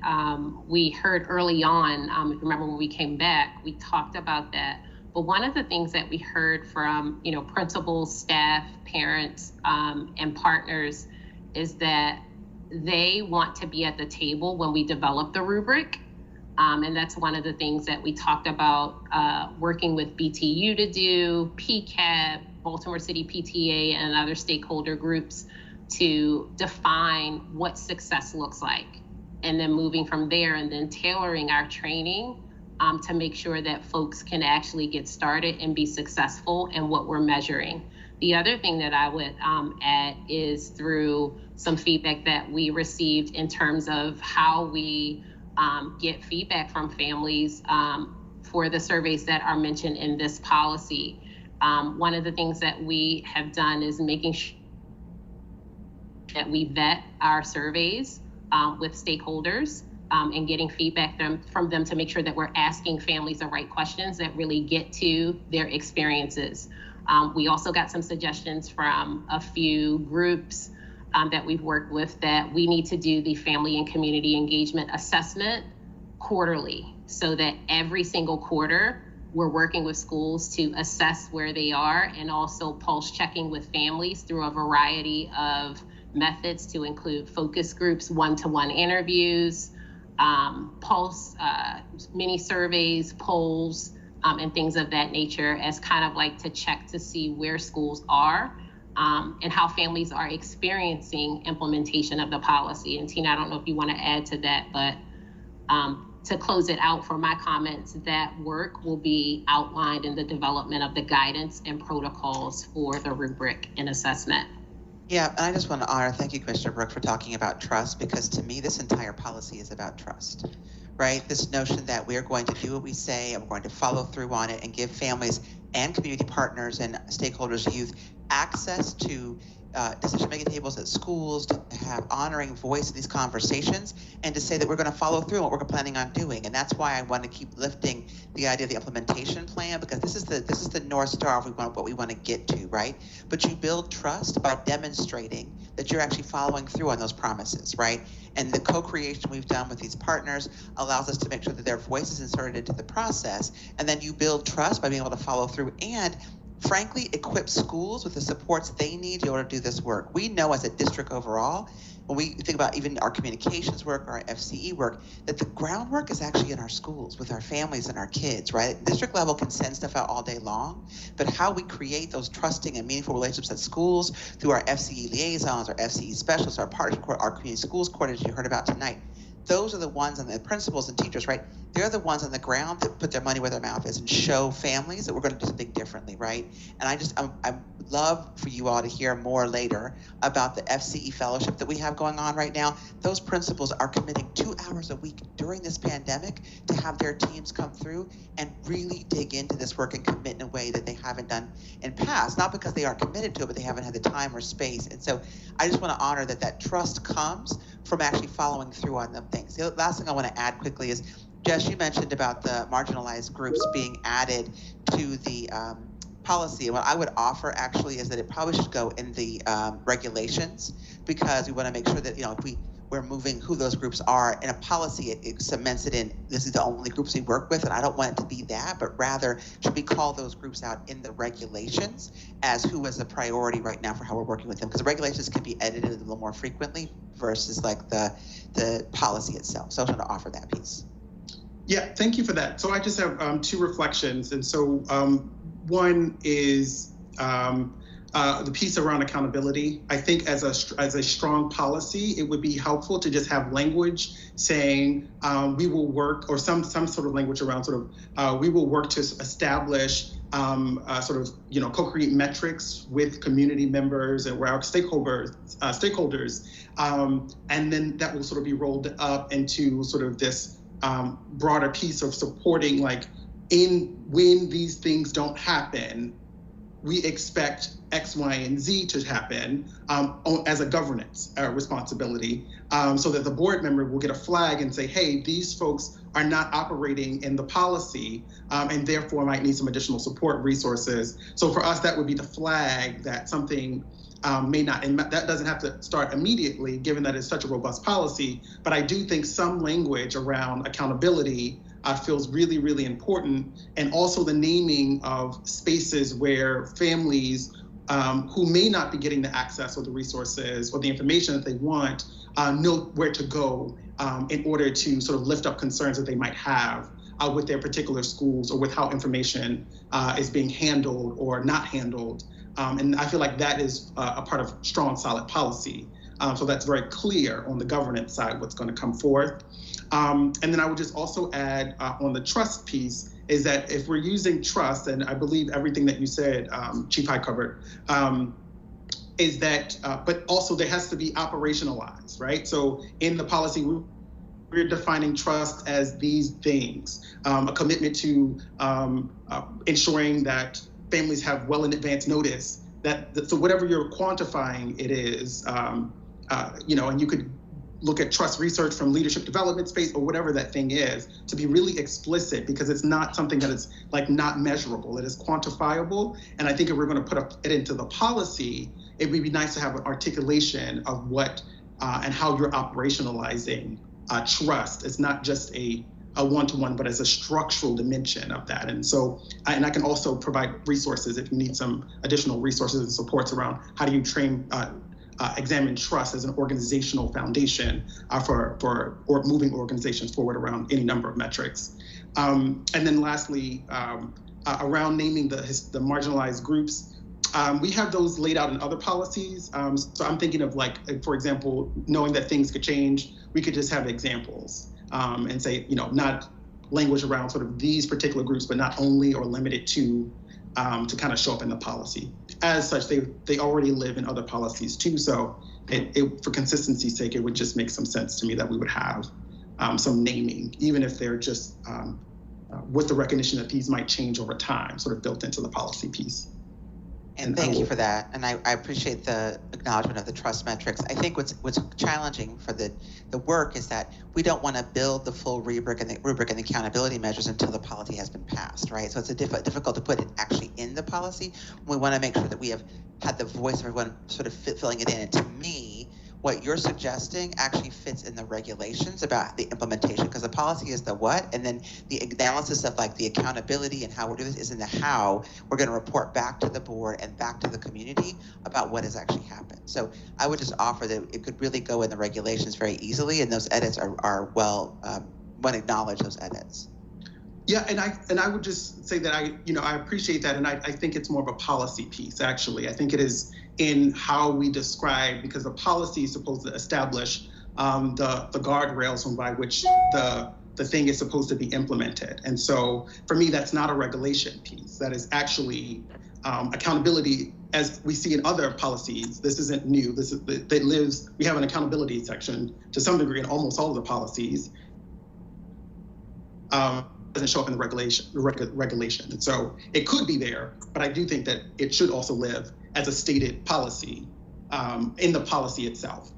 we heard early on. If you remember when we came back, we talked about that. But one of the things that we heard from, principals, staff, parents, and partners is that they want to be at the table when we develop the rubric. And that's one of the things that we talked about working with BTU to do, PCAB, Baltimore City PTA, and other stakeholder groups to define what success looks like. And then moving from there and then tailoring our training to make sure that folks can actually get started and be successful in what we're measuring. The other thing that I would add is through some feedback that we received in terms of how we get feedback from families for the surveys that are mentioned in this policy. One of the things that we have done is making sure that we vet our surveys with stakeholders and getting feedback from them to make sure that we're asking families the right questions that really get to their experiences. We also got some suggestions from a few groups that we've worked with that we need to do the family and community engagement assessment quarterly, so that every single quarter we're working with schools to assess where they are, and also pulse checking with families through a variety of methods to include focus groups, one-to-one interviews, pulse, mini surveys, polls, and things of that nature, as kind of like to check to see where schools are and how families are experiencing implementation of the policy. And Tina, I don't know if you want to add to that, but to close it out for my comments, that work will be outlined in the development of the guidance and protocols for the rubric and assessment. Yeah, and I just want to honor, thank you, Commissioner Brooke, for talking about trust, because to me, this entire policy is about trust, right? This notion that we're going to do what we say and we're going to follow through on it and give families and community partners and stakeholders, youth, access to decision-making tables at schools, to have honoring voice in these conversations, and to say that we're going to follow through on what we're planning on doing. And that's why I want to keep lifting the idea of the implementation plan, because this is the North Star of what we want to get to, right? But you build trust by demonstrating that you're actually following through on those promises, right? And the co-creation we've done with these partners allows us to make sure that their voice is inserted into the process, and then you build trust by being able to follow through and frankly, equip schools with the supports they need in order to do this work. We know as a district overall, when we think about even our communications work, our FCE work, that the groundwork is actually in our schools with our families and our kids, right? District level can send stuff out all day long, but how we create those trusting and meaningful relationships at schools through our FCE liaisons, our FCE specialists, our partners, our community schools coordinators you heard about tonight. Those are the ones, and the principals and teachers, right? They're the ones on the ground that put their money where their mouth is and show families that we're going to do something differently, right? And I love for you all to hear more later about the FCE fellowship that we have going on right now. Those principals are committing 2 hours a week during this pandemic to have their teams come through and really dig into this work and commit in a way that they haven't done in past, not because they aren't committed to it, but they haven't had the time or space. And so I just want to honor that trust comes from actually following through on them things. The last thing I want to add quickly is, Jess, you mentioned about the marginalized groups being added to the policy. And what I would offer actually is that it probably should go in the regulations, because we want to make sure that, if we're moving who those groups are in a policy, it cements it in, this is the only groups we work with, and I don't want it to be that, but rather should we call those groups out in the regulations as who is a priority right now for how we're working with them, because the regulations can be edited a little more frequently versus like the policy itself. So I just want to offer that piece. Yeah, thank you for that. So I just have two reflections. And so one is the piece around accountability. I think as a strong policy, it would be helpful to just have language saying we will work, or some sort of language around we will work to establish co-create metrics with community members and where our stakeholders, and then that will sort of be rolled up into sort of this broader piece of supporting, like, when these things don't happen, we expect X, Y, and Z to happen as a governance responsibility, so that the board member will get a flag and say, hey, these folks are not operating in the policy, and therefore might need some additional support resources. So for us, that would be the flag that something may not, and that doesn't have to start immediately, given that it's such a robust policy, but I do think some language around accountability feels really, really important. And also the naming of spaces where families who may not be getting the access or the resources or the information that they want know where to go in order to sort of lift up concerns that they might have with their particular schools or with how information is being handled or not handled. And I feel like that is a part of strong, solid policy. So that's very clear on the governance side, what's going to come forth. And then I would just also add on the trust piece is that if we're using trust, and I believe everything that you said, Chief High covered, is that, but also there has to be operationalized, right? So in the policy, we're defining trust as these things, a commitment to ensuring that families have well in advance notice so whatever you're quantifying it is, and you could look at trust research from leadership development space or whatever that thing is, to be really explicit, because it's not something that is like not measurable, it is quantifiable. And I think if we're going to put it into the policy, it would be nice to have an articulation of what and how you're operationalizing trust. It's not just a one-to-one, but as a structural dimension of that. And so, and I can also provide resources if you need some additional resources and supports around how do you examine trust as an organizational foundation for moving organizations forward around any number of metrics. And then lastly, around naming the marginalized groups, we have those laid out in other policies. So I'm thinking of, like, for example, knowing that things could change, we could just have examples and say, not language around sort of these particular groups, but not only or limited to kind of show up in the policy. As such, they already live in other policies too. So for consistency's sake, it would just make some sense to me that we would have some naming, even if they're just with the recognition that these might change over time, sort of built into the policy piece. And thank you for that. And I appreciate the acknowledgement of the trust metrics. I think what's challenging for the work is that we don't want to build the full rubric and the accountability measures until the policy has been passed, right? So it's difficult to put it actually in the policy. We want to make sure that we have had the voice of everyone sort of filling it in. And to me, what you're suggesting actually fits in the regulations about the implementation, because the policy is the what, and then the analysis of like the accountability and how we're doing this is in the how. We're going to report back to the board and back to the community about what has actually happened. So I would just offer that it could really go in the regulations very easily, and those edits are well acknowledge those edits. Yeah, and I would just say that I appreciate that, and I think it's more of a policy piece, actually. I think it is in how we describe, because the policy is supposed to establish the guardrails by which the thing is supposed to be implemented. And so for me, that's not a regulation piece. That is actually accountability, as we see in other policies. This isn't new. We have an accountability section to some degree in almost all of the policies. Doesn't show up in the regulation. And so it could be there, but I do think that it should also live as a stated policy in the policy itself.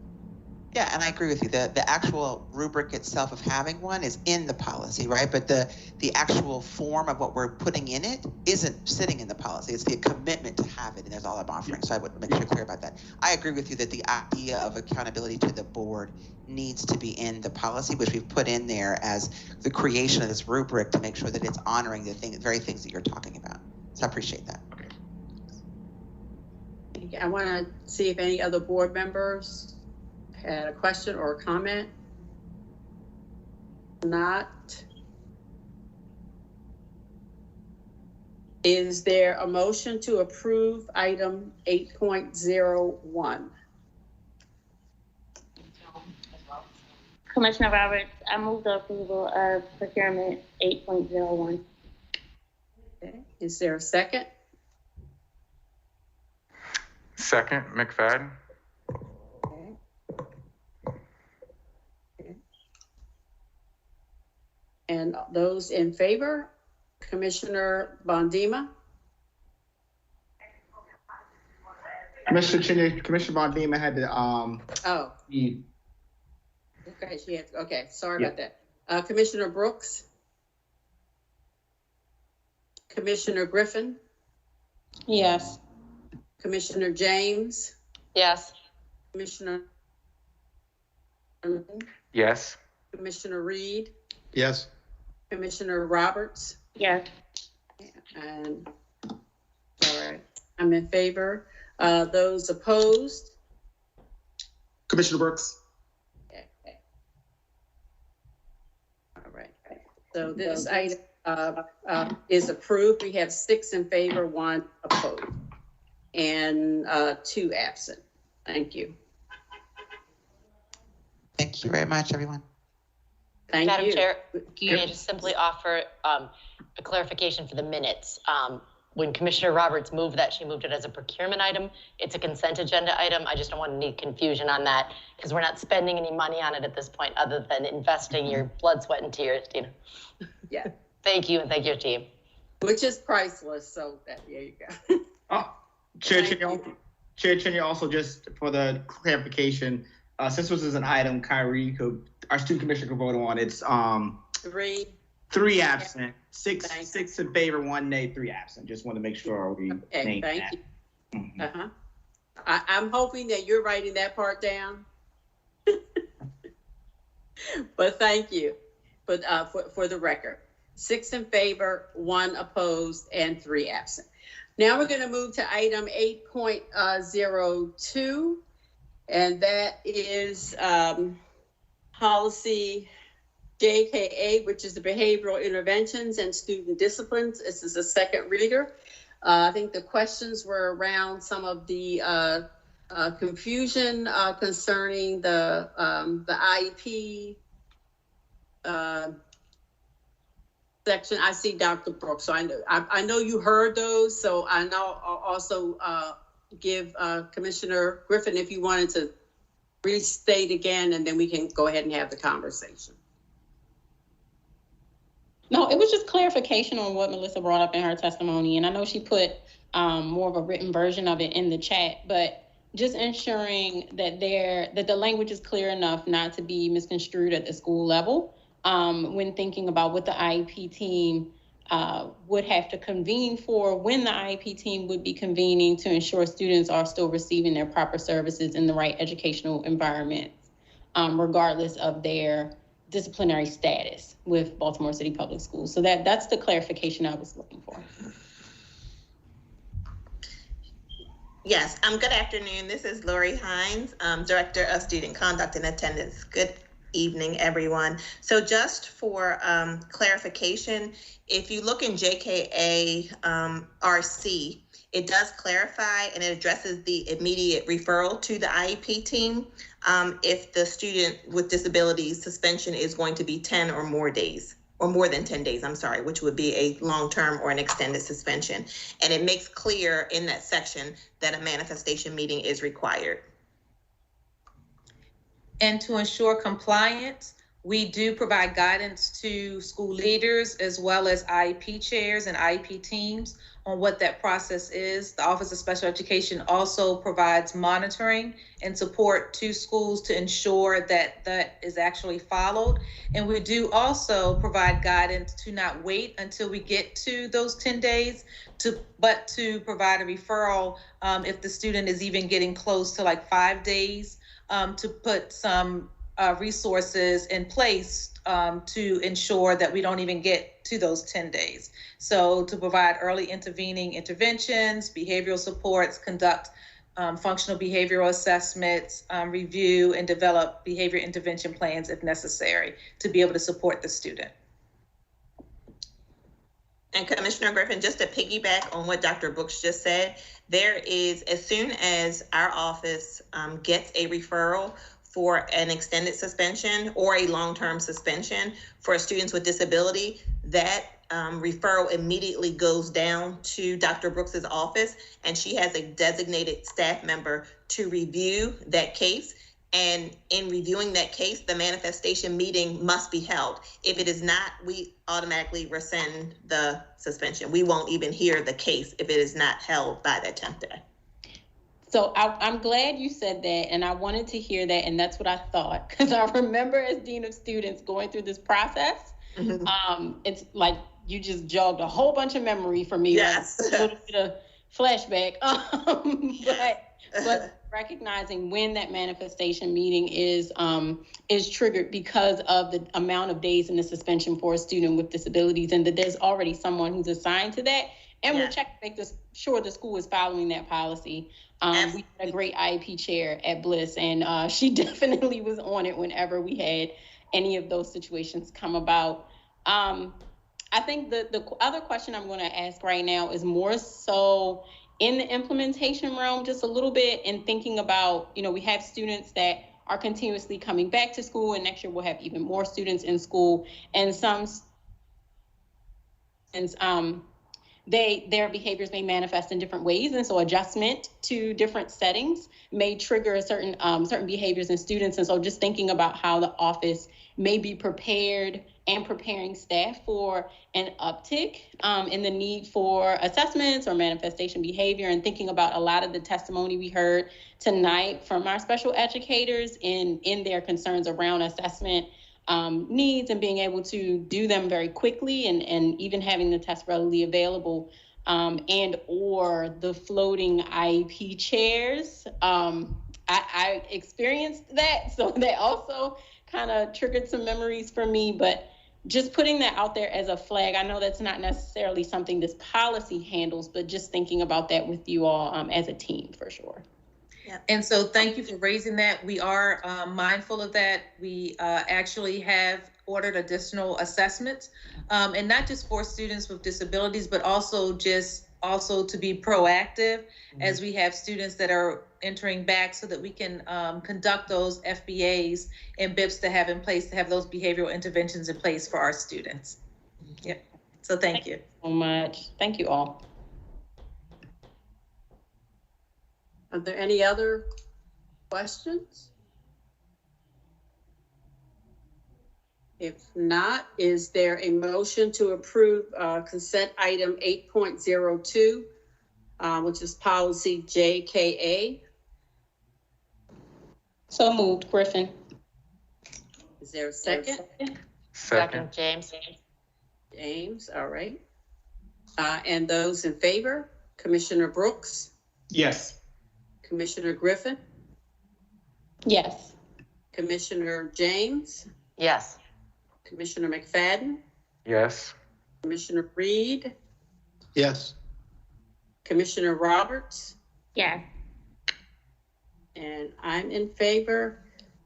Yeah, and I agree with you. The actual rubric itself of having one is in the policy, right? But the actual form of what we're putting in it isn't sitting in the policy. It's the commitment to have it, and that's all I'm offering. So I would make sure clear about that. I agree with you that the idea of accountability to the board needs to be in the policy, which we've put in there as the creation of this rubric to make sure that it's honoring the very things that you're talking about. So I appreciate that. I want to see if any other board members had a question or a comment. Not. Is there a motion to approve item 8.01? Commissioner Roberts, I move the approval of procurement 8.01. Okay. Is there a second? Second, McFadden. Okay. Okay. And those in favor, Commissioner Bondima? Commissioner Chinya, Commissioner Bondima had to Oh. be. Okay, okay, sorry about that. Commissioner Brooks? Commissioner Griffin? Yes. Commissioner James? Yes. Commissioner? Yes. Commissioner Reed? Yes. Commissioner Roberts? Yes. And, all right, I'm in favor. Those opposed? Commissioner Brooks? Okay. All right, so this item is approved. We have 6 in favor, 1 opposed, and 2 absent. Thank you. Thank you very much, everyone. Thank Madam you. Chair, can I just simply offer a clarification for the minutes? When Commissioner Roberts moved that, she moved it as a procurement item. It's a consent agenda item. I just don't want any confusion on that because we're not spending any money on it at this point other than investing your blood, sweat, and tears, Tina. Yeah. Thank you, and thank your team. Which is priceless, so there you go. Oh, Chair Chinya, also just for the clarification, since this is an item Kyrie could, our student commissioner could vote on, it's 3 absent, 6 in favor, 1 nay, 3 absent. Just want to make sure we name Thank that. you. Mm-hmm. I'm hoping that you're writing that part down. But thank you for the record. 6 in favor, 1 opposed, and 3 absent. Now we're going to move to item 8.02, and that is policy JKA, which is the behavioral interventions and student disciplines. This is a second reader. I think the questions were around some of the confusion concerning the IEP section. I see Dr. Brooks, so I know you heard those. So I know I'll also give Commissioner Griffin if you wanted to restate again, and then we can go ahead and have the conversation. No, it was just clarification on what Melissa brought up in her testimony. And I know she put more of a written version of it in the chat, but just ensuring that the language is clear enough not to be misconstrued at the school level when thinking about what the IEP team would have to convene for, when the IEP team would be convening to ensure students are still receiving their proper services in the right educational environment, regardless of their disciplinary status with Baltimore City Public Schools. So that's the clarification I was looking for. Yes, good afternoon. This is Lori Hines, Director of Student Conduct and Attendance. Good evening, everyone. So just for clarification, if you look in JKA RC, it does clarify and it addresses the immediate referral to the IEP team if the student with disabilities suspension is going to be 10 or more days, or more than 10 days, I'm sorry, which would be a long-term or an extended suspension. And it makes clear in that section that a manifestation meeting is required. And to ensure compliance, we do provide guidance to school leaders as well as IEP chairs and IEP teams on what that process is. The Office of Special Education also provides monitoring and support to schools to ensure that that is actually followed. And we do also provide guidance to not wait until we get to those 10 days, but to provide a referral if the student is even getting close to like 5 days, to put some resources in place to ensure that we don't even get to those 10 days. So to provide early intervening interventions, behavioral supports, conduct functional behavioral assessments, review and develop behavior intervention plans if necessary to be able to support the student. And Commissioner Griffin, just to piggyback on what Dr. Brooks just said, there is, as soon as our office gets a referral for an extended suspension or a long-term suspension for students with disability, that referral immediately goes down to Dr. Brooks's office, and she has a designated staff member to review that case. And in reviewing that case, the manifestation meeting must be held. If it is not, we automatically rescind the suspension. We won't even hear the case if it is not held by that 10th day. So I'm glad you said that, and I wanted to hear that, and that's what I thought, because I remember as Dean of Students going through this process, it's like you just jogged a whole bunch of memory for me. Yes. Like a little bit of flashback. But recognizing when that manifestation meeting is triggered because of the amount of days in the suspension for a student with disabilities, and that there's already someone who's assigned to that, and we'll check to make sure the school is following that policy. We had a great IEP chair at Bliss, and she definitely was on it whenever we had any of those situations come about. I think the other question I'm going to ask right now is more so in the implementation realm, just a little bit, and thinking about, we have students that are continuously coming back to school, and next year we'll have even more students in school, and some their behaviors may manifest in different ways, and so adjustment to different settings may trigger certain behaviors in students. And so just thinking about how the office may be prepared and preparing staff for an uptick in the need for assessments or manifestation behavior, and thinking about a lot of the testimony we heard tonight from our special educators in their concerns around assessment needs and being able to do them very quickly, and even having the test readily available, and or the floating IEP chairs. I experienced that, so that also kind of triggered some memories for me, but just putting that out there as a flag. I know that's not necessarily something this policy handles, but just thinking about that with you all as a team for sure. And so thank you for raising that. We are mindful of that. We actually have ordered additional assessments, and not just for students with disabilities, but also to be proactive as we have students that are entering back, so that we can conduct those FBAs and BIPs to have in place, to have those behavioral interventions in place for our students. Yep. So thank you so much. Thank you all. Are there any other questions? If not, is there a motion to approve consent item 8.02, which is policy JKA? So moved, Griffin. Is there a second? Second, James. James, all right. And those in favor? Commissioner Brooks? Yes. Commissioner Griffin? Yes. Commissioner James? Yes. Commissioner McFadden? Yes. Commissioner Reed? Yes. Commissioner Roberts? Yes. And I'm in favor.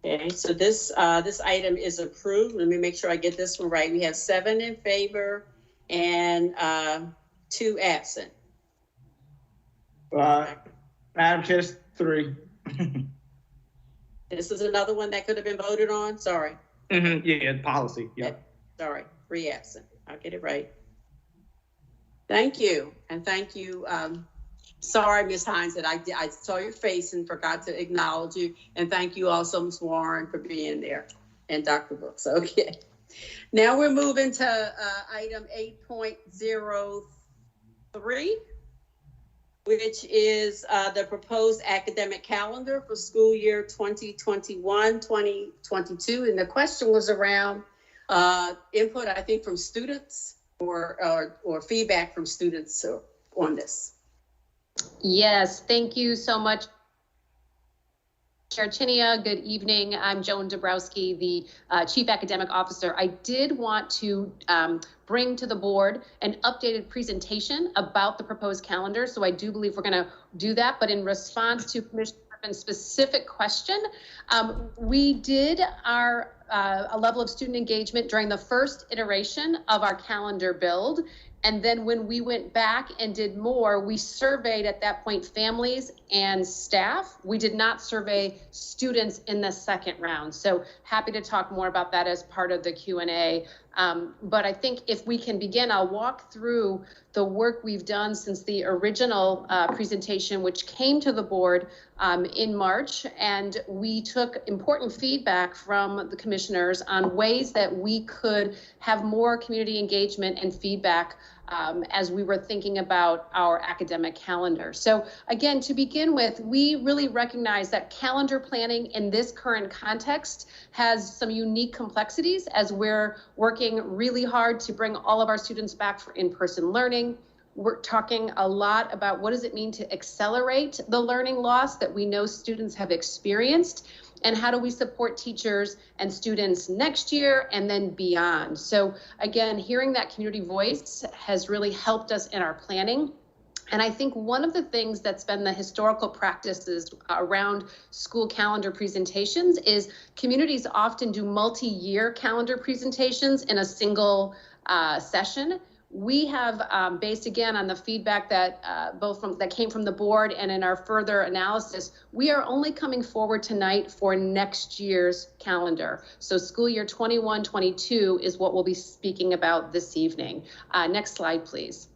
Okay, so this item is approved. Let me make sure I get this one right. We have 7 in favor and 2 absent. Madam Chair, 3. This is another one that could have been voted on. Sorry. Yeah, policy. Yeah. Sorry, 3 absent. I'll get it right. Thank you, and thank you. Sorry, Ms. Hines, that I saw your face and forgot to acknowledge you. And thank you also, Ms. Warren, for being there, and Dr. Brooks. Okay. Now we're moving to item 8.03, which is the proposed academic calendar for school year 2021-2022. And the question was around input, I think, from students or feedback from students on this. Yes, thank you so much, Chair Chinia. Good evening. I'm Joan Dabrowski, the Chief Academic Officer. I did want to bring to the board an updated presentation about the proposed calendar. So I do believe we're going to do that. But in response to Commissioner Griffin's specific question, we did a level of student engagement during the first iteration of our calendar build. And then when we went back and did more, we surveyed at that point families and staff. We did not survey students in the second round. So happy to talk more about that as part of the Q&A. But I think if we can begin, I'll walk through the work we've done since the original presentation, which came to the board in March. And we took important feedback from the commissioners on ways that we could have more community engagement and feedback as we were thinking about our academic calendar. So again, to begin with, we really recognize that calendar planning in this current context has some unique complexities as we're working really hard to bring all of our students back for in-person learning. We're talking a lot about what does it mean to accelerate the learning loss that we know students have experienced, and how do we support teachers and students next year and then beyond. So again, hearing that community voice has really helped us in our planning. And I think one of the things that's been the historical practices around school calendar presentations is communities often do multi-year calendar presentations in a single session. We have, based again on the feedback that that came from the board and in our further analysis, we are only coming forward tonight for next year's calendar. So school year 21-22 is what we'll be speaking about this evening. Next slide, please.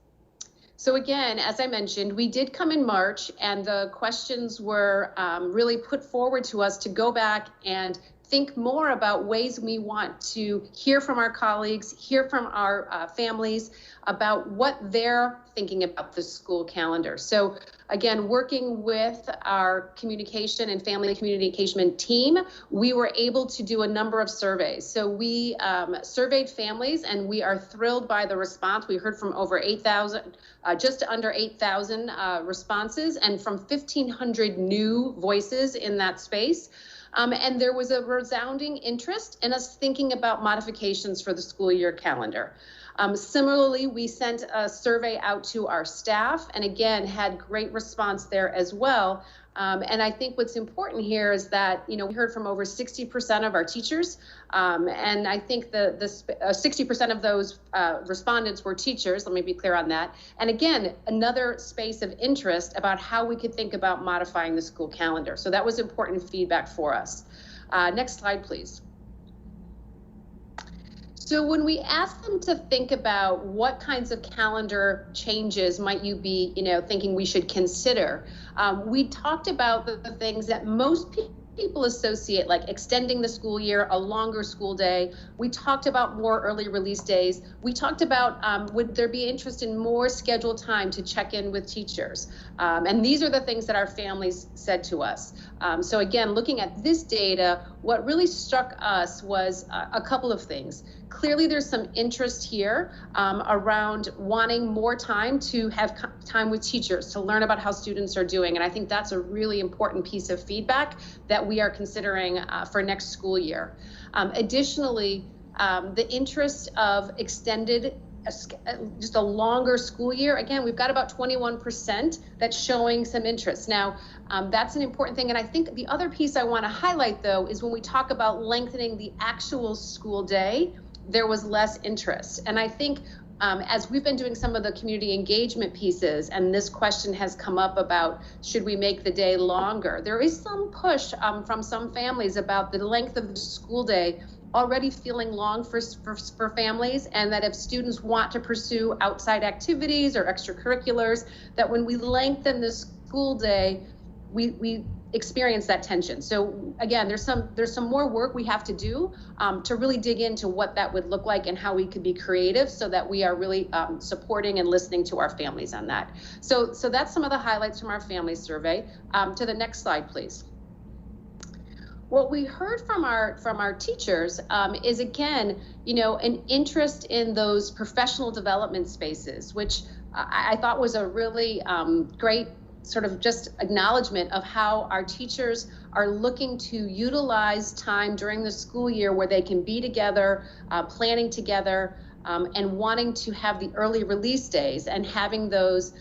So again, as I mentioned, we did come in March, and the questions were really put forward to us to go back and think more about ways we want to hear from our colleagues, hear from our families about what they're thinking about the school calendar. So again, working with our communication and family community engagement team, we were able to do a number of surveys. So we surveyed families, and we are thrilled by the response. We heard from over 8,000, just under 8,000 responses, and from 1,500 new voices in that space. And there was a resounding interest in us thinking about modifications for the school year calendar. Similarly, we sent a survey out to our staff, and again, had great response there as well. And I think what's important here is that, we heard from over 60% of our teachers, and I think the 60% of those respondents were teachers. Let me be clear on that. And again, another space of interest about how we could think about modifying the school calendar. So that was important feedback for us. Next slide, please. So when we asked them to think about what kinds of calendar changes might you be, thinking we should consider, we talked about the things that most people associate, like extending the school year, a longer school day. We talked about more early release days. We talked about would there be interest in more scheduled time to check in with teachers? And these are the things that our families said to us. So again, looking at this data, what really struck us was a couple of things. Clearly, there's some interest here around wanting more time to have time with teachers to learn about how students are doing. And I think that's a really important piece of feedback that we are considering for next school year. Additionally, the interest of extended just a longer school year. Again, we've got about 21% that's showing some interest. Now, that's an important thing. And I think the other piece I want to highlight, though, is when we talk about lengthening the actual school day, there was less interest. And I think as we've been doing some of the community engagement pieces, and this question has come up about should we make the day longer, there is some push from some families about the length of the school day already feeling long for families, and that if students want to pursue outside activities or extracurriculars, that when we lengthen the school day, we experience that tension. So again, there's some more work we have to do to really dig into what that would look like and how we could be creative so that we are really supporting and listening to our families on that. So that's some of the highlights from our family survey. To the next slide, please. What we heard from our teachers is, again, an interest in those professional development spaces, which I thought was a really great sort of just acknowledgement of how our teachers are looking to utilize time during the school year where they can be together, planning together, and wanting to have the early release days and having those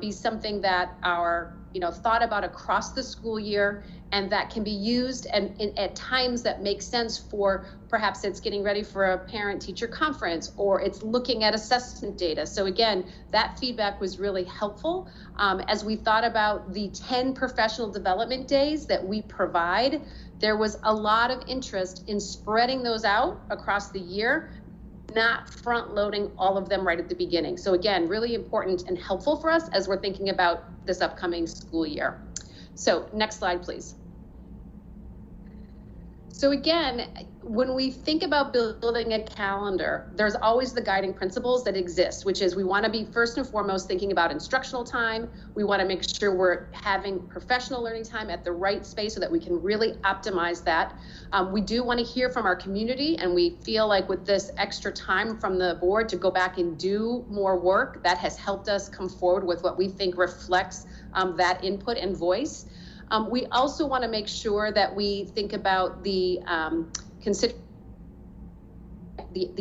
be something that our thought about across the school year, and that can be used and at times that make sense for perhaps it's getting ready for a parent-teacher conference, or it's looking at assessment data. So again, that feedback was really helpful. As we thought about the 10 professional development days that we provide, there was a lot of interest in spreading those out across the year, not front loading all of them right at the beginning. So again, really important and helpful for us as we're thinking about this upcoming school year. So next slide, please. So again, when we think about building a calendar, there's always the guiding principles that exist, which is we want to be first and foremost thinking about instructional time. We want to make sure we're having professional learning time at the right space so that we can really optimize that. We do want to hear from our community, and we feel like with this extra time from the board to go back and do more work, that has helped us come forward with what we think reflects that input and voice. We also want to make sure that we think about the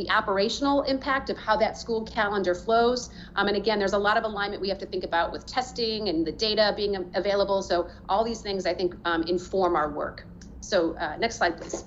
operational impact of how that school calendar flows. And again, there's a lot of alignment we have to think about with testing and the data being available. So all these things, I think, inform our work. So next slide, please.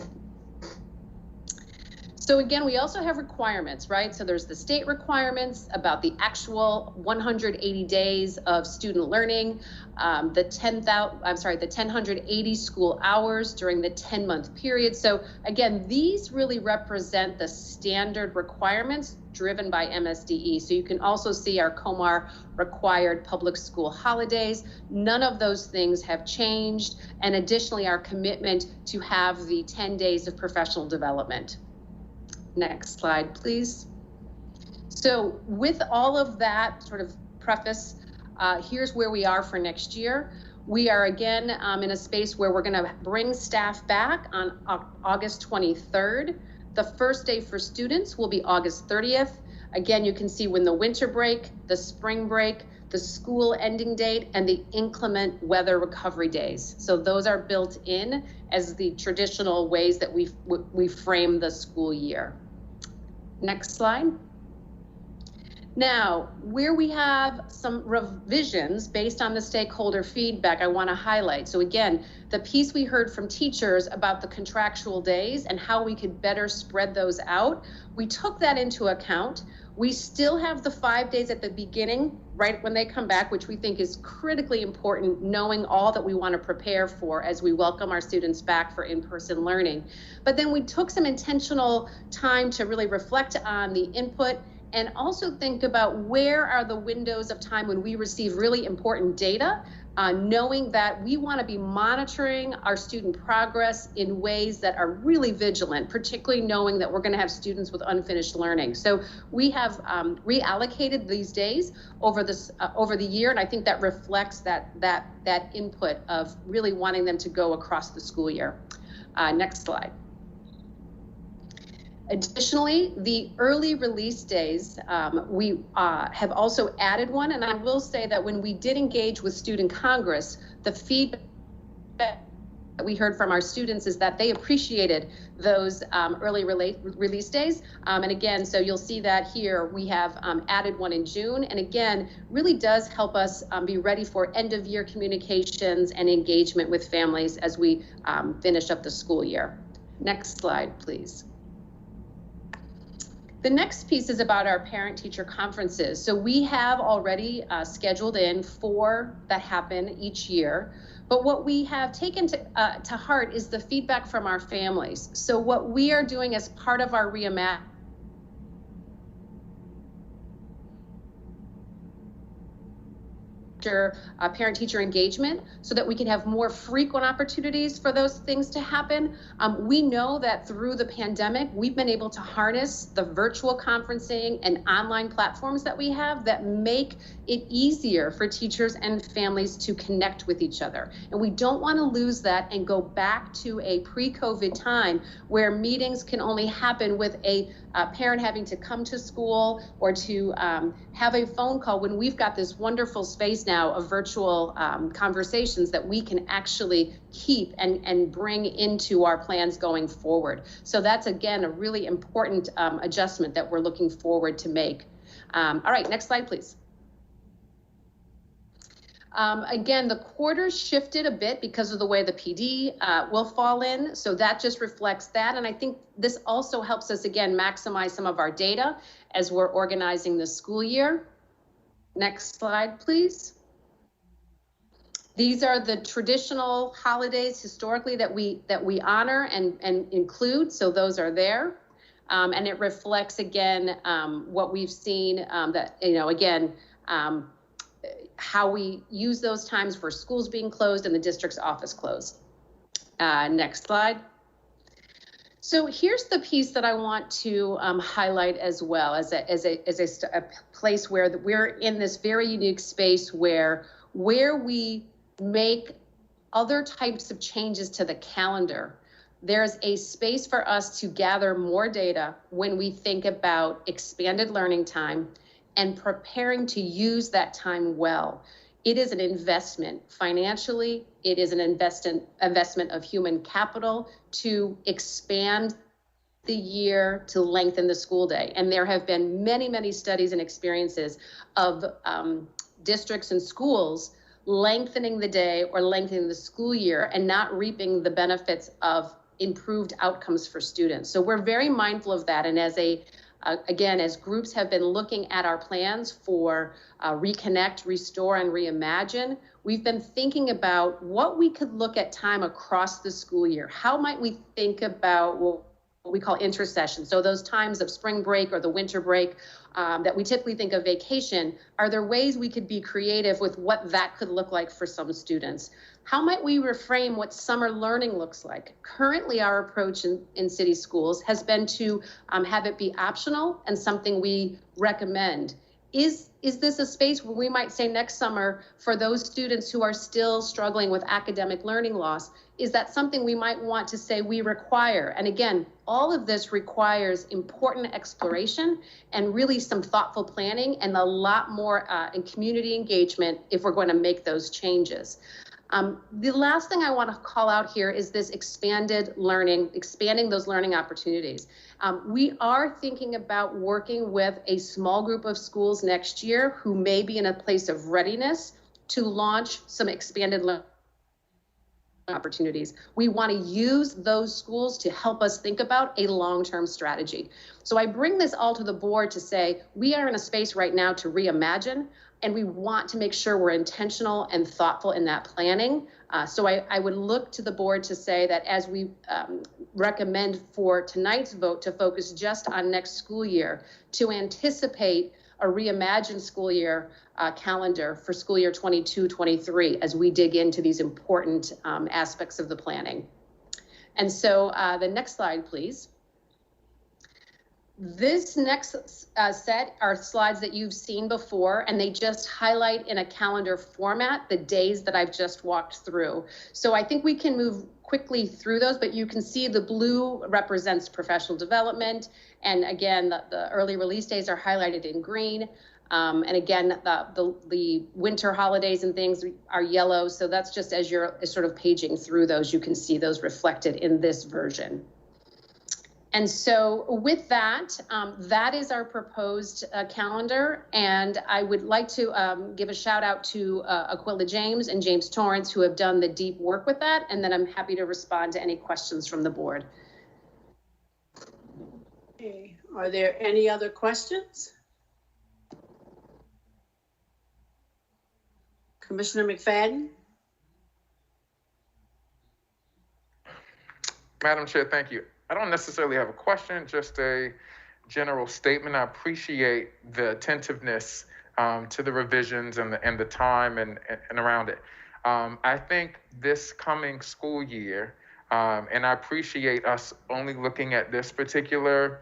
So again, we also have requirements, right? So there's the state requirements about the actual 180 days of student learning, the 1,080 school hours during the 10-month period. So again, these really represent the standard requirements driven by MSDE. So you can also see our COMAR required public school holidays. None of those things have changed. And additionally, our commitment to have the 10 days of professional development. Next slide, please. So with all of that sort of preface, here's where we are for next year. We are again in a space where we're gonna bring staff back on August 23rd. The first day for students will be August 30th. Again, you can see when the winter break, the spring break, the school ending date, and the inclement weather recovery days. So those are built in as the traditional ways that we frame the school year. Next slide. Now, where we have some revisions based on the stakeholder feedback, I want to highlight. So again, the piece we heard from teachers about the contractual days and how we could better spread those out, we took that into account. We still have the 5 days at the beginning, right when they come back, which we think is critically important, knowing all that we want to prepare for as we welcome our students back for in-person learning. But then we took some intentional time to really reflect on the input and also think about where are the windows of time when we receive really important data, knowing that we want to be monitoring our student progress in ways that are really vigilant, particularly knowing that we're going to have students with unfinished learning. So we have reallocated these days over the year, and I think that reflects that input of really wanting them to go across the school year. Next slide. Additionally, the early release days, we have also added one, and I will say that when we did engage with Student Congress, the feedback that we heard from our students is that they appreciated those early release days. And again, so you'll see that here, we have added one in June, and again, really does help us be ready for end of year communications and engagement with families as we finish up the school year. Next slide, please. The next piece is about our parent-teacher conferences. So we have already scheduled in 4 that happen each year, but what we have taken to heart is the feedback from our families. So what we are doing as part of our reimagine parent-teacher engagement so that we can have more frequent opportunities for those things to happen. We know that through the pandemic, we've been able to harness the virtual conferencing and online platforms that we have that make it easier for teachers and families to connect with each other. And we don't want to lose that and go back to a pre-COVID time where meetings can only happen with a parent having to come to school or to have a phone call when we've got this wonderful space now of virtual conversations that we can actually keep and bring into our plans going forward. So that's, again, a really important adjustment that we're looking forward to make. All right, next slide, please. Again, the quarters shifted a bit because of the way the PD will fall in. So that just reflects that. And I think this also helps us, again, maximize some of our data as we're organizing the school year. Next slide, please. These are the traditional holidays historically that we honor and include. So those are there. And it reflects, again, what we've seen that, again, how we use those times for schools being closed and the district's office closed. Next slide. So here's the piece that I want to highlight as well as a place where we're in this very unique space where we make other types of changes to the calendar. There's a space for us to gather more data when we think about expanded learning time and preparing to use that time well. It is an investment financially. It is an investment of human capital to expand the year, to lengthen the school day. And there have been many, many studies and experiences of districts and schools lengthening the day or lengthening the school year and not reaping the benefits of improved outcomes for students. So we're very mindful of that. And as again, as groups have been looking at our plans for Reconnect, Restore, and Reimagine, we've been thinking about what we could look at time across the school year. How might we think about what we call intersession? So those times of spring break or the winter break that we typically think of vacation, are there ways we could be creative with what that could look like for some students? How might we reframe what summer learning looks like? Currently, our approach in city schools has been to have it be optional and something we recommend. Is this a space where we might say next summer for those students who are still struggling with academic learning loss, is that something we might want to say we require? And again, all of this requires important exploration and really some thoughtful planning and a lot more in community engagement if we're going to make those changes. The last thing I want to call out here is this expanded learning, expanding those learning opportunities. We are thinking about working with a small group of schools next year who may be in a place of readiness to launch some expanded learning opportunities. We want to use those schools to help us think about a long-term strategy. So I bring this all to the board to say, we are in a space right now to reimagine, and we want to make sure we're intentional and thoughtful in that planning. So I would look to the board to say that as we recommend for tonight's vote to focus just on next school year, to anticipate a reimagined school year calendar for school year 22-23 as we dig into these important aspects of the planning. And so the next slide, please. This next set are slides that you've seen before, and they just highlight in a calendar format the days that I've just walked through. So I think we can move quickly through those, but you can see the blue represents professional development. And again, the early release days are highlighted in green. And again, the winter holidays and things are yellow. So that's just as you're sort of paging through those, you can see those reflected in this version. And so with that, that is our proposed calendar. And I would like to give a shout out to Aquila James and James Torrance, who have done the deep work with that. And then I'm happy to respond to any questions from the board. Okay. Are there any other questions? Commissioner McFadden? Madam Chair, thank you. I don't necessarily have a question, just a general statement. I appreciate the attentiveness to the revisions and the time and around it. I think this coming school year, and I appreciate us only looking at this particular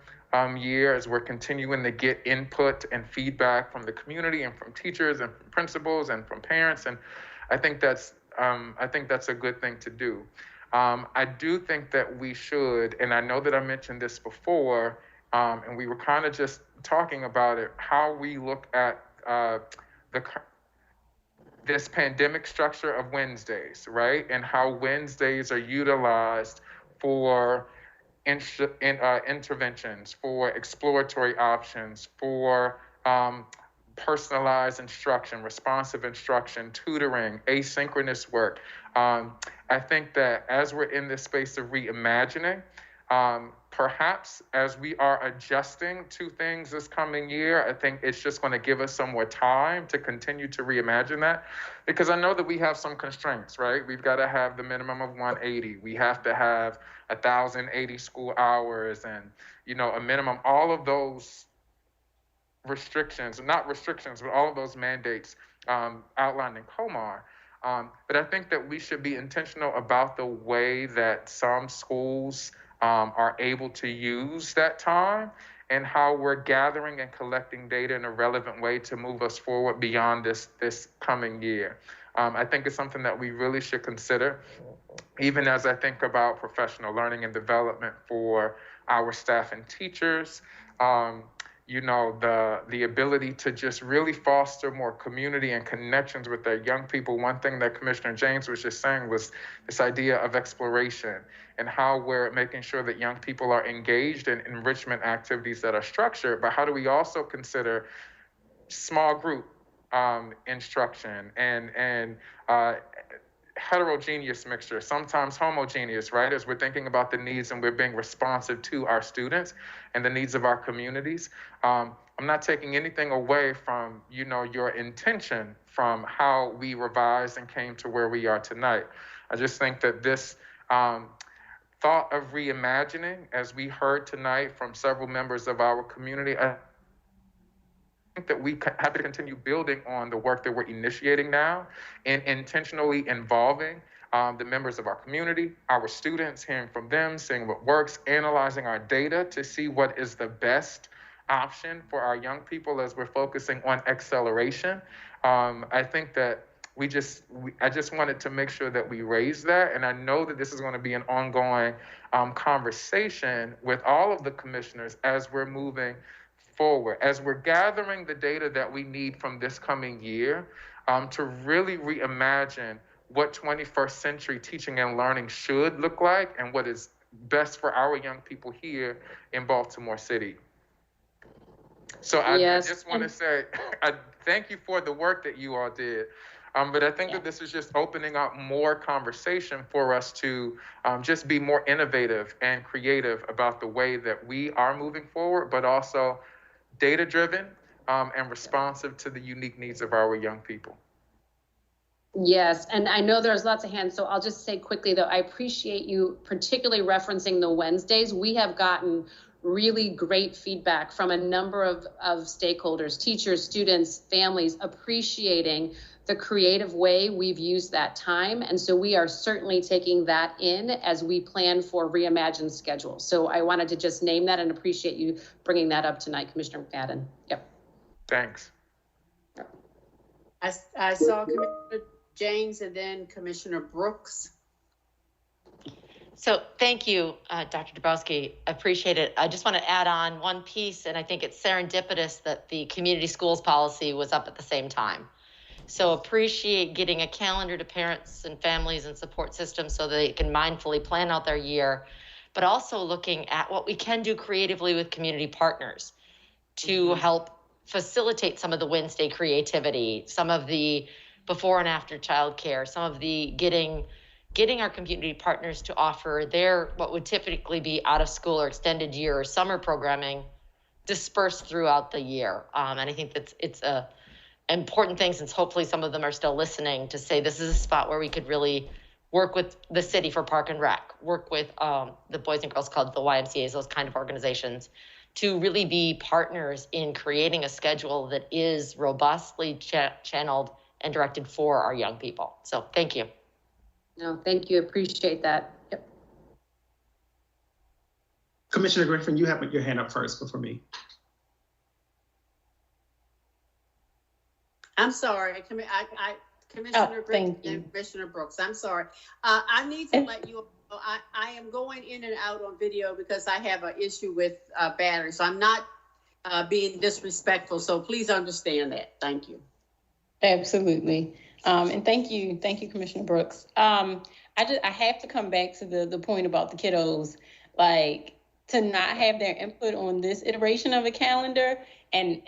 year as we're continuing to get input and feedback from the community and from teachers and from principals and from parents. And I think that's a good thing to do. I do think that we should, and I know that I mentioned this before, and we were kind of just talking about it, how we look at this pandemic structure of Wednesdays, right? And how Wednesdays are utilized for interventions, for exploratory options, for personalized instruction, responsive instruction, tutoring, asynchronous work. I think that as we're in this space of reimagining, perhaps as we are adjusting to things this coming year, I think it's just going to give us some more time to continue to reimagine that, because I know that we have some constraints, right? We've got to have the minimum of 180. We have to have 1,080 school hours and, you know, a minimum, all of those restrictions, not restrictions, but all of those mandates outlined in COMAR. But I think that we should be intentional about the way that some schools are able to use that time and how we're gathering and collecting data in a relevant way to move us forward beyond this coming year. I think it's something that we really should consider, even as I think about professional learning and development for our staff and teachers. You know, the ability to just really foster more community and connections with their young people. One thing that Commissioner James was just saying was this idea of exploration and how we're making sure that young people are engaged in enrichment activities that are structured, but how do we also consider small group instruction and heterogeneous mixture, sometimes homogeneous, right? As we're thinking about the needs and we're being responsive to our students and the needs of our communities. I'm not taking anything away from, you know, your intention from how we revised and came to where we are tonight. I just think that this thought of reimagining, as we heard tonight from several members of our community, I think that we have to continue building on the work that we're initiating now and intentionally involving the members of our community, our students, hearing from them, seeing what works, analyzing our data to see what is the best option for our young people as we're focusing on acceleration. I think that I just wanted to make sure that we raise that. And I know that this is going to be an ongoing conversation with all of the commissioners as we're moving forward, as we're gathering the data that we need from this coming year to really reimagine what 21st century teaching and learning should look like and what is best for our young people here in Baltimore City. So I just want to say, I thank you for the work that you all did. But I think that this is just opening up more conversation for us to just be more innovative and creative about the way that we are moving forward, but also data-driven and responsive to the unique needs of our young people. Yes, and I know there's lots of hands, so I'll just say quickly, though, I appreciate you particularly referencing the Wednesdays. We have gotten really great feedback from a number of stakeholders, teachers, students, families, appreciating the creative way we've used that time. And so we are certainly taking that in as we plan for reimagined schedule. So I wanted to just name that and appreciate you bringing that up tonight, Commissioner McFadden. Yep. Thanks. I saw Commissioner James and then Commissioner Brooks. So thank you, Dr. Dabrowski. I appreciate it. I just want to add on one piece, and I think it's serendipitous that the community schools policy was up at the same time. So appreciate getting a calendar to parents and families and support systems so they can mindfully plan out their year, but also looking at what we can do creatively with community partners to help facilitate some of the Wednesday creativity, some of the before and after childcare, some of the getting our community partners to offer their what would typically be out of school or extended year or summer programming dispersed throughout the year. And I think that it's a important thing, since hopefully some of them are still listening, to say this is a spot where we could really work with the city for Park and Rec, work with the Boys and Girls Clubs, the YMCAs, those kind of organizations, to really be partners in creating a schedule that is robustly channeled and directed for our young people. So thank you. No, thank you. Appreciate that. Yep. Commissioner Griffin, you have your hand up first before me. I'm sorry, Commissioner Griffin and Commissioner Brooks. I'm sorry. I need to let you know I am going in and out on video because I have an issue with battery. So I'm not being disrespectful. So please understand that. Thank you. Absolutely. And thank you, Commissioner Brooks. I have to come back to the point about the kiddos, like to not have their input on this iteration of a calendar, and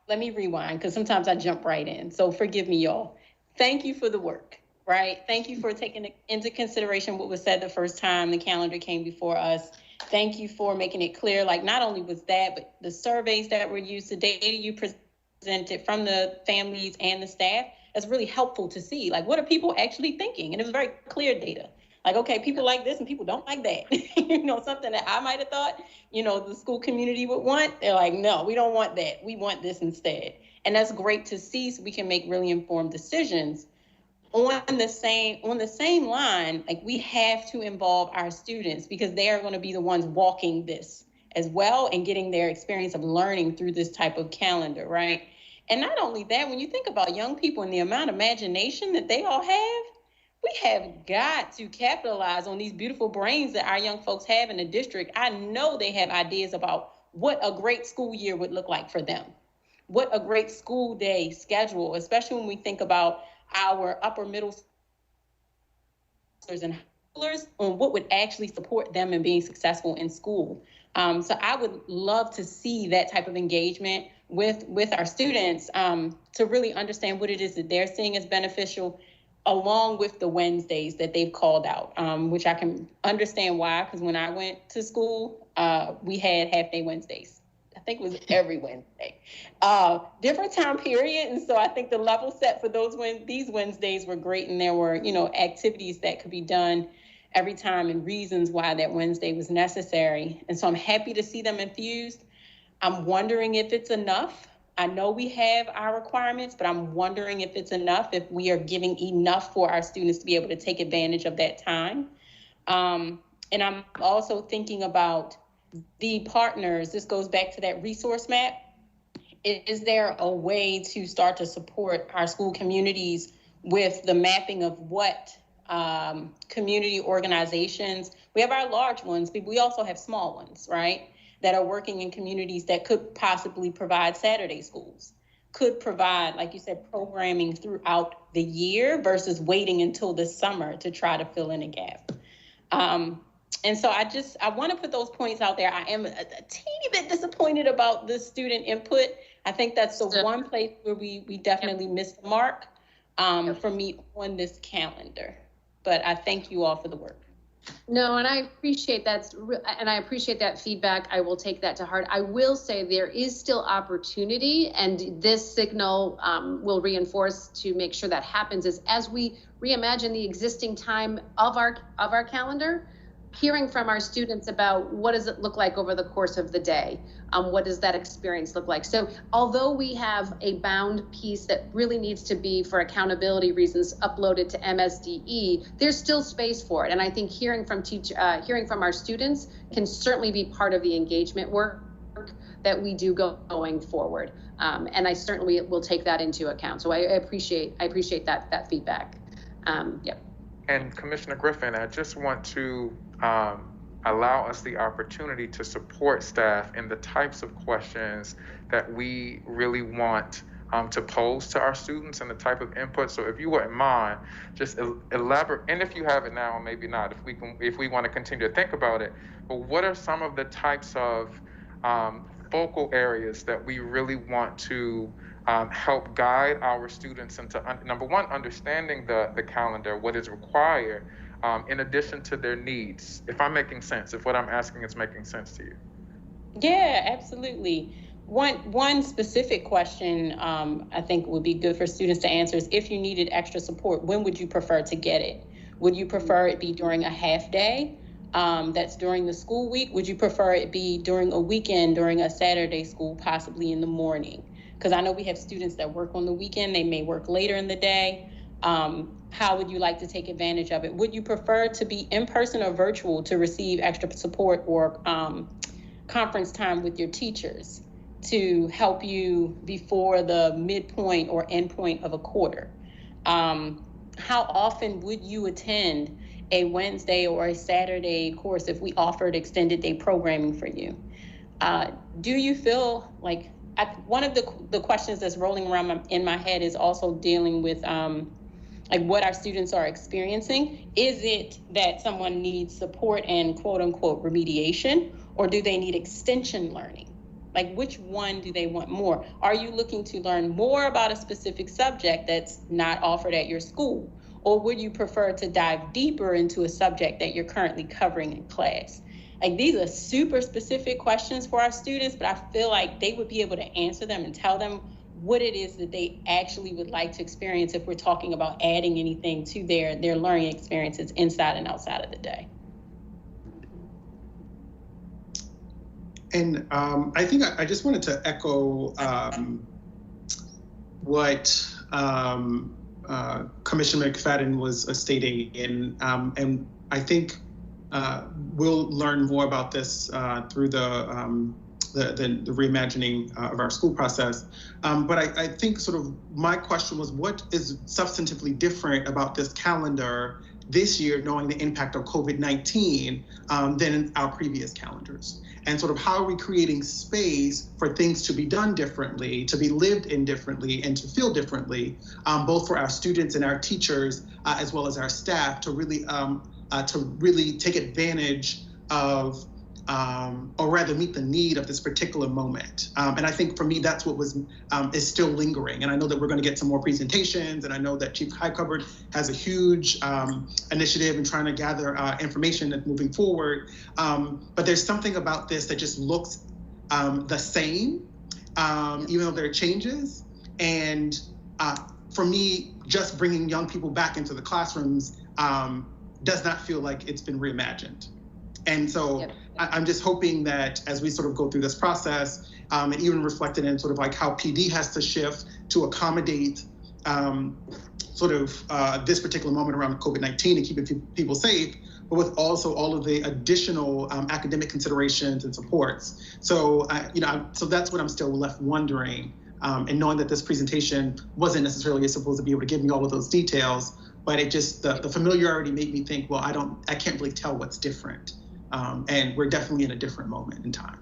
let me rewind because sometimes I jump right in. So forgive me, y'all. Thank you for the work, right? Thank you for taking into consideration what was said the first time the calendar came before us. Thank you for making it clear, like not only was that, but the surveys that were used, the data you presented from the families and the staff, that's really helpful to see. Like, what are people actually thinking? And it was very clear data. Like, okay, people like this and people don't like that. You know, something that I might have thought, you know, the school community would want. They're like, no, we don't want that. We want this instead. And that's great to see, so we can make really informed decisions. On the same line, like, we have to involve our students because they are going to be the ones walking this as well and getting their experience of learning through this type of calendar, right? And not only that, when you think about young people and the amount of imagination that they all have, we have got to capitalize on these beautiful brains that our young folks have in the district. I know they have ideas about what a great school year would look like for them, what a great school day schedule, especially when we think about our upper middle schoolers and high schoolers, on what would actually support them in being successful in school. So I would love to see that type of engagement with our students to really understand what it is that they're seeing as beneficial, along with the Wednesdays that they've called out, which I can understand why, because when I went to school, we had half-day Wednesdays. I think it was every Wednesday. Different time period, and so I think the level set for these Wednesdays were great, and there were, you know, activities that could be done every time and reasons why that Wednesday was necessary. And so I'm happy to see them infused. I'm wondering if it's enough. I know we have our requirements, but I'm wondering if it's enough, if we are giving enough for our students to be able to take advantage of that time. And I'm also thinking about the partners. This goes back to that resource map. Is there a way to start to support our school communities with the mapping of what community organizations? We have our large ones, but we also have small ones, right? That are working in communities that could possibly provide Saturday schools, could provide, like you said, programming throughout the year versus waiting until the summer to try to fill in a gap. And so I want to put those points out there. I am a teeny bit disappointed about the student input. I think that's the one place where we definitely missed the mark for me on this calendar. But I thank you all for the work. No, and I appreciate that, and I appreciate that feedback. I will take that to heart. I will say there is still opportunity, and this signal will reinforce to make sure that happens, is as we reimagine the existing time of our calendar, hearing from our students about what does it look like over the course of the day, what does that experience look like. So although we have a bound piece that really needs to be, for accountability reasons, uploaded to MSDE, there's still space for it. And I think hearing from our students can certainly be part of the engagement work that we do going forward. And I certainly will take that into account. So I appreciate that feedback. Yep. And Commissioner Griffin, I just want to allow us the opportunity to support staff in the types of questions that we really want to pose to our students and the type of input. So if you wouldn't mind, just elaborate, and if you have it now, maybe not, if we want to continue to think about it, but what are some of the types of focal areas that we really want to help guide our students into, number one, understanding the calendar, what is required, in addition to their needs, if I'm making sense, if what I'm asking is making sense to you. Yeah, absolutely. One specific question I think would be good for students to answer is, if you needed extra support, when would you prefer to get it? Would you prefer it be during a half day? That's during the school week? Would you prefer it be during a weekend, during a Saturday school, possibly in the morning? Because I know we have students that work on the weekend, they may work later in the day. How would you like to take advantage of it? Would you prefer to be in person or virtual to receive extra support or conference time with your teachers to help you before the midpoint or endpoint of a quarter? How often would you attend a Wednesday or a Saturday course if we offered extended day programming for you? Do you feel like, one of the questions that's rolling around in my head is also dealing with like what our students are experiencing. Is it that someone needs support and quote unquote remediation, or do they need extension learning? Like, which one do they want more? Are you looking to learn more about a specific subject that's not offered at your school? Or would you prefer to dive deeper into a subject that you're currently covering in class? Like, these are super specific questions for our students, but I feel like they would be able to answer them and tell them what it is that they actually would like to experience if we're talking about adding anything to their learning experiences inside and outside of the day. And I think I just wanted to echo what Commissioner McFadden was stating, and I think we'll learn more about this through the reimagining of our school process. But I think sort of my question was, what is substantively different about this calendar this year, knowing the impact of COVID-19 than in our previous calendars? And sort of how are we creating space for things to be done differently, to be lived in differently, and to feel differently, both for our students and our teachers, as well as our staff, to really take advantage of, or rather meet the need of this particular moment. And I think for me, that's what is still lingering. And I know that we're going to get some more presentations, and I know that Chief Highcovered has a huge initiative in trying to gather information and moving forward. But there's something about this that just looks the same, even though there are changes. And for me, just bringing young people back into the classrooms does not feel like it's been reimagined. And so I'm just hoping that as we sort of go through this process, and even reflected in sort of like how PD has to shift to accommodate this particular moment around COVID-19 and keeping people safe, but with also all of the additional academic considerations and supports. So, so that's what I'm still left wondering, and knowing that this presentation wasn't necessarily supposed to be able to give me all of those details, but it just, the familiarity made me think, well, I can't really tell what's different. And we're definitely in a different moment in time.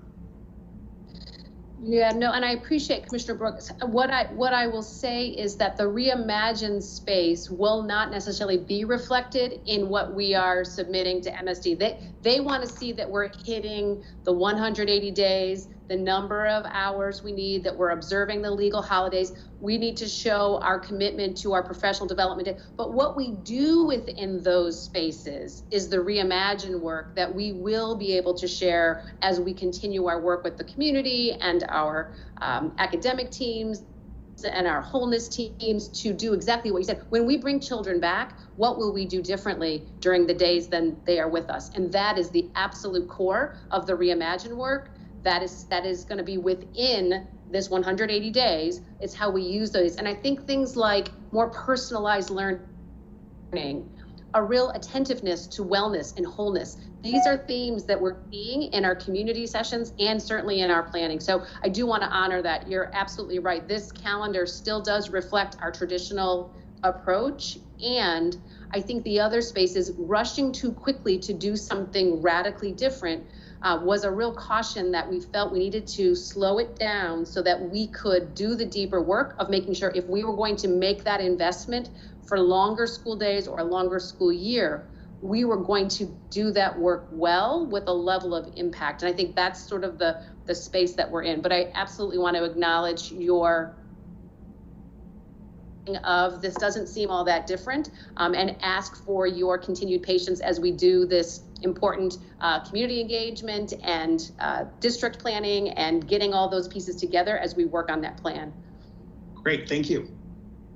Yeah, no, and I appreciate Commissioner Brooks. What I will say is that the reimagined space will not necessarily be reflected in what we are submitting to MSD. They want to see that we're hitting the 180 days, the number of hours we need, that we're observing the legal holidays. We need to show our commitment to our professional development day. But what we do within those spaces is the reimagined work that we will be able to share as we continue our work with the community and our academic teams and our wholeness teams to do exactly what you said. When we bring children back, what will we do differently during the days then they are with us? And that is the absolute core of the reimagined work. That is going to be within this 180 days. It's how we use those. And I think things like more personalized learning, a real attentiveness to wellness and wholeness. These are themes that we're seeing in our community sessions and certainly in our planning. So I do want to honor that. You're absolutely right. This calendar still does reflect our traditional approach. And I think the other space is rushing too quickly to do something radically different was a real caution that we felt we needed to slow it down so that we could do the deeper work of making sure if we were going to make that investment for longer school days or a longer school year, we were going to do that work well with a level of impact. And I think that's sort of the space that we're in. But I absolutely want to acknowledge your of this doesn't seem all that different, and ask for your continued patience as we do this important community engagement and district planning and getting all those pieces together as we work on that plan. Great, thank you.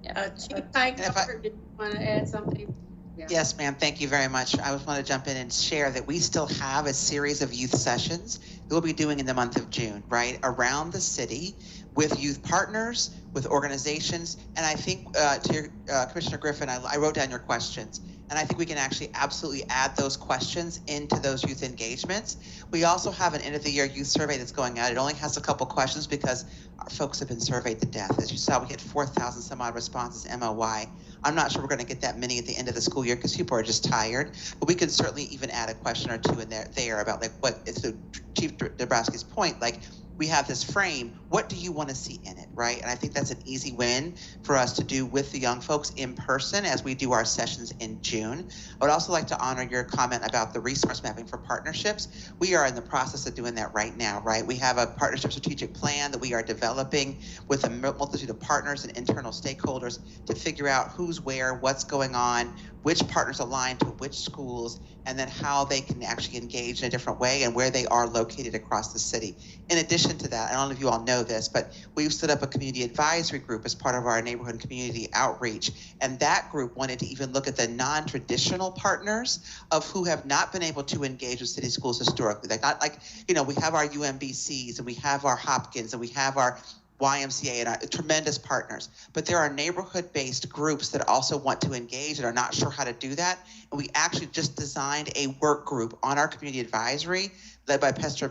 Chief Highcovered, did you want to add something? Yeah. Yes, ma'am. Thank you very much. I just want to jump in and share that we still have a series of youth sessions that we'll be doing in the month of June, right, around the city with youth partners, with organizations. And I think to your, Commissioner Griffin, I wrote down your questions. And I think we can actually absolutely add those questions into those youth engagements. We also have an end of the year youth survey that's going out. It only has a couple questions because our folks have been surveyed to death. As you saw, we had 4,000 some odd responses MOY. I'm not sure we're going to get that many at the end of the school year because people are just tired, but we can certainly even add a question or two in there about like what, to Chief Dabrowski's point, like we have this frame. What do you want to see in it, right? And I think that's an easy win for us to do with the young folks in person as we do our sessions in June. I would also like to honor your comment about the resource mapping for partnerships. We are in the process of doing that right now, right? We have a partnership strategic plan that we are developing with a multitude of partners and internal stakeholders to figure out who's where, what's going on, which partners align to which schools, and then how they can actually engage in a different way and where they are located across the city. In addition to that, I don't know if you all know this, but we've set up a community advisory group as part of our neighborhood and community outreach. And that group wanted to even look at the non-traditional partners of who have not been able to engage with city schools historically. Like, not like, you know, we have our UMBCs and we have our Hopkins and we have our YMCA and our tremendous partners, but there are neighborhood-based groups that also want to engage and are not sure how to do that. And we actually just designed a work group on our community advisory led by Pastor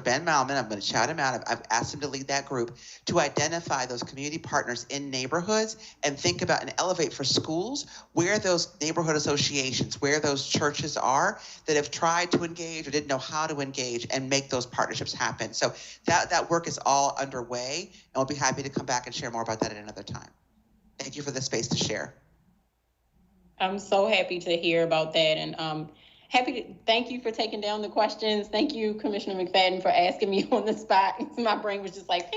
Ben Malman. I'm going to shout him out. I've asked him to lead that group to identify those community partners in neighborhoods and think about and elevate for schools where those neighborhood associations, where those churches are that have tried to engage or didn't know how to engage and make those partnerships happen. So that work is all underway, and we'll be happy to come back and share more about that at another time. Thank you for the space to share. I'm so happy to hear about that, and thank you for taking down the questions. Thank you, Commissioner McFadden, for asking me on the spot. My brain was just like,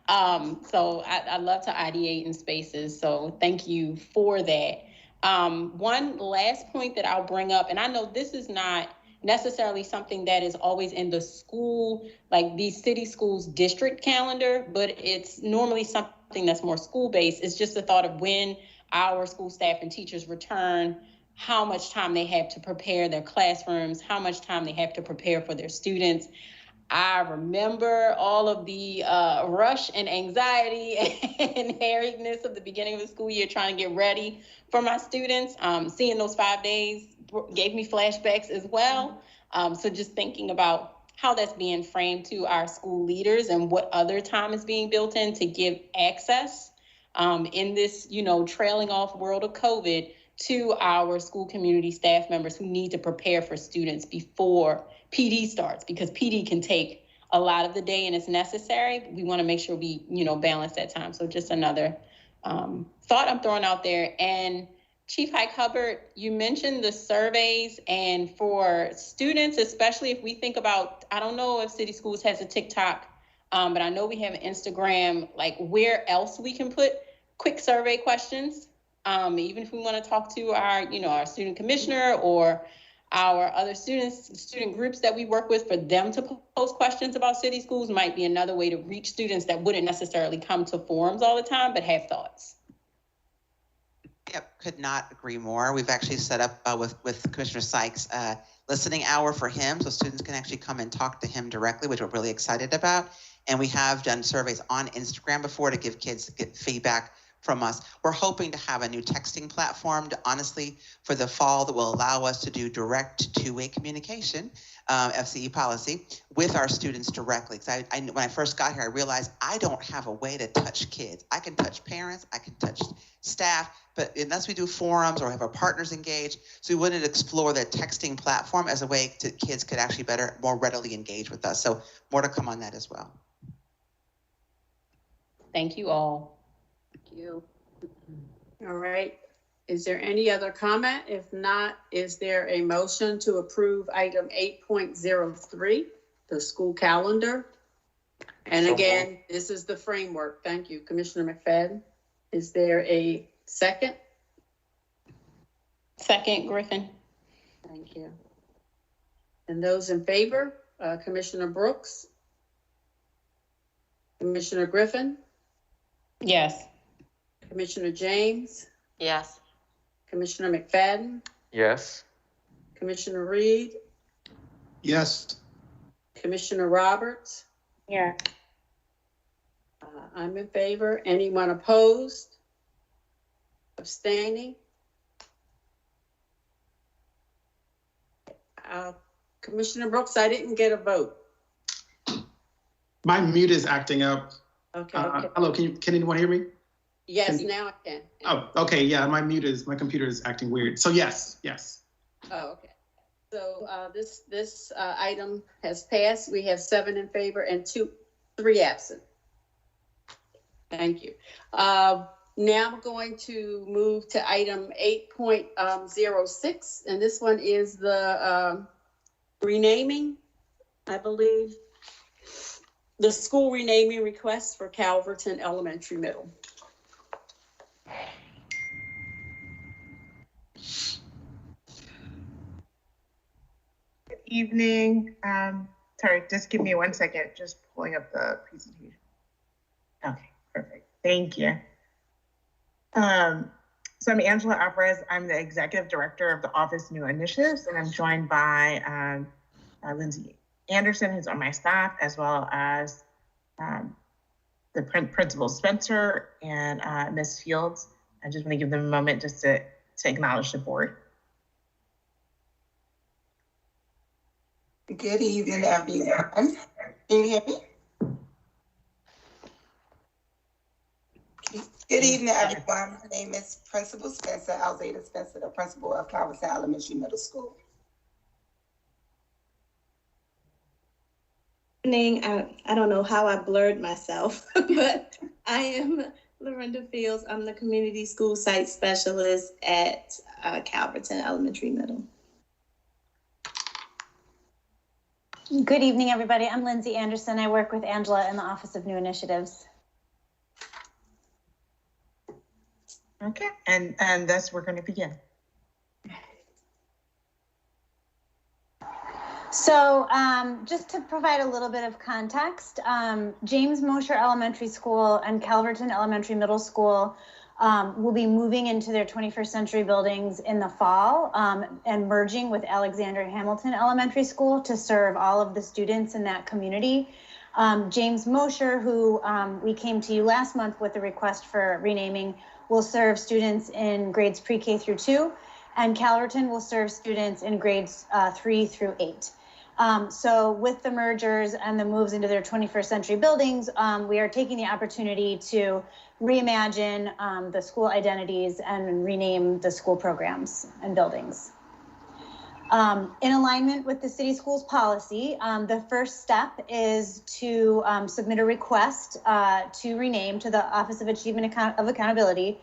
so I love to ideate in spaces. So thank you for that. One last point that I'll bring up, and I know this is not necessarily something that is always in the school, like the city schools district calendar, but it's normally something that's more school-based. It's just the thought of when our school staff and teachers return, how much time they have to prepare their classrooms, how much time they have to prepare for their students. I remember all of the rush and anxiety and harriedness of the beginning of the school year trying to get ready for my students. Seeing those 5 days gave me flashbacks as well. So just thinking about how that's being framed to our school leaders and what other time is being built in to give access in this, trailing off world of COVID to our school community staff members who need to prepare for students before PD starts, because PD can take a lot of the day and it's necessary. We want to make sure we, balance that time. So just another thought I'm throwing out there. And Chief Hike Hubbard, you mentioned the surveys, and for students, especially if we think about, I don't know if City Schools has a TikTok, but I know we have an Instagram, like where else we can put quick survey questions. Even if we want to talk to our, our student commissioner or our other student groups that we work with, for them to post questions about city schools might be another way to reach students that wouldn't necessarily come to forums all the time, but have thoughts. Yep, could not agree more. We've actually set up with Commissioner Sykes listening hour for him, so students can actually come and talk to him directly, which we're really excited about. And we have done surveys on Instagram before to give kids get feedback from us. We're hoping to have a new texting platform, honestly, for the fall that will allow us to do direct two-way communication, FCE policy, with our students directly. Because when I first got here, I realized I don't have a way to touch kids. I can touch parents, I can touch staff, but unless we do forums or have our partners engage, so we wanted to explore the texting platform as a way that kids could actually more readily engage with us. So more to come on that as well. Thank you all. Thank you. All right. Is there any other comment? If not, is there a motion to approve item 8.03, the school calendar? And again, this is the framework. Thank you, Commissioner McFadden. Is there a second? Second, Griffin. Thank you. And those in favor, Commissioner Brooks? Commissioner Griffin? Yes. Commissioner James? Yes. Commissioner McFadden? Yes. Commissioner Reed? Yes. Commissioner Roberts? Yeah. I'm in favor. Anyone opposed? Abstaining? Commissioner Brooks, I didn't get a vote. My mute is acting up. Okay. Hello, can anyone hear me? Yes, now I can. Oh, okay, yeah, my computer is acting weird. So yes. Oh, okay. So this item has passed. We have 7 in favor and 3 absent. Thank you. Now I'm going to move to item 8.06, and this one is the renaming, I believe, the school renaming request for Calverton Elementary Middle. Good evening. Sorry, just give me 1 second. Just pulling up the presentation. Okay, perfect. Thank you. So I'm Angela Alvarez. I'm the Executive Director of the Office of New Initiatives, and I'm joined by Lindsay Anderson, who's on my staff, as well as the Principal Spencer and Ms. Fields. I just want to give them a moment just to acknowledge the board. Good evening, everyone. Can you hear me? Good evening, everyone. My name is Principal Spencer, Alzada Spencer, the principal of Calverton Elementary Middle School. Good evening. I don't know how I blurred myself, but I am Lorinda Fields. I'm the Community School Site Specialist at Calverton Elementary Middle. Good evening, everybody. I'm Lindsay Anderson. I work with Angela in the Office of New Initiatives. Okay, and thus we're going to begin. So just to provide a little bit of context, James Mosher Elementary School and Calverton Elementary Middle School will be moving into their 21st century buildings in the fall and merging with Alexander Hamilton Elementary School to serve all of the students in that community. James Mosher, who we came to you last month with a request for renaming, will serve students in grades pre-K through 2, and Calverton will serve students in grades 3 through 8. So with the mergers and the moves into their 21st century buildings, we are taking the opportunity to reimagine the school identities and rename the school programs and buildings. In alignment with the city schools policy, the first step is to submit a request to rename to the Office of Achievement of Accountability.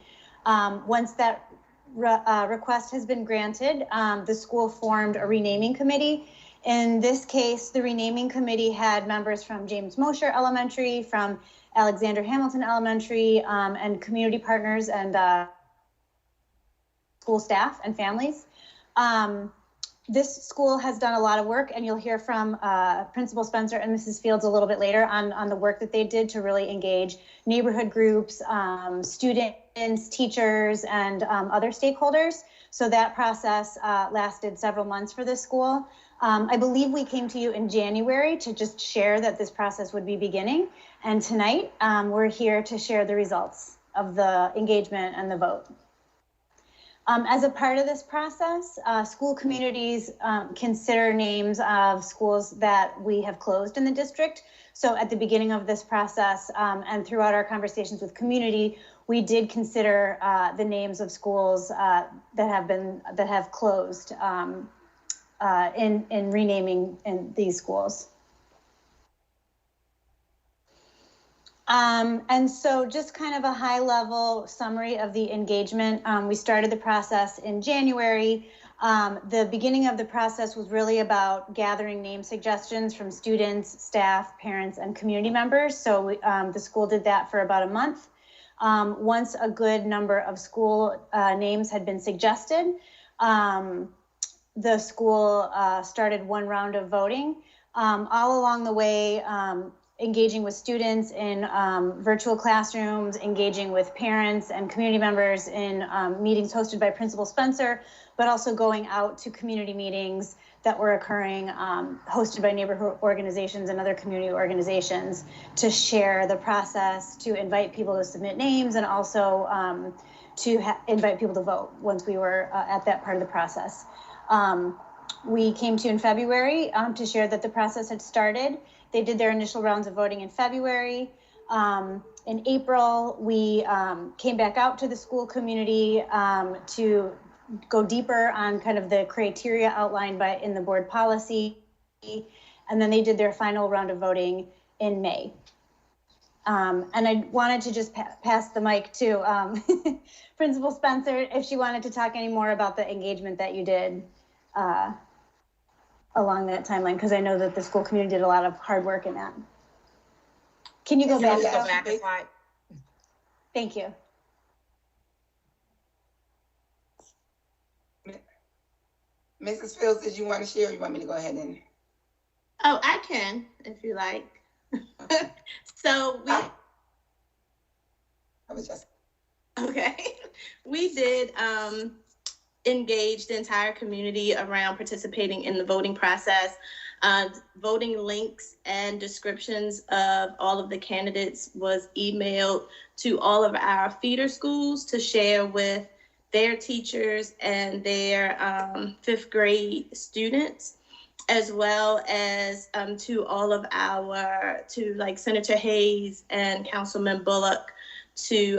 Once that request has been granted, the school formed a renaming committee. In this case, the renaming committee had members from James Mosher Elementary, from Alexander Hamilton Elementary, and community partners and school staff and families. This school has done a lot of work, and you'll hear from Principal Spencer and Mrs. Fields a little bit later on the work that they did to really engage neighborhood groups, students, teachers, and other stakeholders. So that process lasted several months for this school. I believe we came to you in January to just share that this process would be beginning. And tonight, we're here to share the results of the engagement and the vote. As a part of this process, school communities consider names of schools that we have closed in the district. So at the beginning of this process and throughout our conversations with community, we did consider the names of schools that have closed in renaming in these schools. And so just kind of a high level summary of the engagement. We started the process in January. The beginning of the process was really about gathering name suggestions from students, staff, parents, and community members. So the school did that for about a month. Once a good number of school names had been suggested, the school started one round of voting. All along the way, engaging with students in virtual classrooms, engaging with parents and community members in meetings hosted by Principal Spencer, but also going out to community meetings that were occurring, hosted by neighborhood organizations and other community organizations to share the process, to invite people to submit names, and also to invite people to vote once we were at that part of the process. We came to you in February to share that the process had started. They did their initial rounds of voting in February. In April, we came back out to the school community to go deeper on kind of the criteria outlined in the board policy. And then they did their final round of voting in May. And I wanted to just pass the mic to Principal Spencer if she wanted to talk any more about the engagement that you did along that timeline, because I know that the school community did a lot of hard work in that. Can you go back? Go back a slide. Thank you. Mrs. Fields, did you want to share or you want me to go ahead and? Oh, I can, if you like. So we. I was just. Okay. We did engage the entire community around participating in the voting process. Voting links and descriptions of all of the candidates was emailed to all of our feeder schools to share with their teachers and their 5th grade students, as well as to all of to like Senator Hayes and Councilman Bullock to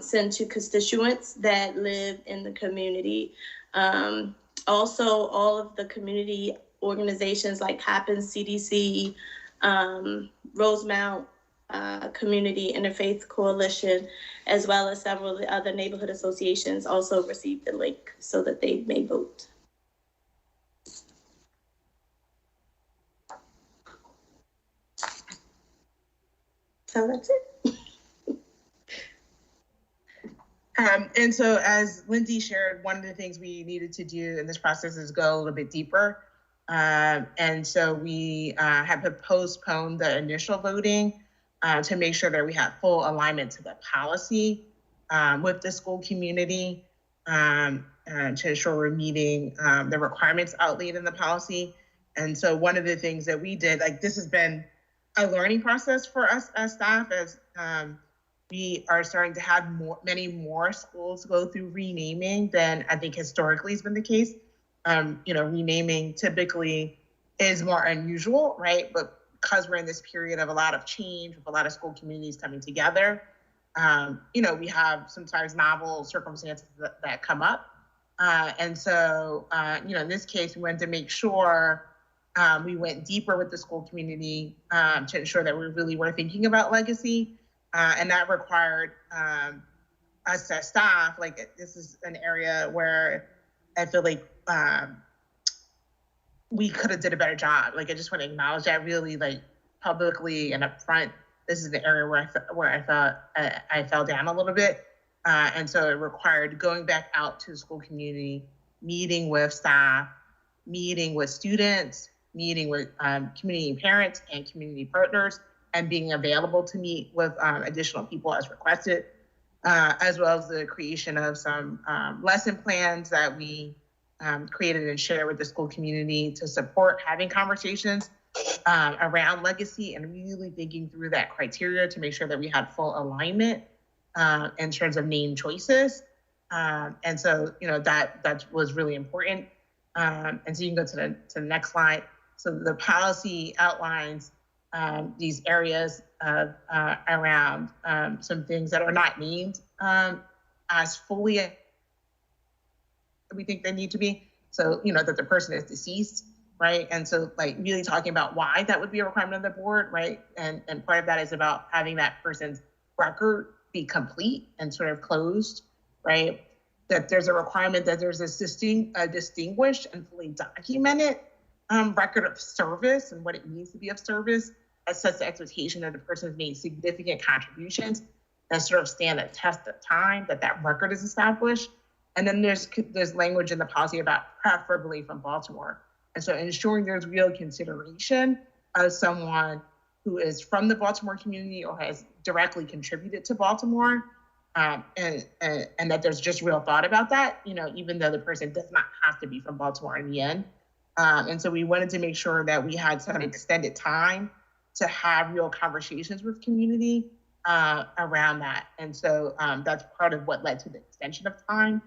send to constituents that live in the community. Also, all of the community organizations like Coppins CDC, Rosemount Community Interfaith Coalition, as well as several other neighborhood associations also received the link so that they may vote. So that's it. And so as Lindsay shared, one of the things we needed to do in this process is go a little bit deeper. And so we had to postpone the initial voting to make sure that we had full alignment to the policy with the school community to ensure we're meeting the requirements outlined in the policy. And so one of the things that we did, like this has been a learning process for us as staff, as we are starting to have many more schools go through renaming than I think historically has been the case. Renaming typically is more unusual, right? But because we're in this period of a lot of change, with a lot of school communities coming together, we have sometimes novel circumstances that come up. And so, in this case, we wanted to make sure we went deeper with the school community to ensure that we really were thinking about legacy. And that required us as staff, like this is an area where I feel like we could have did a better job. Like I just want to acknowledge that really, like publicly and upfront. This is the area where I thought I fell down a little bit, and so it required going back out to the school community, meeting with staff, meeting with students, meeting with community parents and community partners, and being available to meet with additional people as requested, as well as the creation of some lesson plans that we created and shared with the school community to support having conversations around legacy and really thinking through that criteria to make sure that we had full alignment in terms of name choices. And so, that was really important. And so you can go to the next slide. So the policy outlines these areas around some things that are not named as fully as we think they need to be. So, that the person is deceased, right? And so like really talking about why that would be a requirement of the board, right? And part of that is about having that person's record be complete and sort of closed, right? That there's a requirement that there's a distinguished and fully documented record of service and what it means to be of service that sets the expectation that the person has made significant contributions that sort of stand the test of time, that record is established. And then there's language in the policy about preferably from Baltimore. And so ensuring there's real consideration of someone who is from the Baltimore community or has directly contributed to Baltimore, and that there's just real thought about that, even though the person does not have to be from Baltimore in the end. And so we wanted to make sure that we had some extended time to have real conversations with community around that. And so that's part of what led to the extension of time.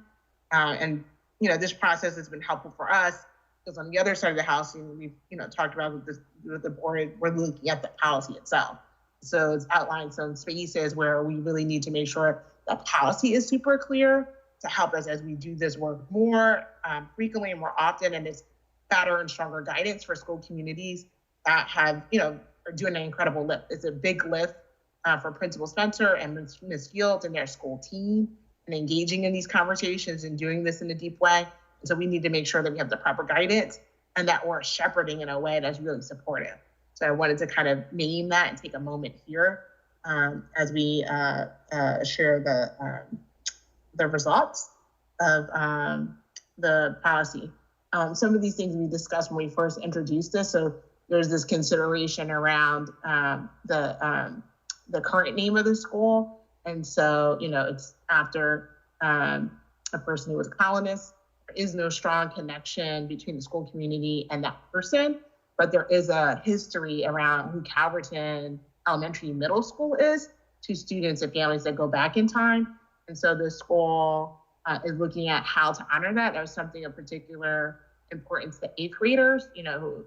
And this process has been helpful for us because on the other side of the house, we've talked about with the board, we're looking at the policy itself. So it's outlined some spaces where we really need to make sure that policy is super clear to help us as we do this work more frequently and more often, and it's better and stronger guidance for school communities that have, are doing an incredible lift. It's a big lift for Principal Spencer and Ms. Fields and their school team, and engaging in these conversations and doing this in a deep way. And so we need to make sure that we have the proper guidance and that we're shepherding in a way that's really supportive. So I wanted to kind of name that and take a moment here as we share the results of the policy. Some of these things we discussed when we first introduced this. So there's this consideration around the current name of the school. And so, it's after a person who was a colonist. There is no strong connection between the school community and that person, but there is a history around who Calverton Elementary Middle School is to students and families that go back in time. And so the school is looking at how to honor that. That was something of particular importance to 8th graders, who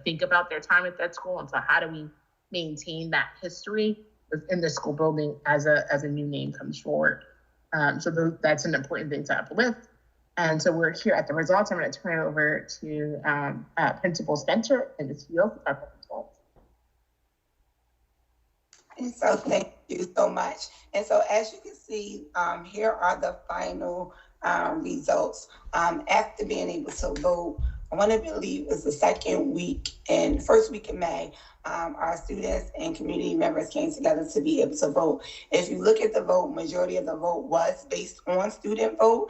think about their time at that school. And so how do we maintain that history within the school building as a new name comes forward? So that's an important thing to uplift. And so we're here at the results. I'm going to turn it over to Principal Spencer and Ms. Fields to talk about the results. And so thank you so much. And so as you can see, here are the final results. After being able to vote, I want to believe it's the first week in May, our students and community members came together to be able to vote. If you look at the vote, majority of the vote was based on student vote.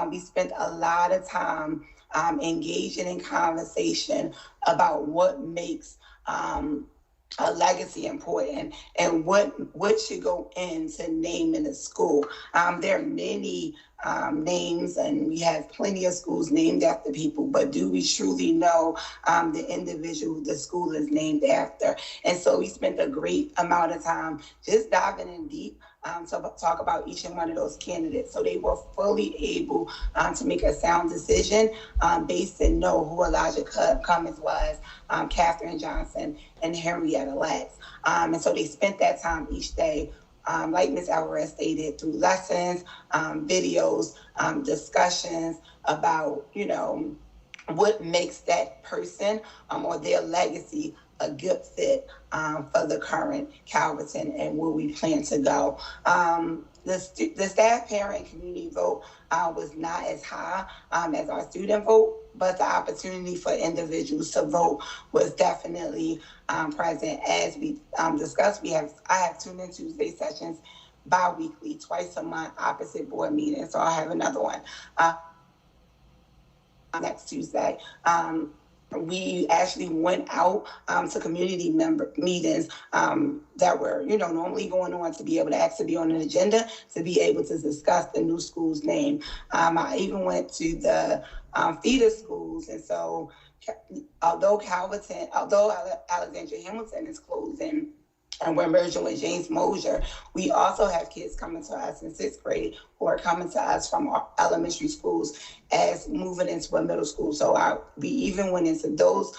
We spent a lot of time engaging in conversation about what makes a legacy important and what should go into naming a school. There are many names, and we have plenty of schools named after people, but do we truly know the individual the school is named after? And so we spent a great amount of time just diving in deep to talk about each and one of those candidates. So they were fully able to make a sound decision based and know who Elijah Cummins was, Katherine Johnson, and Henrietta Lacks. And so they spent that time each day, like Ms. Alvarez stated, through lessons, videos, discussions about, what makes that person or their legacy a good fit for the current Calverton and where we plan to go. The staff, parent, and community vote was not as high as our student vote, but the opportunity for individuals to vote was definitely present. As we discussed, I have Tune In Tuesday sessions bi-weekly, twice a month, opposite board meetings. So I'll have another one next Tuesday. We actually went out to community member meetings that were, normally going on to be able to actually be on an agenda to be able to discuss the new school's name. I even went to the feeder schools. And so although Alexandria Hamilton is closing, and we're merging with James Mosher, we also have kids coming to us in 6th grade who are coming to us from our elementary schools as moving into a middle school. So we even went into those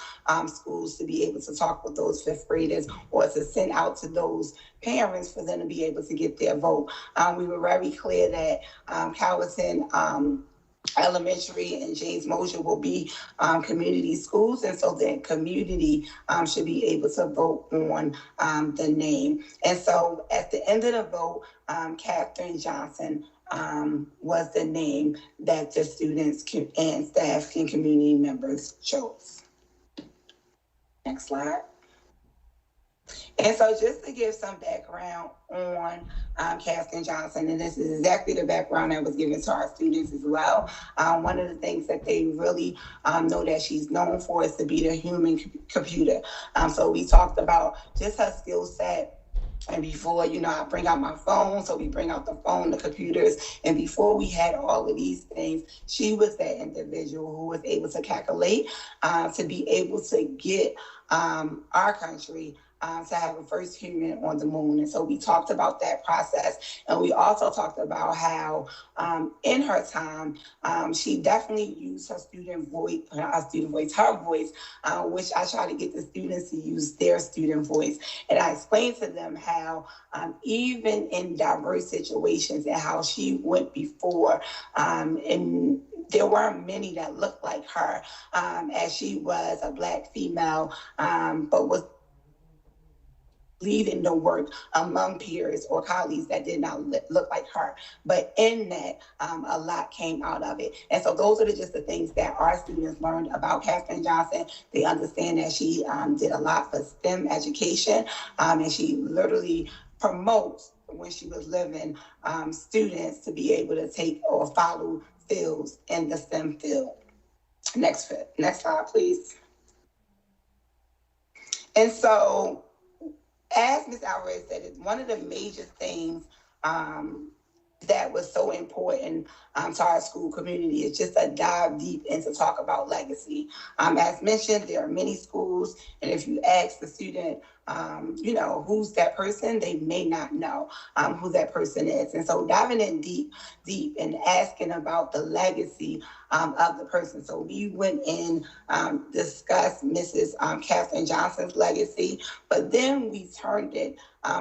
schools to be able to talk with those 5th graders or to send out to those parents for them to be able to get their vote. We were very clear that Calverton Elementary and James Mosher will be community schools, and so the community should be able to vote on the name. And so at the end of the vote, Katherine Johnson was the name that the students and staff and community members chose. Next slide. And so just to give some background on Katherine Johnson, and this is exactly the background that was given to our students as well. One of the things that they really know that she's known for is to be the human computer. So we talked about just her skill set. And before, I bring out my phone, so we bring out the phone, the computers. And before we had all of these things, she was that individual who was able to calculate, to be able to get our country to have a first human on the moon. And so we talked about that process. And we also talked about how in her time, she definitely used her voice, her voice, which I try to get the students to use their student voice. And I explained to them how even in diverse situations and how she went before, and there weren't many that looked like her, as she was a Black female, but was leading the work among peers or colleagues that did not look like her. But in that, a lot came out of it. And so those are just the things that our students learned about Katherine Johnson. They understand that she did a lot for STEM education, and she literally promotes, when she was living, students to be able to take or follow fields in the STEM field. Next slide, please. And so, as Ms. Alvarez said, it's one of the major things that was so important to our school community is just a dive deep into talk about legacy. As mentioned, there are many schools, and if you ask the student, who's that person, they may not know who that person is. And so diving in deep and asking about the legacy of the person. So we went in, discussed Mrs. Katherine Johnson's legacy, but then we turned it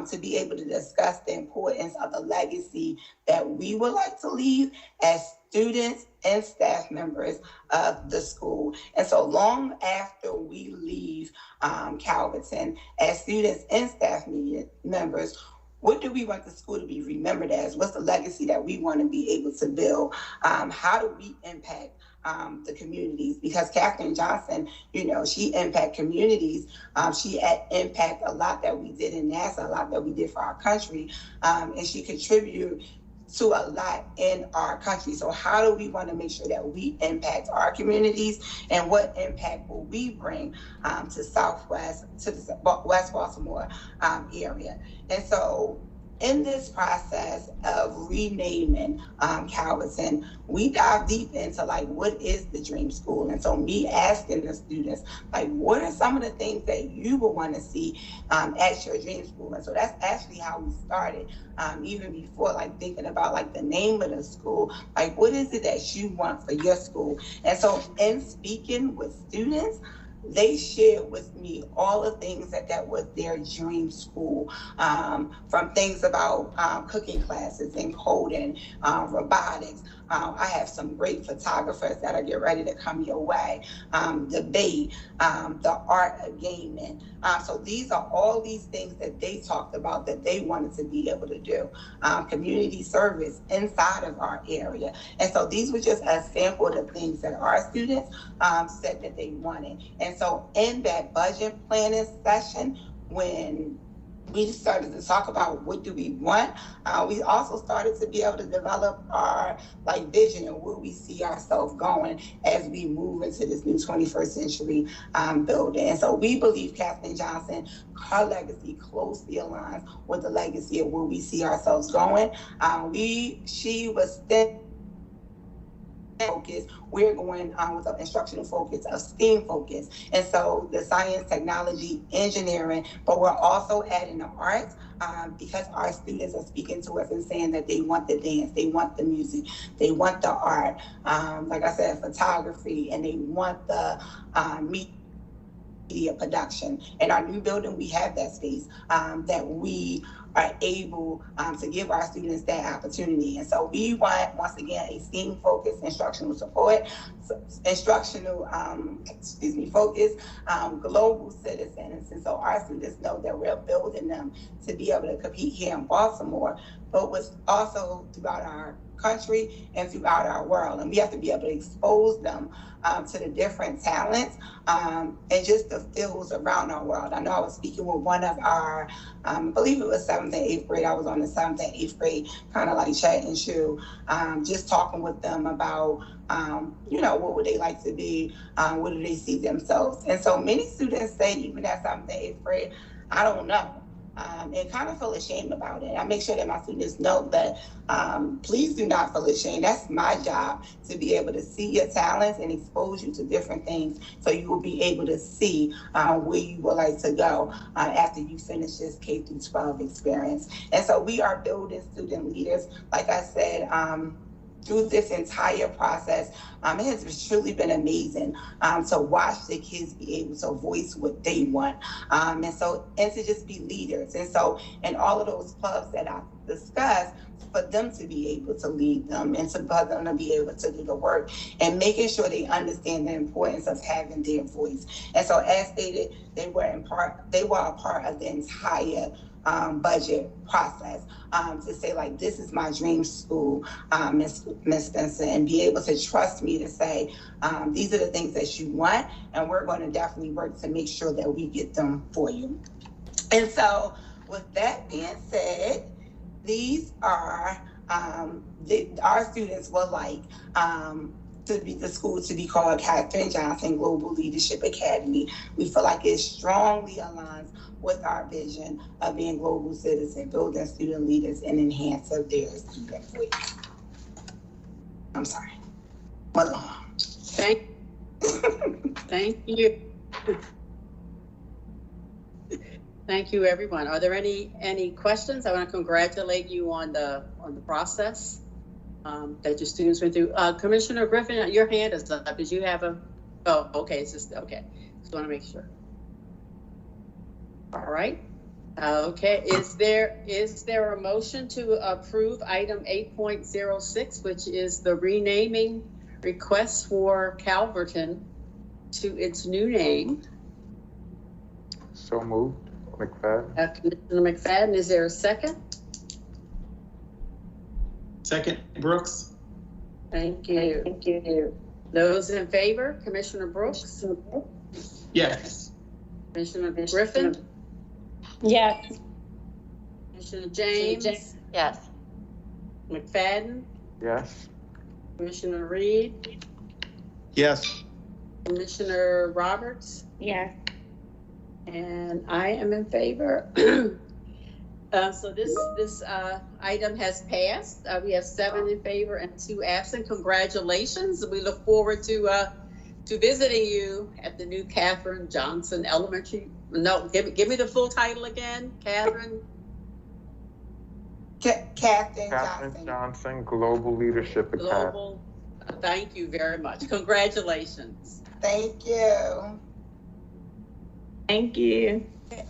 to be able to discuss the importance of the legacy that we would like to leave as students and staff members of the school. And so long after we leave Calverton, as students and staff members, what do we want the school to be remembered as? What's the legacy that we want to be able to build? How do we impact the communities? Because Katherine Johnson, she impact communities. She impact a lot that we did in NASA, a lot that we did for our country, and she contributed to a lot in our country. So how do we want to make sure that we impact our communities, and what impact will we bring to the West Baltimore area? And so in this process of renaming Calverton, we dive deep into what is the dream school? And so me asking the students, what are some of the things that you would want to see at your dream school? And so that's actually how we started, even before thinking about the name of the school, what is it that you want for your school? And so in speaking with students, they shared with me all the things that was their dream school, from things about cooking classes and coding, robotics. I have some great photographers that are getting ready to come your way, debate, the art of gaming. So these are all these things that they talked about that they wanted to be able to do. Community service inside of our area. And so these were just a sample of the things that our students said that they wanted. And so in that budget planning session, when we started to talk about what do we want, we also started to be able to develop our vision and where we see ourselves going as we move into this new 21st century building. And so we believe Katherine Johnson, her legacy closely aligns with the legacy of where we see ourselves going. She was then focus, we're going with an instructional focus, a STEAM focus. And so the science, technology, engineering, but we're also adding the arts because our students are speaking to us and saying that they want the dance, they want the music, they want the art, like I said, photography, and they want the media production. In our new building, we have that space that we are able to give our students that opportunity. And so we want, once again, a STEAM-focused instructional support, focus, global citizens. And so our students know that we're building them to be able to compete here in Baltimore, but was also throughout our country and throughout our world. And we have to be able to expose them to the different talents and just the fields around our world. I know I was speaking with one of our, I believe it was 7th and 8th grade. I was on the 7th and 8th grade kind of chat and chew, just talking with them about, what would they like to be? What do they see themselves? And so many students say, even at 7th and 8th grade, I don't know. and kind of feel ashamed about it. I make sure that my students know that please do not feel ashamed. That's my job, to be able to see your talents and expose you to different things so you will be able to see where you would like to go after you finish this K through 12 experience. And so we are building student leaders, like I said, through this entire process. It has truly been amazing to watch the kids be able to voice what they want, and to just be leaders. And so in all of those clubs that I discussed, for them to be able to lead them and for them to be able to do the work and making sure they understand the importance of having their voice. And so as stated, they were a part of the entire budget process to say, like, this is my dream school, Miss Spencer, and be able to trust me to say, these are the things that you want, and we're going to definitely work to make sure that we get them for you. And so with that being said, these are our students would like to be the school to be called Katherine Johnson Global Leadership Academy. We feel like it strongly aligns with our vision of being global citizens, building student leaders, and enhance of their student voice. I'm sorry. Thank you. Thank you, everyone. Are there any questions? I want to congratulate you on the process that your students went through. Commissioner Griffin, your hand is up. Did you have a? Oh, okay. It's just okay. Just want to make sure. All right. Okay. Is there a motion to approve item 8.06, which is the renaming request for Calverton to its new name? So moved. McFadden. Commissioner McFadden, is there a second? Second, Brooks. Thank you. Thank you. Those in favor, Commissioner Brooks? Yes. Commissioner Griffin? Yes. Commissioner James? Yes. McFadden? Yes. Commissioner Reed? Yes. Commissioner Roberts? Yes. And I am in favor. So this item has passed. We have 7 in favor and 2 absent. Congratulations. We look forward to visiting you at the new Katherine Johnson Elementary. No, give me the full title again. Katherine Johnson Global Leadership Academy. Global. Thank you very much. Congratulations. Thank you. Thank you. Thank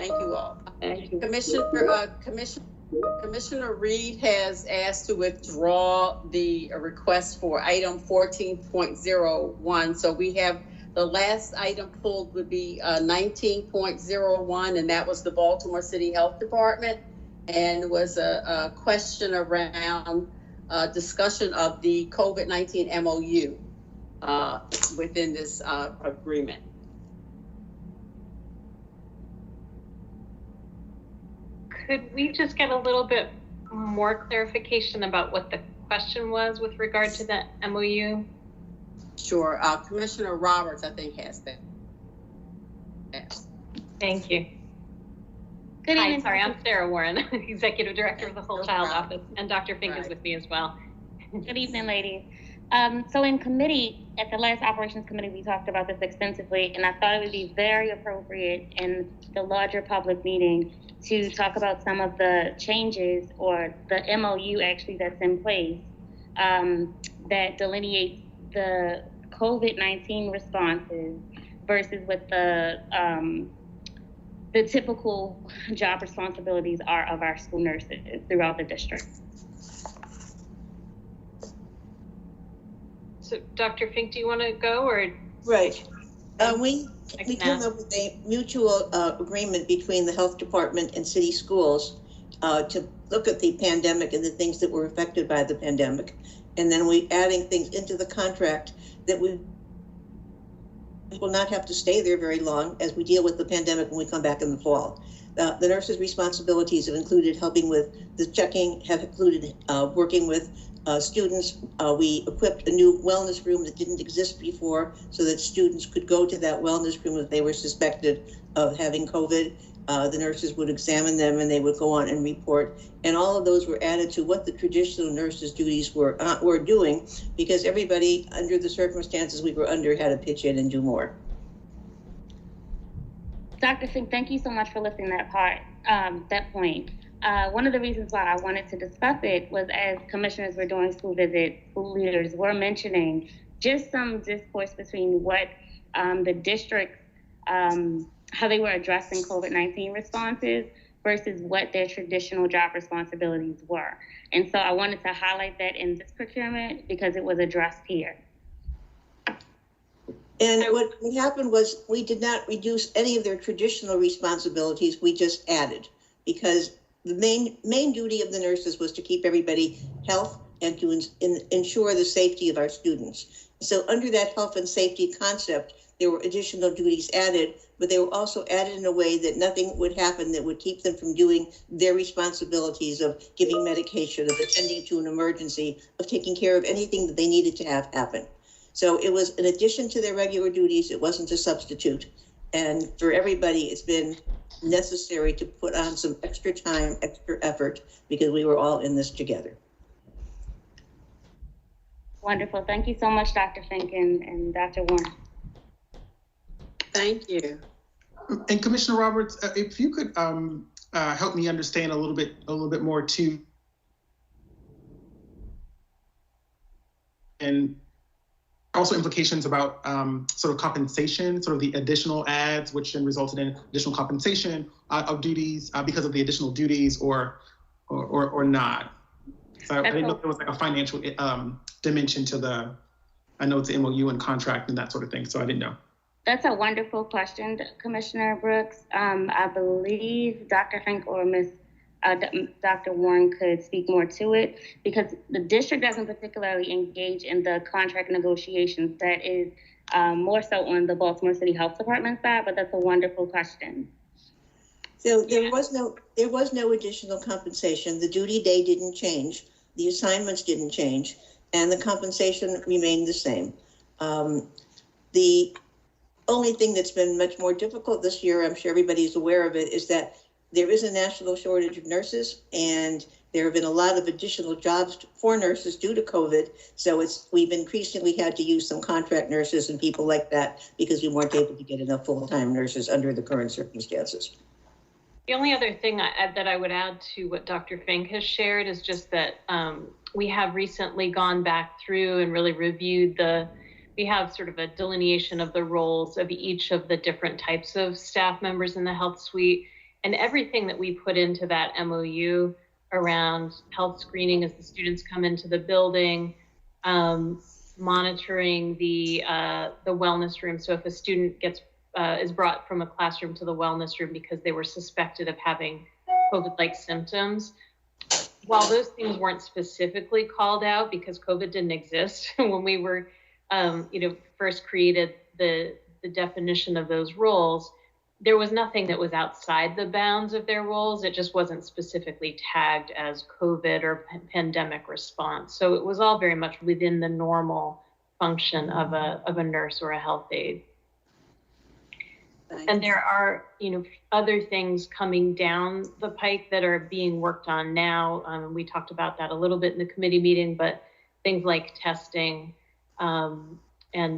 you all. Thank you. Commissioner Reed has asked to withdraw the request for item 14.01. So we have the last item pulled would be 19.01, and that was the Baltimore City Health Department, and was a question around discussion of the COVID-19 MOU within this agreement. Could we just get a little bit more clarification about what the question was with regard to the MOU? Sure. Commissioner Roberts, I think, has that. Yes. Thank you. Good evening. Hi, sorry, I'm Sarah Warren, Executive Director of the Whole Child Office, and Dr. Fink is with me as well. Good evening, ladies. So in committee, at the last operations committee, we talked about this extensively, and I thought it would be very appropriate in the larger public meeting to talk about some of the changes or the MOU actually that's in place that delineates the COVID-19 responses versus what the typical job responsibilities are of our school nurses throughout the district. So Dr. Fink, do you want to go or? Right. We came up with a mutual agreement between the health department and city schools to look at the pandemic and the things that were affected by the pandemic. And then we adding things into the contract that we will not have to stay there very long as we deal with the pandemic when we come back in the fall. The nurses' responsibilities have included helping with the checking, have included working with students. We equipped a new wellness room that didn't exist before so that students could go to that wellness room if they were suspected of having COVID. The nurses would examine them and they would go on and report. And all of those were added to what the traditional nurses' duties were doing, because everybody, under the circumstances we were under, had to pitch in and do more. Dr. Fink, thank you so much for lifting that point. One of the reasons why I wanted to discuss it was, as commissioners were doing school visits, school leaders were mentioning just some discourse between what the districts, how they were addressing COVID-19 responses versus what their traditional job responsibilities were. And so I wanted to highlight that in this procurement because it was addressed here. And what happened was we did not reduce any of their traditional responsibilities. We just added, because the main duty of the nurses was to keep everybody health and to ensure the safety of our students. So under that health and safety concept, there were additional duties added, but they were also added in a way that nothing would happen that would keep them from doing their responsibilities of giving medication, of attending to an emergency, of taking care of anything that they needed to have happen. So it was an addition to their regular duties. It wasn't a substitute. And for everybody, it's been necessary to put on some extra time, extra effort, because we were all in this together. Wonderful. Thank you so much, Dr. Fink and Dr. Warren. Thank you. And Commissioner Roberts, if you could help me understand a little bit more too, and also implications about sort of compensation, sort of the additional ads, which then resulted in additional compensation of duties because of the additional duties, or not. So I didn't know if there was like a financial dimension to the. I know it's an MOU and contract and that sort of thing, so I didn't know. That's a wonderful question, Commissioner Brooks. I believe Dr. Fink or Dr. Warren could speak more to it, because the district doesn't particularly engage in the contract negotiations. That is more so on the Baltimore City Health Department side, but that's a wonderful question. So there was no additional compensation. The duty day didn't change. The assignments didn't change, and the compensation remained the same. The only thing that's been much more difficult this year, I'm sure everybody's aware of it, is that there is a national shortage of nurses, and there have been a lot of additional jobs for nurses due to COVID. So we've increasingly had to use some contract nurses and people like that because we weren't able to get enough full-time nurses under the current circumstances. The only other thing that I would add to what Dr. Fink has shared is just that we have recently gone back through and really reviewed we have sort of a delineation of the roles of each of the different types of staff members in the health suite, and everything that we put into that MOU around health screening as the students come into the building, monitoring the wellness room. So if a student is brought from a classroom to the wellness room because they were suspected of having COVID-like symptoms, while those things weren't specifically called out because COVID didn't exist when we were first created the definition of those roles, there was nothing that was outside the bounds of their roles. It just wasn't specifically tagged as COVID or pandemic response. So it was all very much within the normal function of a nurse or a health aide. And there are, other things coming down the pike that are being worked on now. We talked about that a little bit in the committee meeting, but things like testing, and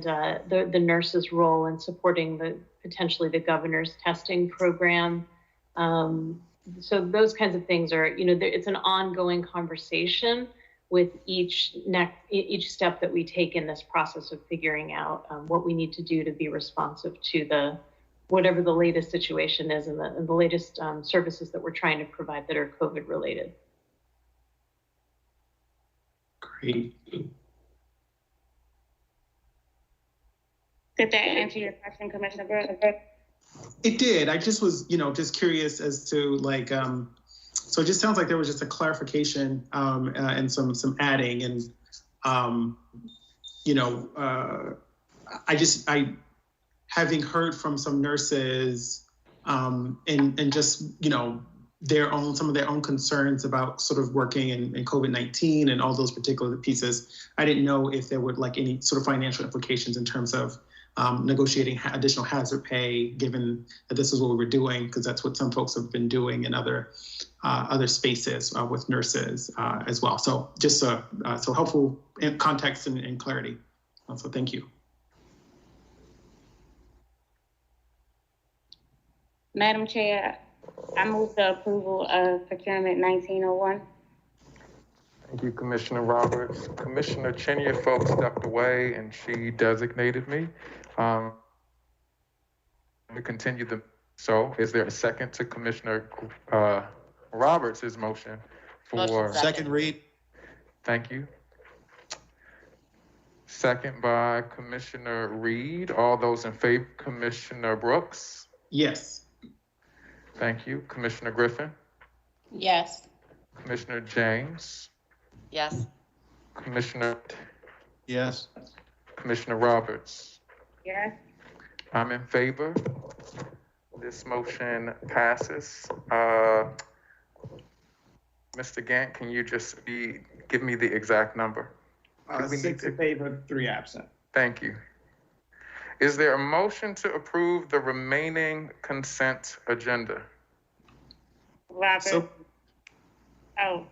the nurse's role in supporting potentially the governor's testing program. So those kinds of things are, it's an ongoing conversation with each step that we take in this process of figuring out what we need to do to be responsive to whatever the latest situation is and the latest services that we're trying to provide that are COVID related. Great. Did that answer your question, Commissioner Brooks? It did. I just was, just curious as to so it just sounds like there was just a clarification and some adding, and having heard from some nurses and just some of their own concerns about sort of working in COVID-19 and all those particular pieces. I didn't know if there were any sort of financial implications in terms of negotiating additional hazard pay, given that this is what we were doing, because that's what some folks have been doing in other spaces with nurses as well. So just so helpful in context and clarity. So thank you. Madam Chair, I move the approval of procurement 1901. Thank you, Commissioner Roberts. Commissioner Chinia folks stepped away and she designated me to continue the, so is there a second to Commissioner Roberts' motion for? Second read. Thank you. Second by Commissioner Reed. All those in favor, Commissioner Brooks? Yes. Thank you. Commissioner Griffin? Yes. Commissioner James? Yes. Commissioner? Yes. Commissioner Roberts? Yes. I'm in favor. This motion passes. Mr. Gant, can you just give me the exact number? 6 in favor, 3 absent. Thank you. Is there a motion to approve the remaining consent agenda? Robert. I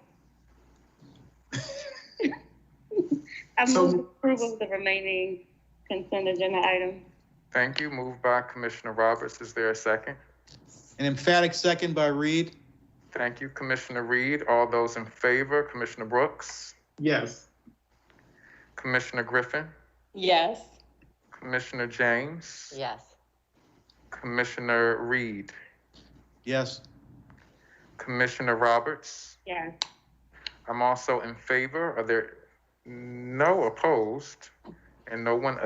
move approval of the remaining consent agenda items. Thank you. Moved by Commissioner Roberts. Is there a second? An emphatic second by Reed. Thank you, Commissioner Reed. All those in favor, Commissioner Brooks? Yes. Commissioner Griffin? Yes. Commissioner James? Yes. Commissioner Reed? Yes. Commissioner Roberts? Yes. I'm also in favor. Are there no opposed and no one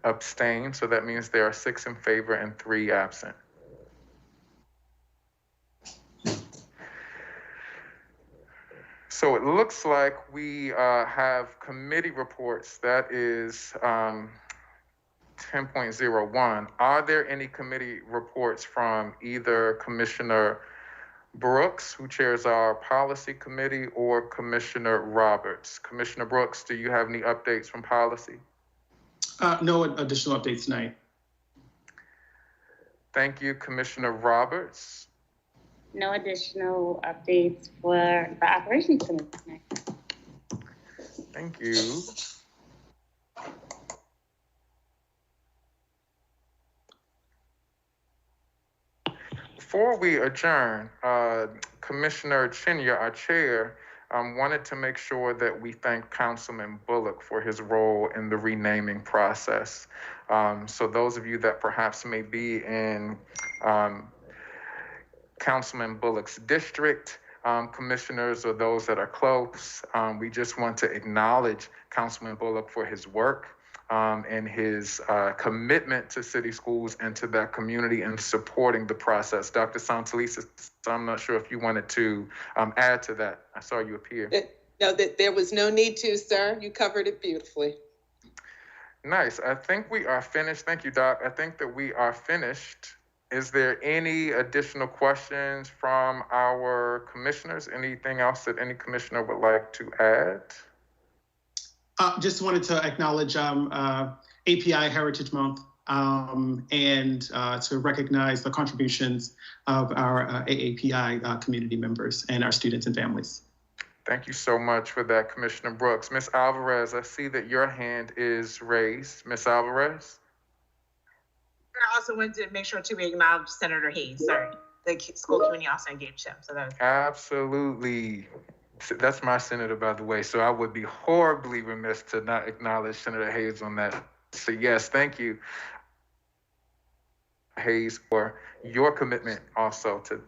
abstained? So that means there are 6 in favor and 3 absent. So it looks like we have committee reports. That is 10.01. Are there any committee reports from either Commissioner Brooks, who chairs our policy committee, or Commissioner Roberts? Commissioner Brooks, do you have any updates from policy? No additional updates tonight. Thank you, Commissioner Roberts. No additional updates for the operations committee tonight. Thank you. Before we adjourn, Commissioner Chinia, our chair, wanted to make sure that we thank Councilman Bullock for his role in the renaming process. So those of you that perhaps may be in Councilman Bullock's district, commissioners or those that are close, we just want to acknowledge Councilman Bullock for his work and his commitment to city schools and to that community and supporting the process. Dr. Santalisa, I'm not sure if you wanted to add to that. I saw you appear. No, there was no need to, sir. You covered it beautifully. Nice. I think we are finished. Thank you, Doc. I think that we are finished. Is there any additional questions from our commissioners? Anything else that any commissioner would like to add? Just wanted to acknowledge API Heritage Month and to recognize the contributions of our AAPI community members and our students and families. Thank you so much for that, Commissioner Brooks. Ms. Alvarez, I see that your hand is raised. Ms. Alvarez? I also wanted to make sure we acknowledge Senator Hayes. Sorry, the school community also engaged him. So that was absolutely. That's my senator, by the way. So I would be horribly remiss to not acknowledge Senator Hayes on that. So yes, thank you, Hayes, for your commitment also to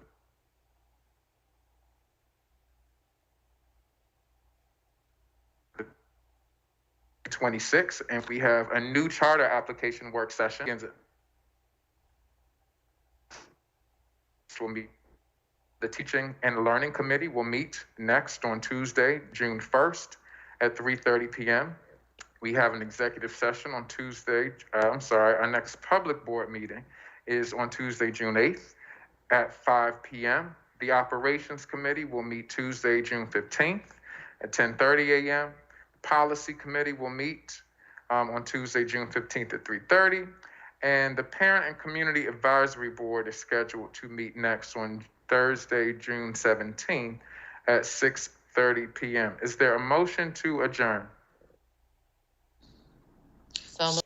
26, and we have a new charter application work session. The Teaching and Learning Committee will meet next on Tuesday, June 1st at 3:30 p.m. We have an executive session on Tuesday. Our next public board meeting is on Tuesday, June 8th at 5 p.m. The Operations Committee will meet Tuesday, June 15th at 10:30 a.m. Policy Committee will meet on Tuesday, June 15th at 3:30. And the Parent and Community Advisory Board is scheduled to meet next on Thursday, June 17th at 6:30 p.m. Is there a motion to adjourn? So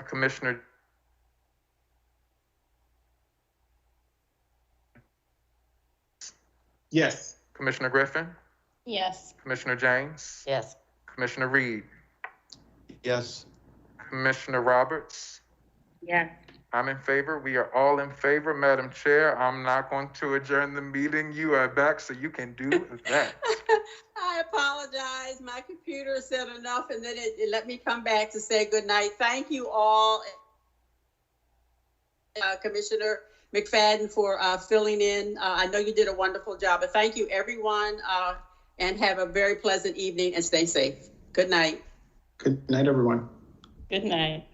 Commissioner Yes. Commissioner Griffin, Yes. Commissioner James, yes. Commissioner Reed, Yes. Commissioner Roberts. Yes. I'm in favor. We are all in favor, Madam Chair. I'm not going to adjourn the meeting. You are back, so you can do that. I apologize. My computer said enough, and then it let me come back to say good night. Thank you all, Commissioner McFadden, for filling in. I know you did a wonderful job, but thank you, everyone, and have a very pleasant evening and stay safe. Good night. Good night, everyone. Good night.